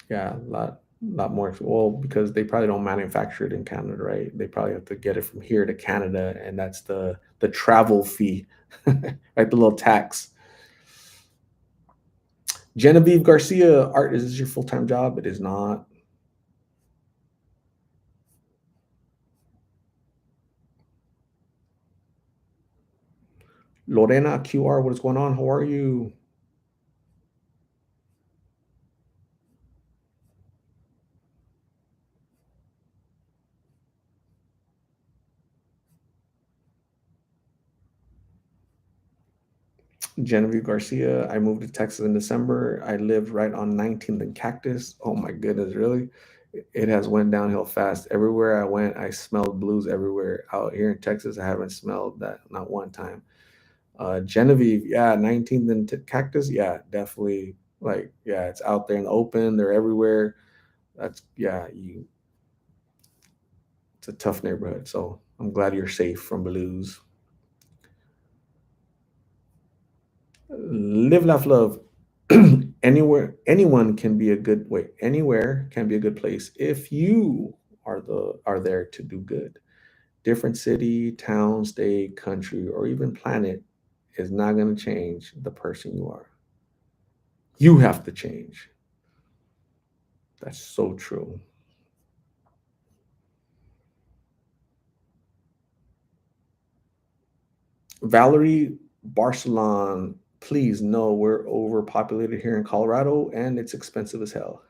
A: Yeah, lot more. Well, because they probably don't manufacture it in Canada, right? They probably have to get it from here to Canada, and that's the travel fee, right? The little tax. Genevieve Garcia, art, is this your full time job? It is not. Lorena QR, what is going on? How are you? Genevieve Garcia, I moved to Texas in December. I lived right on 19th and Cactus. Oh my goodness, really? It has went downhill fast. Everywhere I went, I smelled blues everywhere. Out here in Texas, I haven't smelled that not one time. Genevieve, yeah, 19th and Cactus, yeah, definitely. Like, yeah, it's out there in the open. They're everywhere. That's yeah, you. It's a tough neighborhood. So I'm glad you're safe from blues. Live, laugh, love. Anywhere, anyone can be a good wait. Anywhere can be a good place if you are there to do good. Different city, town, state, country, or even planet is not going to change the person you are. You have to change. That's so true. Valerie Barcelon, please know we're overpopulated here in Colorado and it's expensive as hell.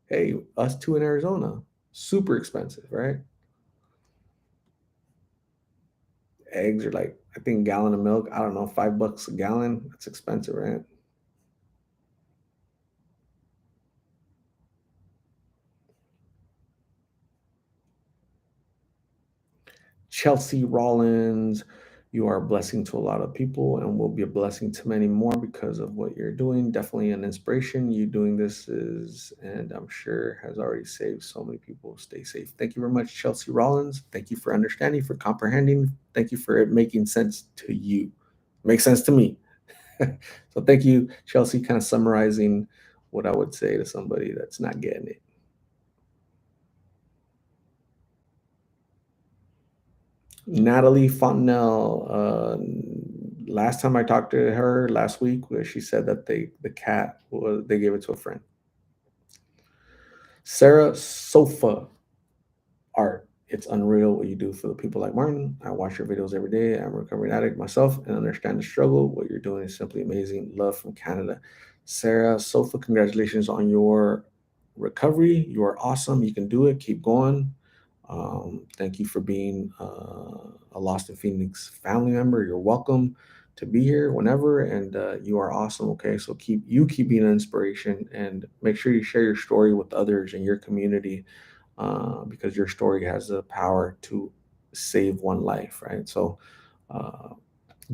A: Hey, us too in Arizona, super expensive, right? Eggs are like, I think a gallon of milk, I don't know, $5 a gallon. That's expensive, right? Chelsea Rollins, you are a blessing to a lot of people and will be a blessing to many more because of what you're doing. Definitely an inspiration. You doing this is, and I'm sure has already saved so many people. Stay safe. Thank you very much, Chelsea Rollins. Thank you for understanding, for comprehending. Thank you for it making sense to you. Makes sense to me. So thank you, Chelsea, kind of summarizing what I would say to somebody that's not getting it. Natalie Fontenelle. Last time I talked to her last week, where she said that the cat was they gave it to a friend. Sarah Sofa art. It's unreal what you do for the people like Martin. I watch your videos every day. I'm a recovering addict myself and understand the struggle. What you're doing is simply amazing. Love from Canada. Sarah Sofa, congratulations on your recovery. You are awesome. You can do it. Keep going. Thank you for being a Lost in Phoenix family member. You're welcome to be here whenever, and you are awesome. Okay, so keep being an inspiration, and make sure you share your story with others in your community because your story has the power to save one life, right? So uh,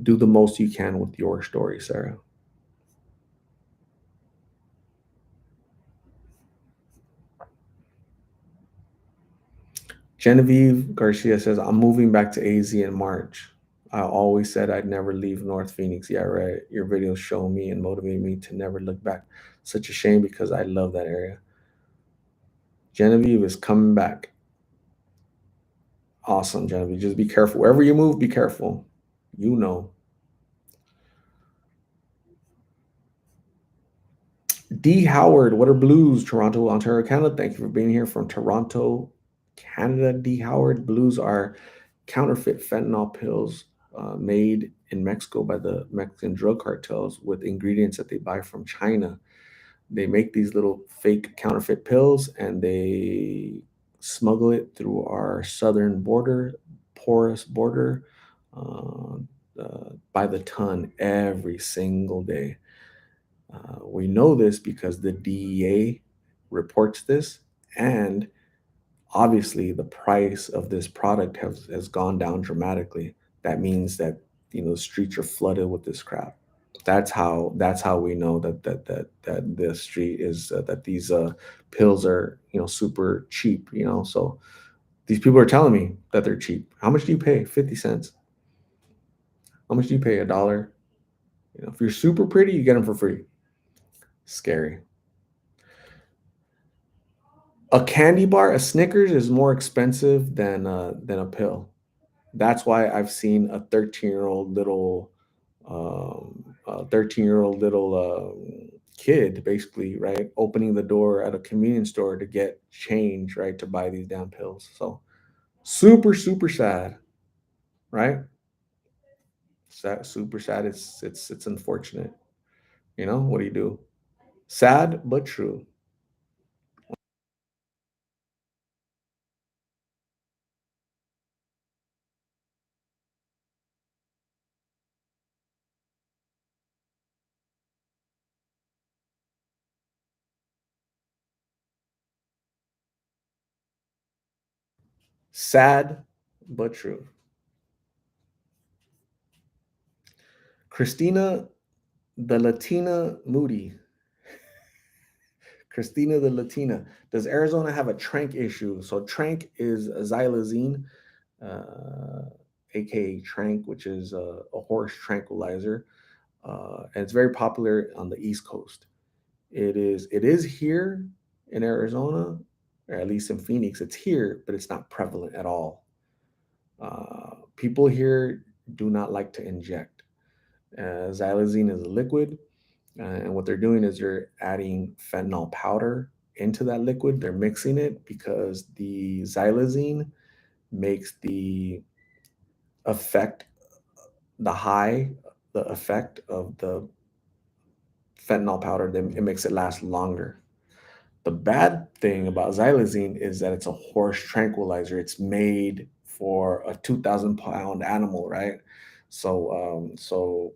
A: do the most you can with your story, Sarah. Genevieve Garcia says, I'm moving back to AZ in March. I always said I'd never leave North Phoenix. Yeah, right. Your videos show me and motivate me to never look back. Such a shame because I love that area. Genevieve is coming back. Awesome, Genevieve. Just be careful. Wherever you move, be careful. You know. D. Howard, what are blues? Toronto, Ontario, Canada. Thank you for being here from Toronto, Canada. D. Howard, blues are counterfeit fentanyl pills made in Mexico by the Mexican drug cartels with ingredients that they buy from China. They make these little fake counterfeit pills and they smuggle it through our southern border, porous border, uh, by the ton every single day. We know this because the DEA reports this, and obviously the price of this product has gone down dramatically. That means that The streets are flooded with this crap. That's how we know that the street is that these pills are super cheap. So these people are telling me that they're cheap. How much do you pay? 50 cents. How much do you pay? $1. If you're super pretty, you get them for free. Scary. A candy bar, a Snickers, is more expensive than a pill. That's why I've seen a 13-year-old little 13-year-old little kid, basically, right, opening the door at a convenience store to get change, right, to buy these damn pills. So super, super sad, right? Sad, super sad. It's unfortunate. What do you do? Sad but true. Sad but true. Christina the Latina Moody. Christina the Latina. Does Arizona have a trank issue? So trank is xylazine, uh, aka trank, which is a horse tranquilizer, and it's very popular on the East Coast. It is here in Arizona, or at least in Phoenix. It's here, but it's not prevalent at all. People here do not like to inject. Xylazine is a liquid, and what they're doing is they're adding fentanyl powder into that liquid. They're mixing it because the xylazine makes effect, the high, the effect of the fentanyl powder, then it makes it last longer. The bad thing about xylazine is that it's a horse tranquilizer. It's made for a 2,000 pound animal, right? So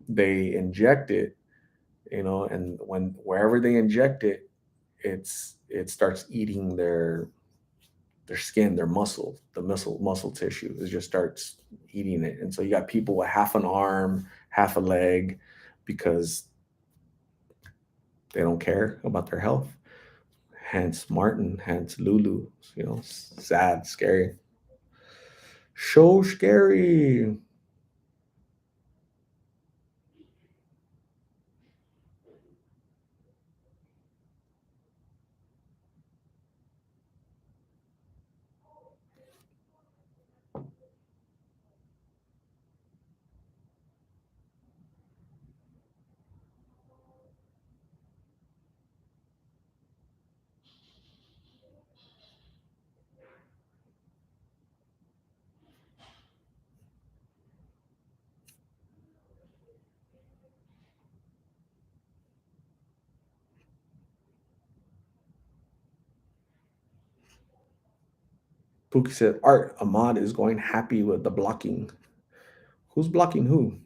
A: they inject it, and wherever they inject it, it starts eating their skin, their muscle, the muscle tissue. It just starts eating it, and so you got people with half an arm, half a leg, because they don't care about their health. Hence Martin, hence Lulu. Sad, scary, so scary. Pookie said, Art Ahmad is going happy with the blocking. Who's blocking who?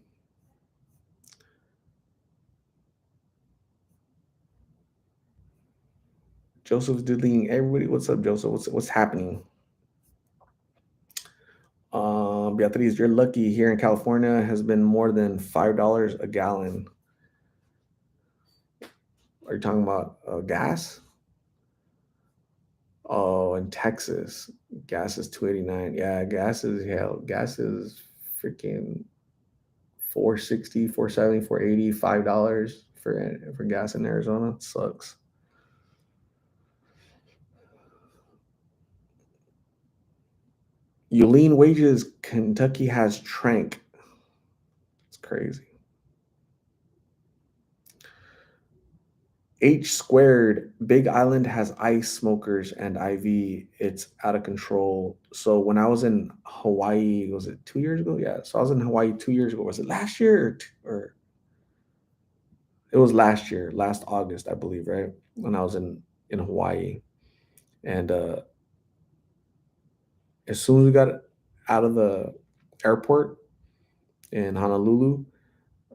A: Joseph's deleting everybody. What's up, Joseph? What's happening? Beatriz, you're lucky. Here in California has been more than $5 a gallon. Are you talking about gas? Oh, in Texas, gas is 289. Yeah, gas is hell. Gas is freaking 460, 470, 480, $5 for gas in Arizona. It sucks. Yuleen wages, Kentucky has trank. It's crazy. H squared, Big Island has ice smokers and IV. It's out of control. So when I was in Hawaii, was it 2 years ago? Yeah. So I was in Hawaii 2 years ago. Was it last year or it was last year, last August, I believe, right? When I was in Hawaii. And as soon as we got out of the airport in Honolulu,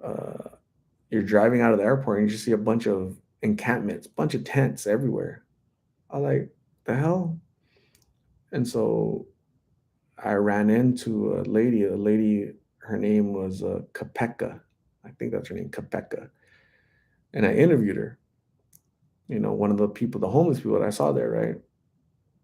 A: uh, you're driving out of the airport and you just see a bunch of encampments, bunch of tents everywhere. I was like, the hell? And so I ran into a lady Her name was Kapeka. I think that's her name, Kapeka. And I interviewed her. One of the people, the homeless people that I saw there, right?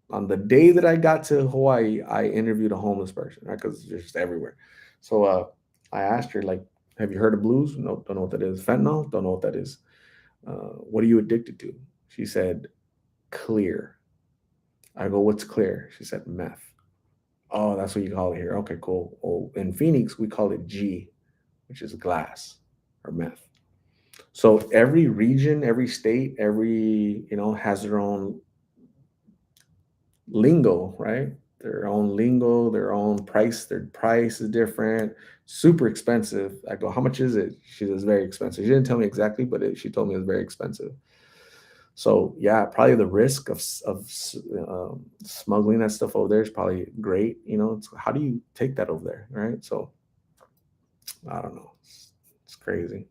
A: On the day that I got to Hawaii, I interviewed a homeless person, right? Because it's just everywhere. So I asked her, like, have you heard of blues? No, don't know what that is. Fentanyl? Don't know what that is. What are you addicted to? She said, clear. I go, what's clear? She said, meth. Oh, that's what you call it here. Okay, cool. Oh, in Phoenix, we call it G, which is glass or meth. So every region, every state, has their own lingo, right? Their own lingo, their own price. Their price is different. Super expensive. I go, how much is it? She says, very expensive. She didn't tell me exactly, but she told me it was very expensive. So yeah, probably the risk of smuggling that stuff over there is probably great. How do you take that over there, right? So I don't know. It's crazy.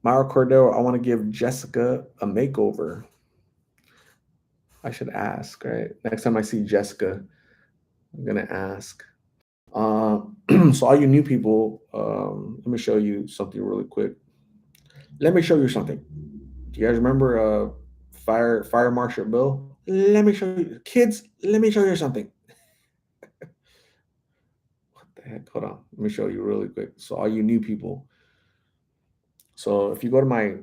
A: Mauro Cordero, I want to give Jessica a makeover. I should ask, right? Next time I see Jessica, I'm gonna ask. Uh, so all you new people, let me show you something really quick. Let me show you something. Do you guys remember Fire Marshal Bill? Let me show you, kids. Let me show you something. What the heck? Hold on. Let me show you really quick. So all you new people. So if you go to my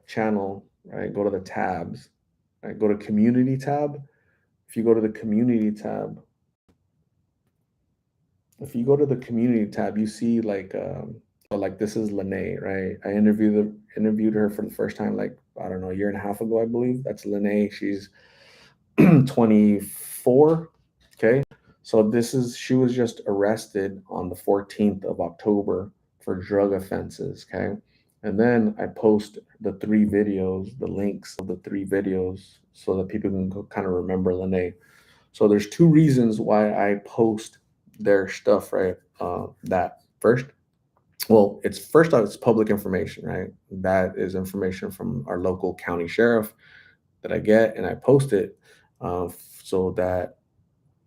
A: channel, right, go to the tabs, right, go to community tab. If you go to the community tab, if you go to the community tab, you see so like this is Lene, right? I interviewed her for the first time like I don't know a year and a half ago, I believe. That's Lene. She's 24. Okay, so she was just arrested on the 14th of October for drug offenses. Okay, and then I post the three videos, the links of the three videos, so that people can go kind of remember Lene. So there's two reasons why I post their stuff, right? That first, well, it's first off, it's public information, right? That is information from our local county sheriff that I get, and I post it so that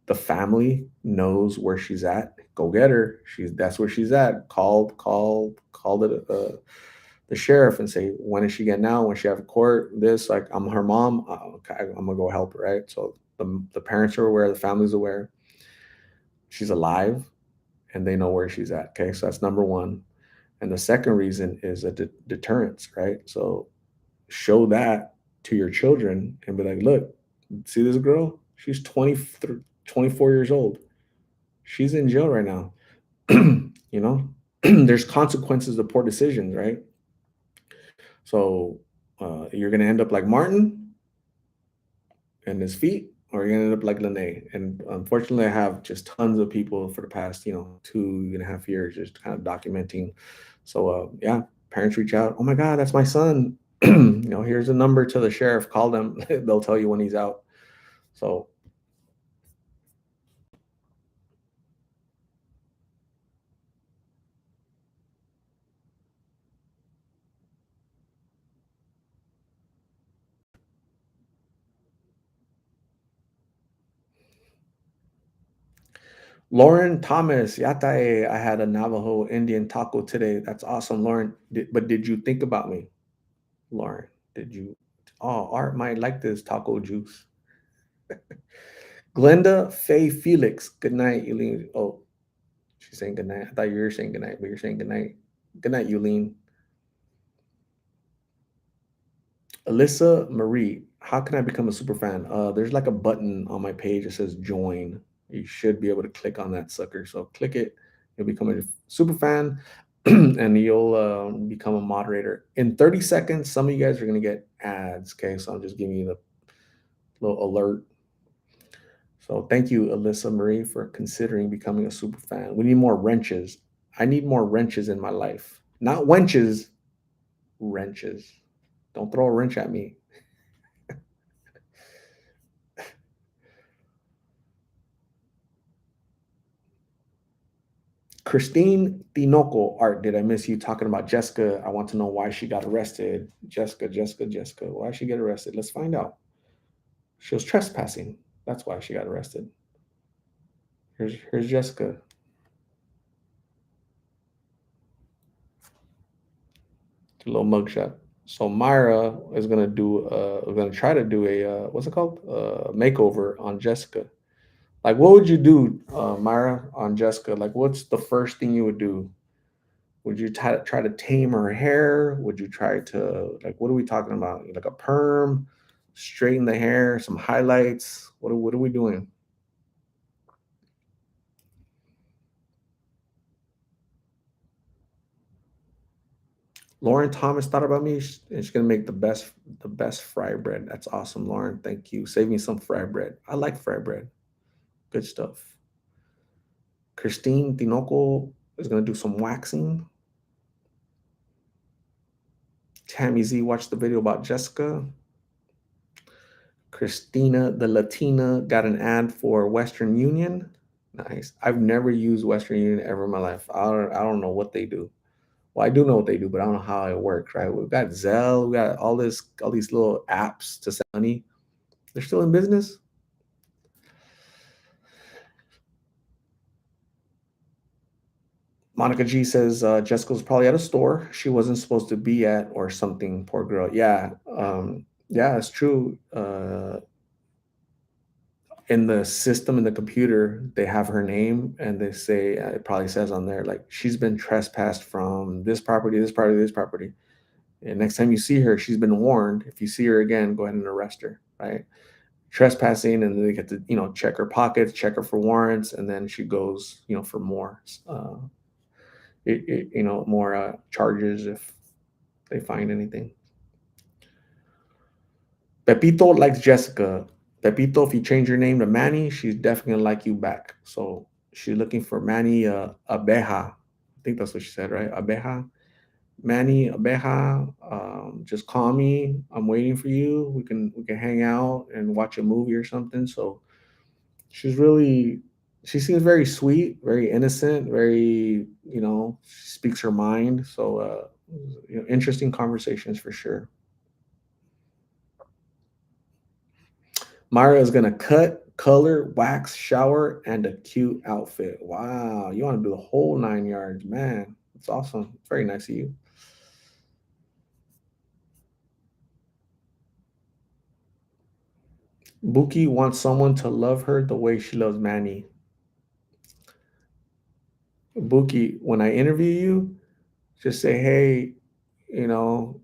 A: the family knows where she's at. Go get her. That's where she's at. Call the sheriff and say, when is she getting out? When she have court? This, like, I'm her mom. Okay, I'm gonna go help her, right? So the parents are aware, the family's aware. She's alive, and they know where she's at. Okay, so that's number one. And the second reason is a deterrence, right? So show that to your children and be like, look, see this girl? She's 24 years old. She's in jail right now. There's consequences to poor decisions, right? So you're going to end up like Martin and his feet, or you're going to end up like Lene. And unfortunately, I have just tons of people for the past, 2.5 years just kind of documenting. So yeah, parents reach out. Oh my God, that's my son. Here's a number to the sheriff. Call them. They'll tell you when he's out. So Lauren Thomas, Yatae, I had a Navajo Indian taco today. That's awesome, Lauren. But did you think about me, Lauren? Did you? Oh, Art might like this taco juice. Glenda Faye Felix. Good night, Eileen. Oh, she's saying good night. I thought you were saying good night, but you're saying good night. Good night, Eileen. Alyssa Marie. How can I become a super fan? There's like a button on my page that says join. You should be able to click on that sucker. So click it. You'll become a super fan and you'll become a moderator. In 30 seconds, some of you guys are going to get ads. Okay. So I'm just giving you the little alert. So thank you, Alyssa Marie, for considering becoming a super fan. We need more wrenches. I need more wrenches in my life. Not wenches, wrenches. Don't throw a wrench at me. Christine Tinoco, Art, did I miss you talking about Jessica? I want to know why she got arrested. Jessica. Why she get arrested? Let's find out. She was trespassing. That's why she got arrested. Here's Jessica. A little mugshot. So Myra is gonna try to do a what's it called? Makeover on Jessica. Like, what would you do, Myra, on Jessica? Like, what's the first thing you would do? Would you try to tame her hair? Would you try to, like, what are we talking about? Like a perm, straighten the hair, some highlights? What are we doing? Lauren Thomas thought about me. She's gonna make the best fry bread. That's awesome, Lauren. Thank you. Save me some fry bread. I like fry bread. Good stuff. Christine Tinoco is gonna do some waxing. Tammy Z watched the video about Jessica. Christina, the Latina, got an ad for Western Union. Nice. I've never used Western Union ever in my life. I don't know what they do. Well, I do know what they do, but I don't know how it works, right? We've got Zelle, we got all these little apps to send money. They're still in business. Monica G says Jessica was probably at a store she wasn't supposed to be at or something. Poor girl. Yeah, it's true. In the system in the computer, they have her name and they say it probably says on there like she's been trespassed from this property, this property, this property. And next time you see her, she's been warned. If you see her again, go ahead and arrest her. Right? Trespassing, and then they get to check her pockets, check her for warrants, and then she goes for more more charges if they find anything. Pepito likes Jessica. Pepito, if you change your name to Manny, she's definitely gonna like you back. So she's looking for Manny Abeja. I think that's what she said, right? Abeja. Manny Abeja. Just call me. I'm waiting for you. We can hang out and watch a movie or something. So she's really she seems very sweet, very innocent, very she speaks her mind. So interesting conversations for sure. Myra is gonna cut, color, wax, shower, and a cute outfit. Wow, you want to do the whole 9 yards, man. It's awesome. Very nice of you. Buki wants someone to love her the way she loves Manny. Buki, when I interview you, just say, hey, you know,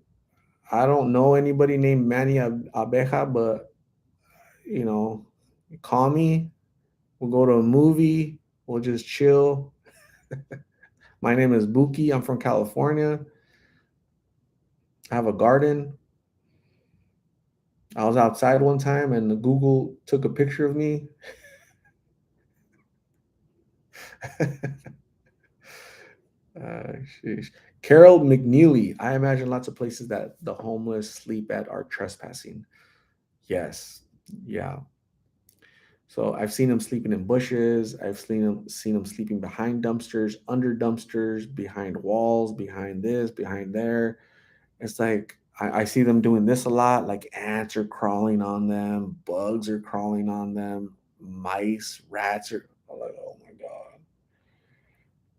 A: I don't know anybody named Manny Abeja, but you know, call me. We'll go to a movie. We'll just chill. My name is Buki. I'm from California. I have a garden. I was outside one time and the Google took a picture of me. Sheesh. Carol McNeely. I imagine lots of places that the homeless sleep at are trespassing. Yes. Yeah. So I've seen them sleeping in bushes. I've seen them sleeping behind dumpsters, under dumpsters, behind walls, behind this, behind there. It's like I see them doing this a lot. Like ants are crawling on them, bugs are crawling on them, mice, rats are. I'm like, oh my god,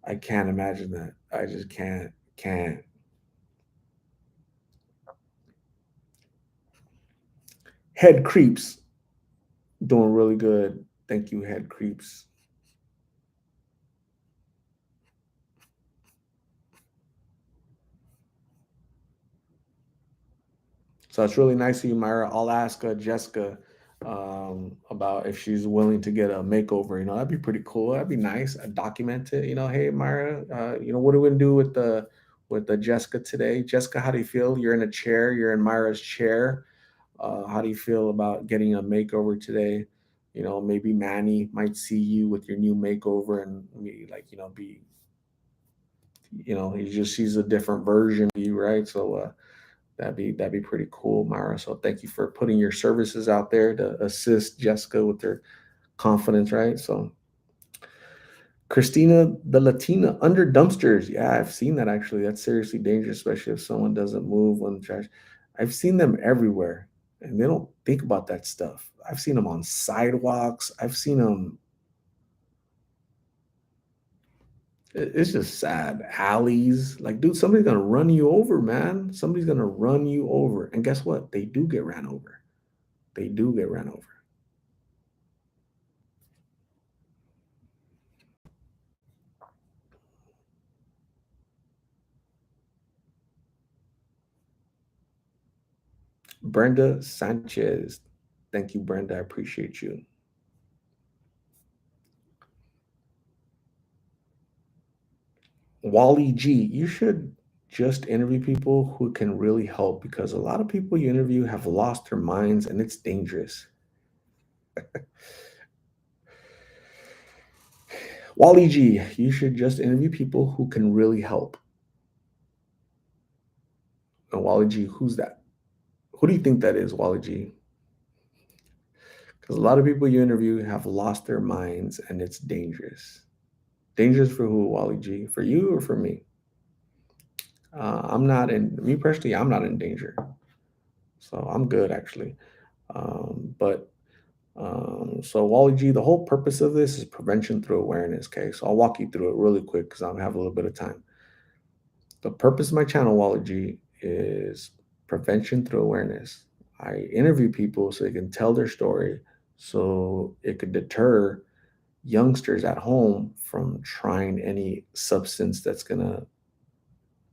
A: I can't imagine that. I just can't. Head creeps doing really good. Thank you, head creeps. So it's really nice of you, Myra. I'll ask Jessica about if she's willing to get a makeover. That'd be pretty cool. That'd be nice. Document it. Hey, Myra. What are we gonna do with the Jessica today? Jessica, how do you feel? You're in a chair. You're in Myra's chair. How do you feel about getting a makeover today? Maybe Manny might see you with your new makeover and maybe be he just sees a different version of you, right? So that'd be pretty cool, Myra. So thank you for putting your services out there to assist Jessica with her confidence, right? So Christina, the Latina under dumpsters. Yeah, I've seen that actually. That's seriously dangerous, especially if someone doesn't move when the trash. I've seen them everywhere, and they don't think about that stuff. I've seen them on sidewalks. I've seen them. It's just sad. Alleys. Like, dude, somebody's gonna run you over, man. Somebody's gonna run you over. And guess what? They do get ran over. They do get ran over. Brenda Sanchez. Thank you, Brenda. I appreciate you. Wally G, you should just interview people who can really help because a lot of people you interview have lost their minds and it's dangerous. Wally G, you should just interview people who can really help. And Wally G, who's that? Who do you think that is, Wally G? Because a lot of people you interview have lost their minds and it's dangerous. Dangerous for who, Wally G? For you or for me? I'm not in, me personally, I'm not in danger. So I'm good actually. But so Wally G, the whole purpose of this is prevention through awareness. Okay, so I'll walk you through it really quick because I have a little bit of time. The purpose of my channel, Wally G, is prevention through awareness. I interview people so they can tell their story, so it could deter youngsters at home from trying any substance that's gonna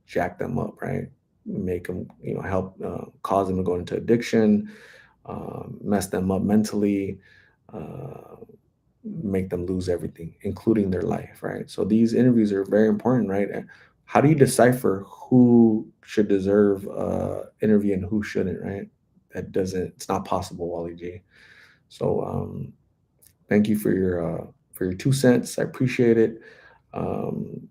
A: jack them up, right? Make them, help cause them to go into addiction, mess them up mentally, uh, make them lose everything, including their life, right? So these interviews are very important, right? And how do you decipher who should deserve interview and who shouldn't, right? That doesn't, it's not possible, Wally G. So thank you for your 2 cents. I appreciate it. Um,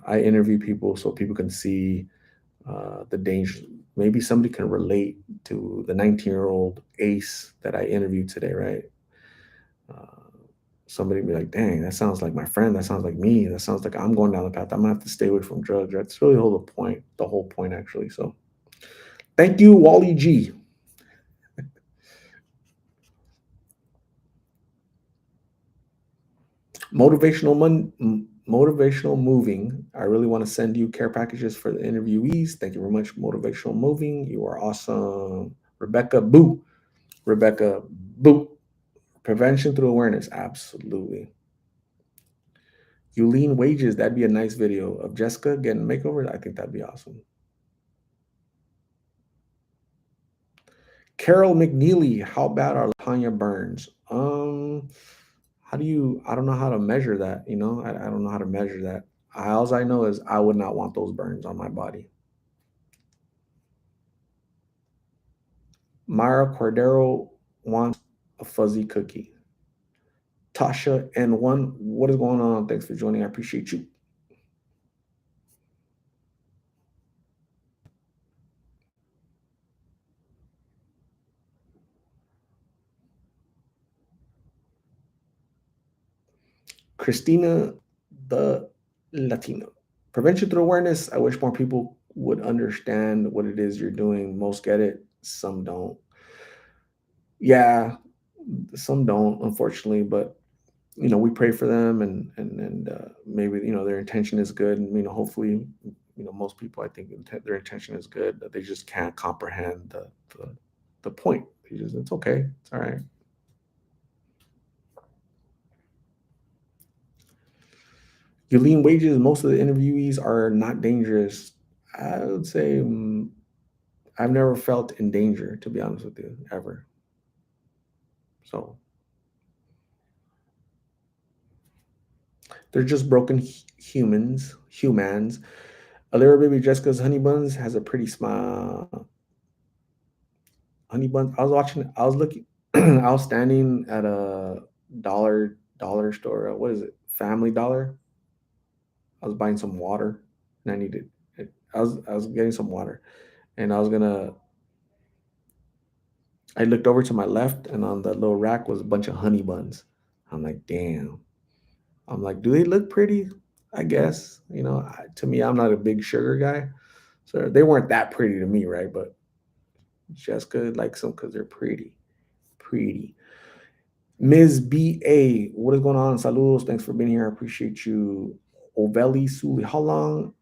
A: I interview people so people can see the danger. Maybe somebody can relate to the 19-year-old ace that I interviewed today, right? Uh, Somebody be like, dang, that sounds like my friend. That sounds like me. That sounds like I'm going down the path. I'm gonna have to stay away from drugs. That's really the whole point actually. So thank you, Wally G. Motivational moving. I really want to send you care packages for the interviewees. Thank you very much, Motivational Moving. You are awesome. Rebecca Boo. Prevention through awareness. Absolutely. Yulene Wages. That'd be a nice video of Jessica getting a makeover. I think that'd be awesome. Carol McNeely. How bad are Tanya burns? How do you? I don't know how to measure that. I don't know how to measure that. All I know is I would not want those burns on my body. Myra Cordero wants a fuzzy cookie. Tasha N1, what is going on? Thanks for joining. I appreciate you. Christina the Latino. Prevention through awareness. I wish more people would understand what it is you're doing. Most get it, some don't. Yeah, some don't, unfortunately, but we pray for them and maybe their intention is good, and hopefully most people, I think, their intention is good, that they just can't comprehend the point. It's okay, it's all right. Yulene Wages, most of the interviewees are not dangerous. I would say I've never felt in danger, to be honest with you, ever. So they're just broken humans. Alira Baby Jessica's Honey Buns has a pretty smile. Honey Buns. I was looking, I was standing at a dollar store. What is it? Family Dollar. I was buying some water, and I needed it. I was getting some water, and I looked over to my left, and on the little rack was a bunch of honey buns. I'm like, damn. I'm like, do they look pretty? I guess. To me, I'm not a big sugar guy, so they weren't that pretty to me, right? But Jessica likes them because they're pretty, pretty. Ms. BA, what is going on? Saludos. Thanks for being here. I appreciate you. Oveli Suli, how long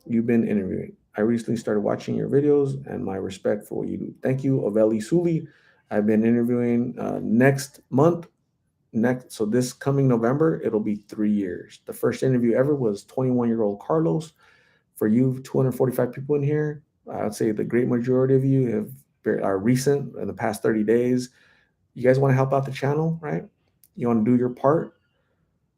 A: you been interviewing? I recently started watching your videos and my respect for what you do. Thank you, Oveli Suli. I've been interviewing next month. So this coming November, it'll be 3 years. The first interview ever was 21-year-old Carlos. For you, 245 people in here, I'd say the great majority of you are recent in the past 30 days. You guys want to help out the channel, right? You want to do your part.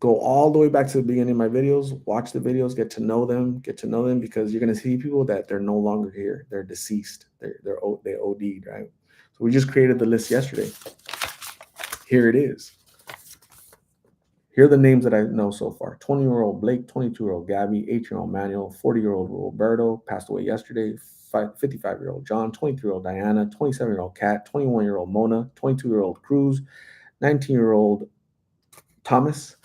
A: Go all the way back to the beginning of my videos, watch the videos, get to know them because you're gonna see people that they're no longer here. They're deceased. They OD'd, right? So we just created the list yesterday. Here it is. Here are the names that I know so far. 20-year-old Blake, 22-year-old Gabby, 18-year-old Manuel, 40-year-old Roberto, passed away yesterday, 55-year-old John, 23-year-old Diana, 27-year-old Kat, 21-year-old Mona, 22-year-old Cruz, 19-year-old Thomas,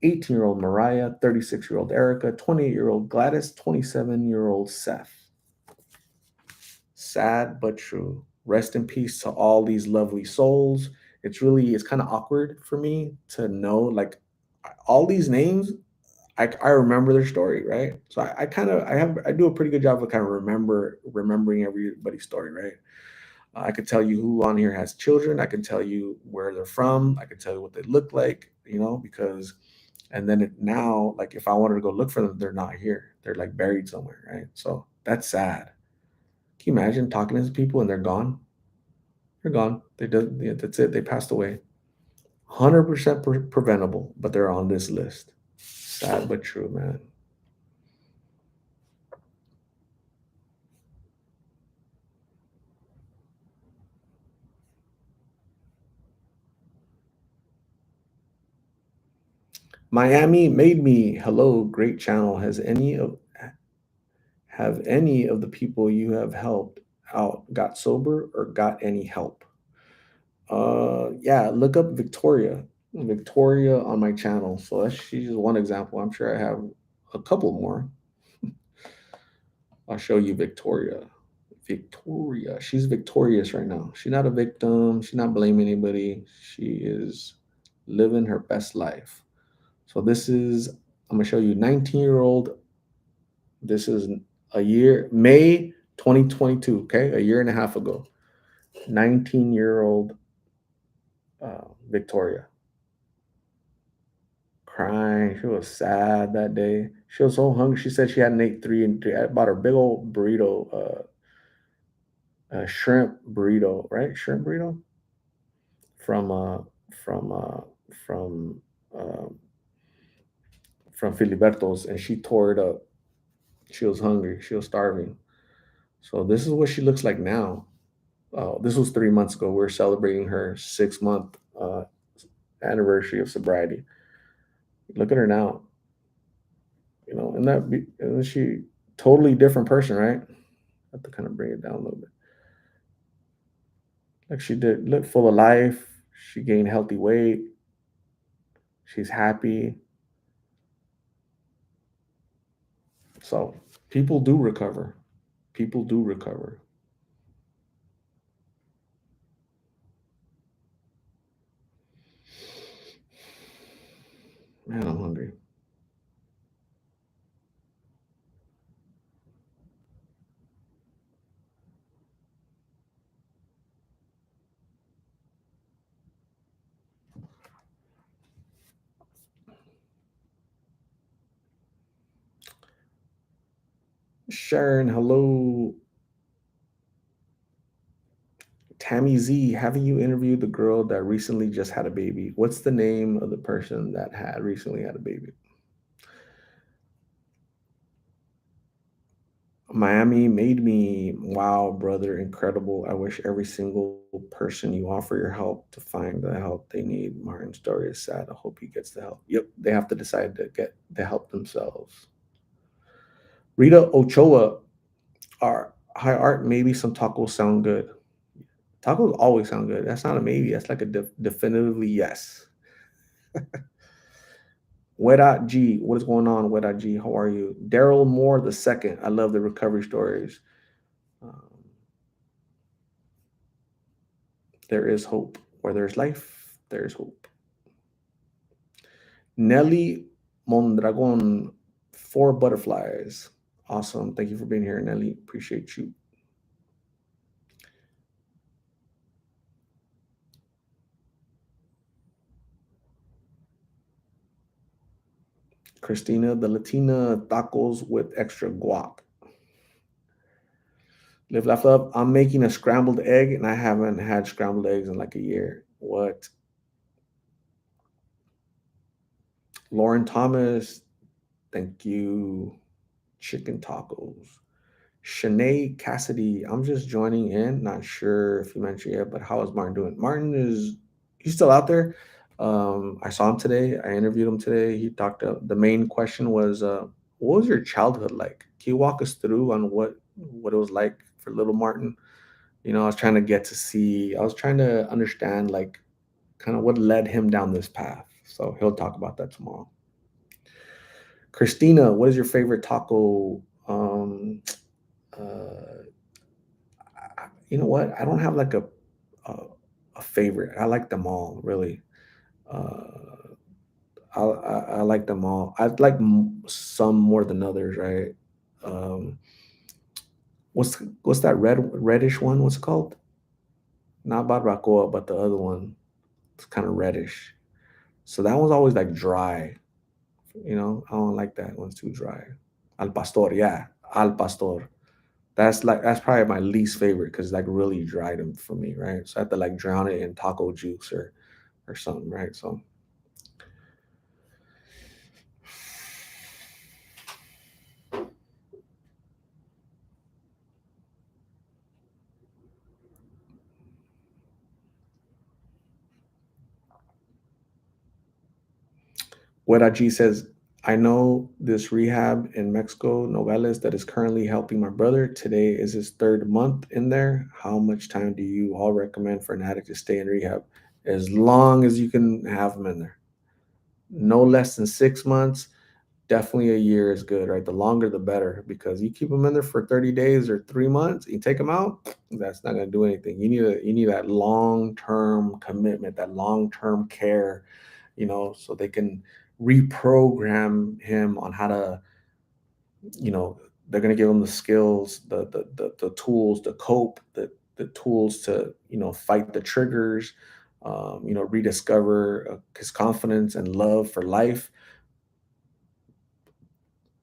A: 18-year-old Mariah, 36-year-old Erica, 28-year-old Gladys, 27-year-old Seth. Sad but true. Rest in peace to all these lovely souls. It's kind of awkward for me to know like all these names. I remember their story, right? So I do a pretty good job of kind of remembering everybody's story, right? I could tell you who on here has children. I can tell you where they're from. I can tell you what they look like, because, and then now, like if I wanted to go look for them, they're not here. They're like buried somewhere, right? So that's sad. Can you imagine talking to these people and they're gone? They're gone. Yeah, that's it. They passed away. 100% preventable, but they're on this list. Sad but true, man. Miami made me. Hello, great channel. Have any of the people you have helped out got sober or got any help? Yeah, look up Victoria on my channel. So she's just one example. I'm sure I have a couple more. I'll show you Victoria. Victoria, she's victorious right now. She's not a victim. She's not blaming anybody. She is living her best life. So I'm gonna show you 19-year-old. This is May 2022. Okay, a year and a half ago. 19-year-old Victoria, crying. She was sad that day. She was so hungry. She said she hadn't ate three and three. I bought her big old burrito, shrimp burrito, right? Shrimp burrito from from uh, from um, from Filiberto's, and she tore it up. She was hungry. She was starving. So this is what she looks like now. This was 3 months ago. We're celebrating her 6 month anniversary of sobriety. Look at her now. And she totally different person, right? I have to kind of bring it down a little bit. Like she did look full of life. She gained healthy weight. She's happy. So people do recover. People do recover. Man, I'm hungry. Sharon, hello. Tammy Z, haven't you interviewed the girl that recently just had a baby? What's the name of the person that had recently had a baby? Miami made me. Wow, brother, incredible. I wish every single person you offer your help to find the help they need. Martin's story is sad. I hope he gets the help. Yep, they have to decide to get the help themselves. Rita Ochoa, high art, maybe some tacos sound good. Tacos always sound good. That's not a maybe. That's like a definitively yes. Weda G, what is going on, Weda G? How are you? Daryl Moore the second. I love the recovery stories. Um, there is hope. Where there's life, there is hope. Nelly Mondragon, four butterflies. Awesome. Thank you for being here, Nelly. Appreciate you. Christina, the Latina tacos with extra guac. Live, laugh, love. I'm making a scrambled egg, and I haven't had scrambled eggs in like a year. What? Lauren Thomas, thank you. Chicken tacos. Shanae Cassidy, I'm just joining in. Not sure if you mentioned yet, but how is Martin doing? Martin is he's still out there. I saw him today. I interviewed him today. He talked. The main question was, what was your childhood like? Can you walk us through on what it was like for little Martin? I was trying to get to see. I was trying to understand like kind of what led him down this path. So he'll talk about that tomorrow. Christina, what is your favorite taco? Uh, you know what? I don't have like a, a favorite. I like them all, really. Uh, I like them all. I like some more than others, right? Um, what's that reddish one? What's it called? Not barbacoa, but the other one. It's kind of reddish. So that one's always like dry. I don't like that one's too dry. Al pastor, yeah, al pastor. That's probably my least favorite because it's like really dry for me, right? So I have to like drown it in taco juice or something, right? So Weda G says, I know this rehab in Mexico, Nogales, that is currently helping my brother. Today is his third month in there. How much time do you all recommend for an addict to stay in rehab? As long as you can have him in there. No less than 6 months. Definitely a year is good, right? The longer the better, because you keep them in there for 30 days or 3 months, you take them out, that's not going to do anything. You need that long-term commitment, that long-term care, so they can reprogram him on how to, you know, they're going to give him the skills, the tools to cope, the tools to, fight the triggers, rediscover his confidence and love for life,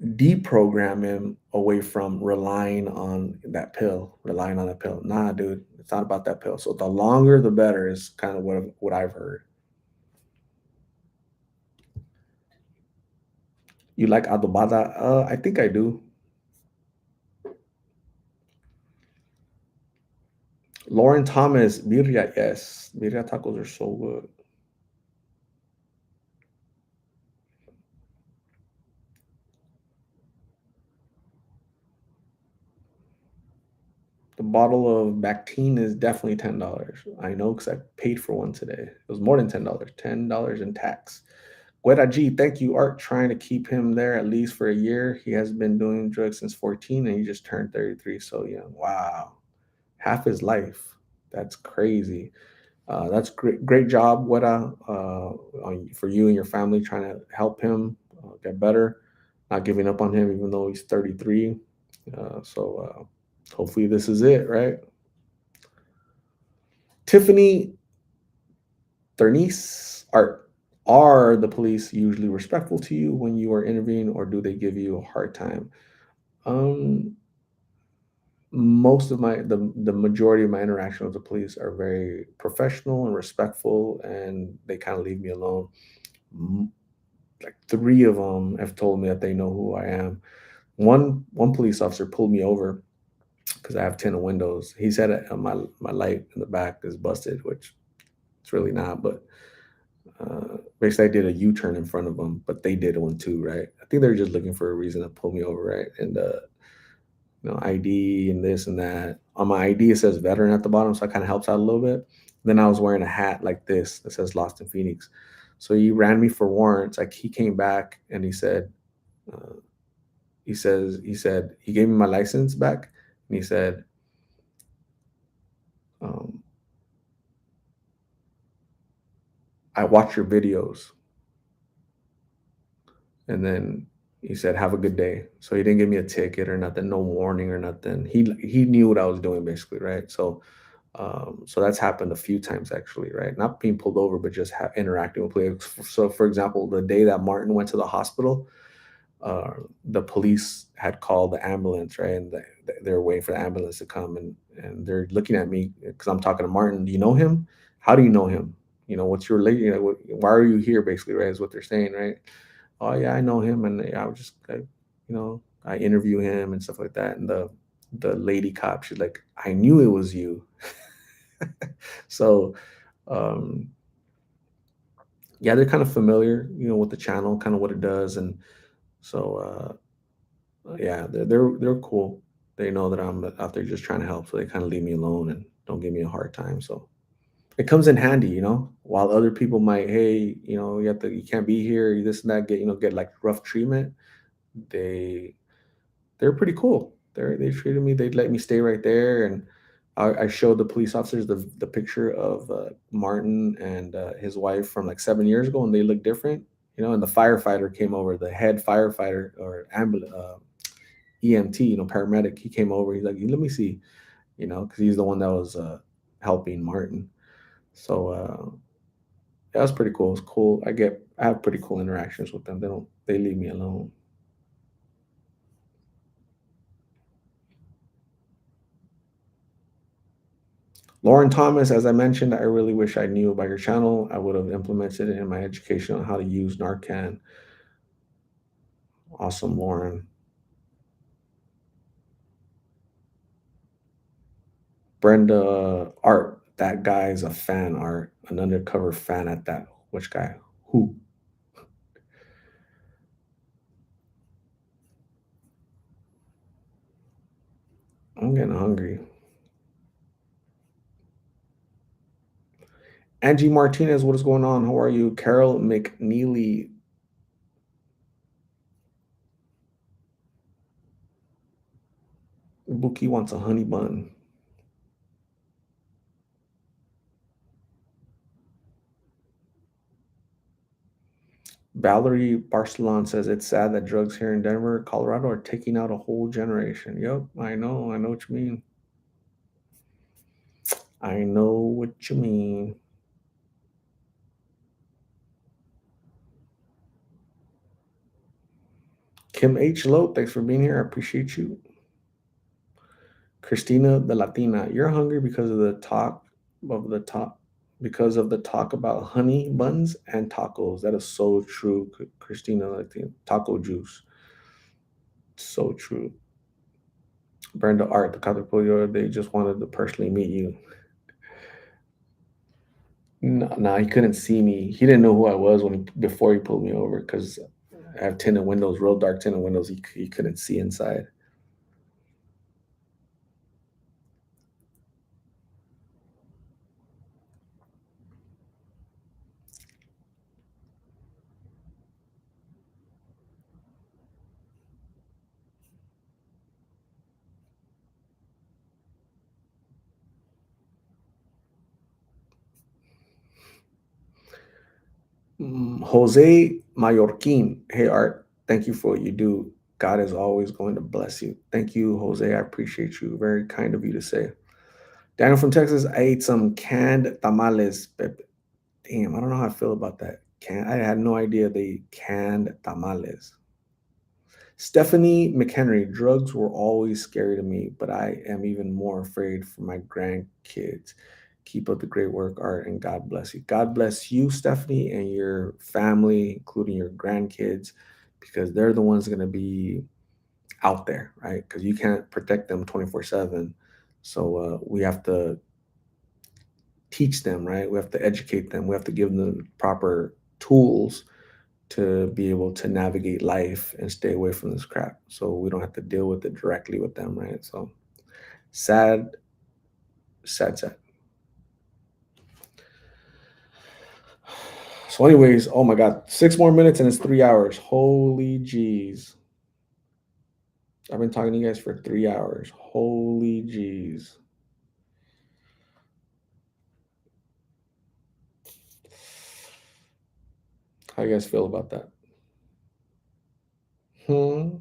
A: deprogram him away from relying on that pill. Nah, dude, it's not about that pill. So the longer the better is kind of what I've heard. You like adobada? I think I do. Lauren Thomas, birria, yes. Birria tacos are so good. The bottle of Bactine is definitely $10. I know because I paid for one today. It was more than $10. $10 in tax. Gueda G, thank you, Art. Trying to keep him there at least for a year. He has been doing drugs since 14 and he just turned 33. So young. Wow. Half his life. That's crazy. That's great job, Gueda, for you and your family trying to help him get better, not giving up on him even though he's 33. So hopefully this is it, right? Tiffany Bernice, are the police usually respectful to you when you are interviewing, or do they give you a hard time? Um, most of the majority of my interaction with the police are very professional and respectful, and they kind of leave me alone. Like three of them have told me that they know who I am. One police officer pulled me over because I have tinted windows. He said my light in the back is busted, which it's really not, but basically I did a U-turn in front of them, but they did one too, right? I think they were just looking for a reason to pull me over, right? And ID and this and that. On my ID it says veteran at the bottom, so it kind of helps out a little bit. Then I was wearing a hat like this that says Lost in Phoenix. So he ran me for warrants. Like he came back and uh, he said he gave me my license back, and he said, um, "I watch your videos," and then he said, "Have a good day." So he didn't give me a ticket or nothing, no warning or nothing. He knew what I was doing basically, right? So so that's happened a few times actually, right? Not being pulled over, but just interacting with police. So, for example, the day that Martin went to the hospital, the police had called the ambulance, right? And they're waiting for the ambulance to come, and they're looking at me because I'm talking to Martin. Do you know him? How do you know him? What's your lady? Why are you here? Basically, right? Is what they're saying, right? Oh yeah, I know him, and I was just, I interview him and stuff like that. And the lady cop, she's like, I knew it was you. So, um, yeah, they're kind of familiar, with the channel, kind of what it does, and so yeah, they're cool. They know that I'm out there just trying to help, so they kind of leave me alone and don't give me a hard time. So it comes in handy, while other people might, hey, you can't be here, you this and that, get like rough treatment. They they're pretty cool. They treated me. They let me stay right there, and I showed the police officers the picture of Martin and his wife from like 7 years ago, and they look different. And the firefighter came over, the head firefighter or ambulance EMT, paramedic. He came over. He's like, let me see, because he's the one that was helping Martin. So that was pretty cool. It's cool. I have pretty cool interactions with them. They leave me alone. Lauren Thomas, as I mentioned, I really wish I knew about your channel. I would have implemented it in my education on how to use Narcan. Awesome, Lauren. Brenda Art, that guy's a fan, Art, an undercover fan at that. Which guy? Who? I'm getting hungry. Angie Martinez, what is going on? How are you? Carol McNeely. Bookie wants a honey bun. Valerie Barcelon says it's sad that drugs here in Denver, Colorado are taking out a whole generation. Yep, I know what you mean. I know what you mean. Kim H. Lowe, thanks for being here. I appreciate you. Christina the Latina, you're hungry of the talk because of the talk about honey buns and tacos. That is so true, Christina Latina. Taco juice. So true. Brenda Art, the Caterpillar, they just wanted to personally meet you. No, he couldn't see me. He didn't know who I was before he pulled me over because I have tinted windows, real dark tinted windows. He couldn't see inside. Jose Mallorquin. Hey, Art. Thank you for what you do. God is always going to bless you. Thank you, Jose. I appreciate you. Very kind of you to say. Daniel from Texas. I ate some canned tamales. Damn, I don't know how I feel about that. I had no idea they canned tamales. Stephanie McHenry, drugs were always scary to me, but I am even more afraid for my grandkids. Keep up the great work, Art, and God bless you. God bless you, Stephanie, and your family, including your grandkids, because they're the ones going to be out there, right? Because you can't protect them 24/7. So we have to teach them, right? We have to educate them. We have to give them proper tools to be able to navigate life and stay away from this crap so we don't have to deal with it directly with them, right? So sad, sad. So, anyways, oh my God, 6 more minutes and it's 3 hours. Holy jeez. I've been talking to you guys for 3 hours. Holy jeez. How you guys feel about that? Hmm.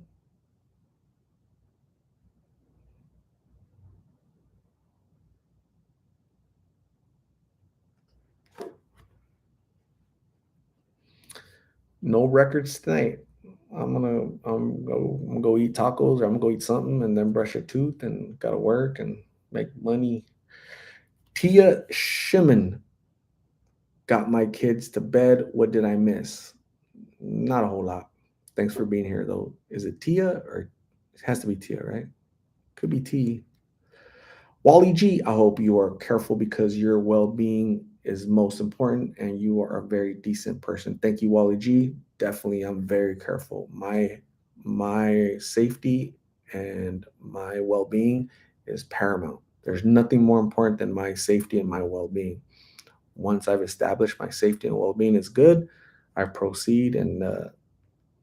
A: No records tonight. I'm gonna go eat tacos or I'm gonna go eat something and then brush a tooth and gotta work and make money. Tia Shimon got my kids to bed. What did I miss? Not a whole lot. Thanks for being here though. Is it Tia or it has to be Tia, right? Could be T. Wally G, I hope you are careful because your well being is most important and you are a very decent person. Thank you, Wally G. Definitely, I'm very careful. My safety and my well being is paramount. There's nothing more important than my safety and my well being. Once I've established my safety and well being is good, I proceed in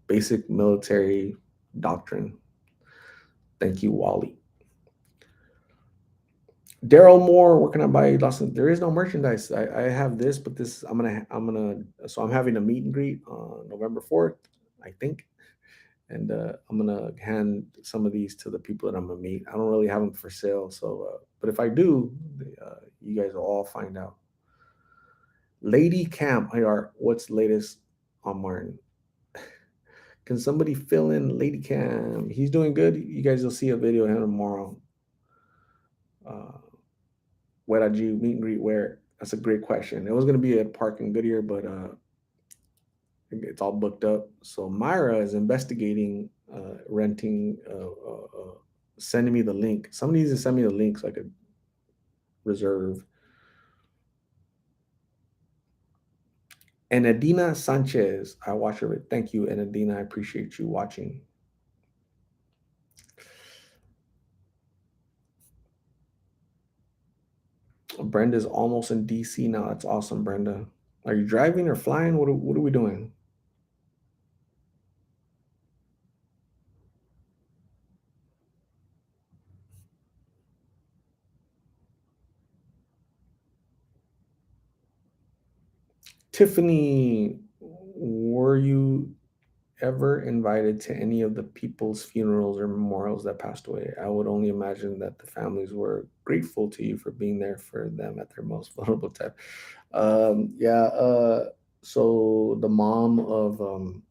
A: basic military doctrine. Thank you, Wally. Daryl Moore, where can I buy Lawson? There is no merchandise. I have this, but this so I'm having a meet and greet on November 4th, I think. And I'm gonna hand some of these to the people that I'm gonna meet. I don't really have them for sale, so but if I do, you guys will all find out. Lady Camp, hey Art, what's the latest on Martin? Can somebody fill in Lady Cam? He's doing good. You guys will see a video of him tomorrow. Uh, where did you meet and greet? Where? That's a great question. It was going to be at Park in Goodyear, but it's all booked up. So Myra is investigating renting, sending me the link. Somebody needs to send me the link so I could reserve. And Adina Sanchez, I watch her. Thank you, and Adina, I appreciate you watching. Brenda's almost in DC now. That's awesome, Brenda. Are you driving or flying? What are we doing? Tiffany, were you ever invited to any of the people's funerals or memorials that passed away? I would only imagine that the families were grateful to you for being there for them at their most vulnerable time. Yeah. So the mom of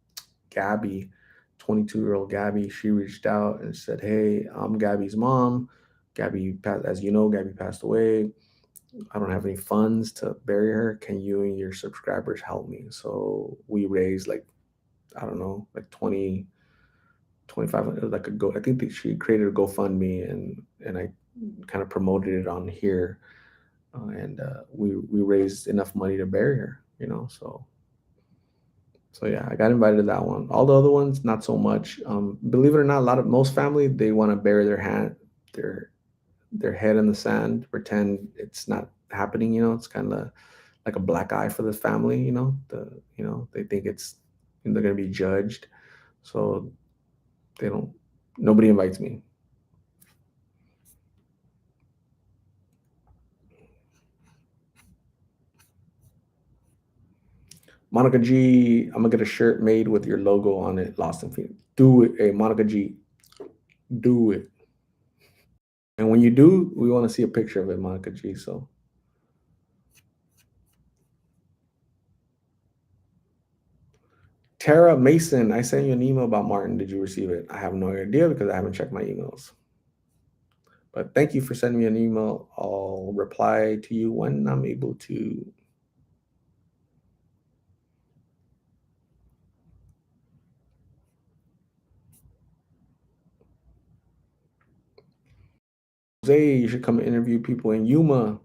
A: Gabby, 22-year-old Gabby, she reached out and said, "Hey, I'm Gabby's mom. Gabby, as you know, Gabby passed away. I don't have any funds to bury her. Can you and your subscribers help me?" So we raised like, I don't know, like 20, 25, like a go. I think that she created a GoFundMe and I kind of promoted it on here. And we raised enough money to bury her, so yeah, I got invited to that one. All the other ones, not so much. Believe it or not, most family, they want to bury their their head in the sand, pretend it's not happening. It's kind of like a black eye for the family. They think they're gonna be judged, so they don't. Nobody invites me. Monica G, I'm gonna get a shirt made with your logo on it. Lost and Phoenix. Do it, hey Monica G. Do it. And when you do, we want to see a picture of it, Monica G. So Tara Mason, I sent you an email about Martin. Did you receive it? I have no idea because I haven't checked my emails. But thank you for sending me an email. I'll reply to you when I'm able to. Jose, you should come interview people in Yuma.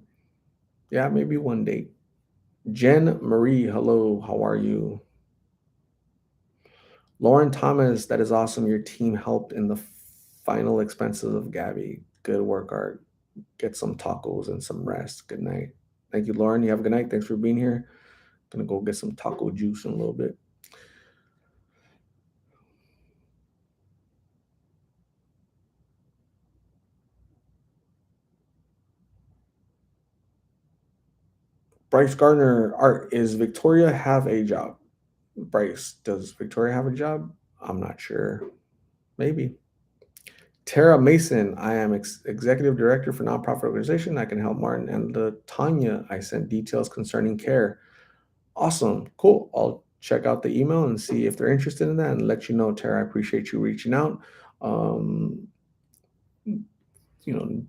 A: Yeah, maybe one day. Jen Marie, hello, how are you? Lauren Thomas, that is awesome. Your team helped in the final expenses of Gabby. Good work, Art. Get some tacos and some rest. Good night. Thank you, Lauren. You have a good night. Thanks for being here. Gonna go get some taco juice in a little bit. Bryce Gardner, Art, is Victoria have a job? Bryce, does Victoria have a job? I'm not sure. Maybe. Tara Mason, I am executive director for nonprofit organization. I can help Martin and Tanya. I sent details concerning care. Awesome. Cool. I'll check out the email and see if they're interested in that and let you know, Tara. I appreciate you reaching out. Um,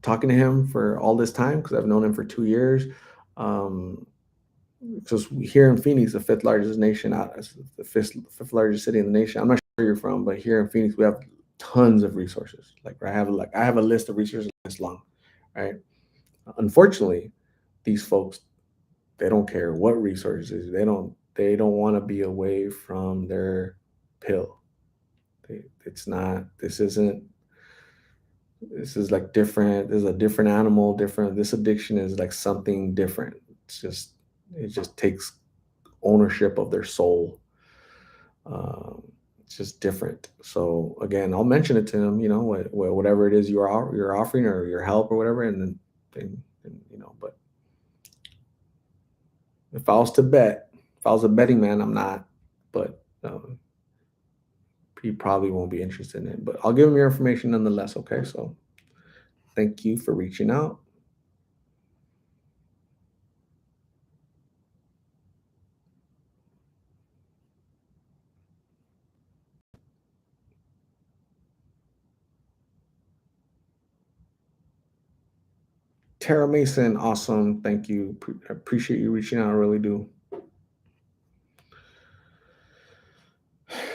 A: talking to him for all this time because I've known him for 2 years. Because here in Phoenix, the fifth largest nation the fifth largest city in the nation. I'm not sure where you're from, but here in Phoenix, we have tons of resources. I have a list of resources this long, right? Unfortunately, these folks, they don't care what resources. They don't want to be away from their pill. It's not. This is like different. This is a different animal. Different. This addiction is like something different. It just takes ownership of their soul. It's just different. So again, I'll mention it to them. Whatever it is you're offering or your help or whatever, and then But if I was a betting man, I'm not. But he probably won't be interested in it. But I'll give him your information nonetheless. Okay. So thank you for reaching out. Tara Mason, awesome. Thank you. I appreciate you reaching out. I really do.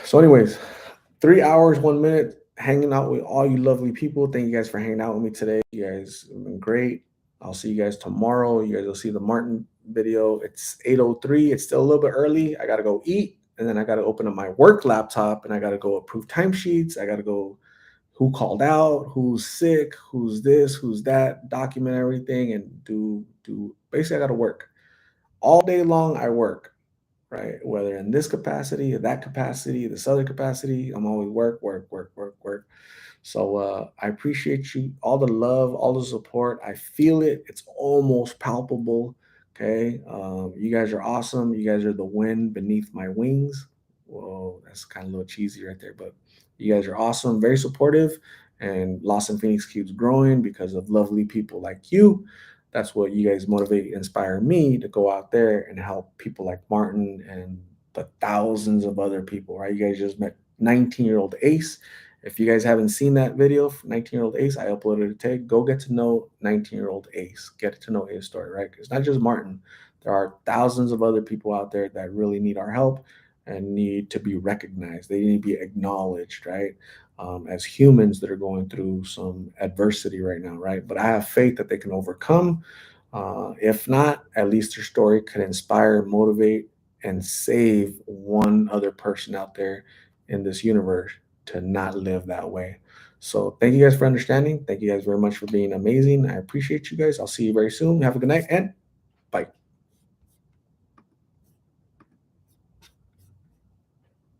A: So, anyways, 3 hours, 1 minute, hanging out with all you lovely people. Thank you guys for hanging out with me today. You guys have been great. I'll see you guys tomorrow. You guys will see the Martin video. It's 8:03. It's still a little bit early. I gotta go eat, and then I gotta open up my work laptop, and I gotta go approve timesheets. I gotta go who called out, who's sick, who's this, who's that, document everything, and do basically I gotta work all day long. I work, right? Whether in this capacity or that capacity, this other capacity, I'm always work, work, work, work, work. So I appreciate you, all the love, all the support. I feel it. It's almost palpable. Okay. You guys are awesome. You guys are the wind beneath my wings. Whoa, that's kind of a little cheesy right there, but you guys are awesome, very supportive, and Lost in Phoenix keeps growing because of lovely people like you. That's what you guys motivate, inspire me to go out there and help people like Martin and the thousands of other people, right? You guys just met 19-year-old Ace. If you guys haven't seen that video for 19-year-old Ace, I uploaded it today. Go get to know 19-year-old Ace. Get to know his story, right? It's not just Martin. There are thousands of other people out there that really need our help and need to be recognized. They need to be acknowledged, right? As humans that are going through some adversity right now, right? But I have faith that they can overcome. If not, at least their story could inspire, motivate, and save one other person out there in this universe to not live that way. So thank you guys for understanding. Thank you guys very much for being amazing. I appreciate you guys. I'll see you very soon. Have a good night and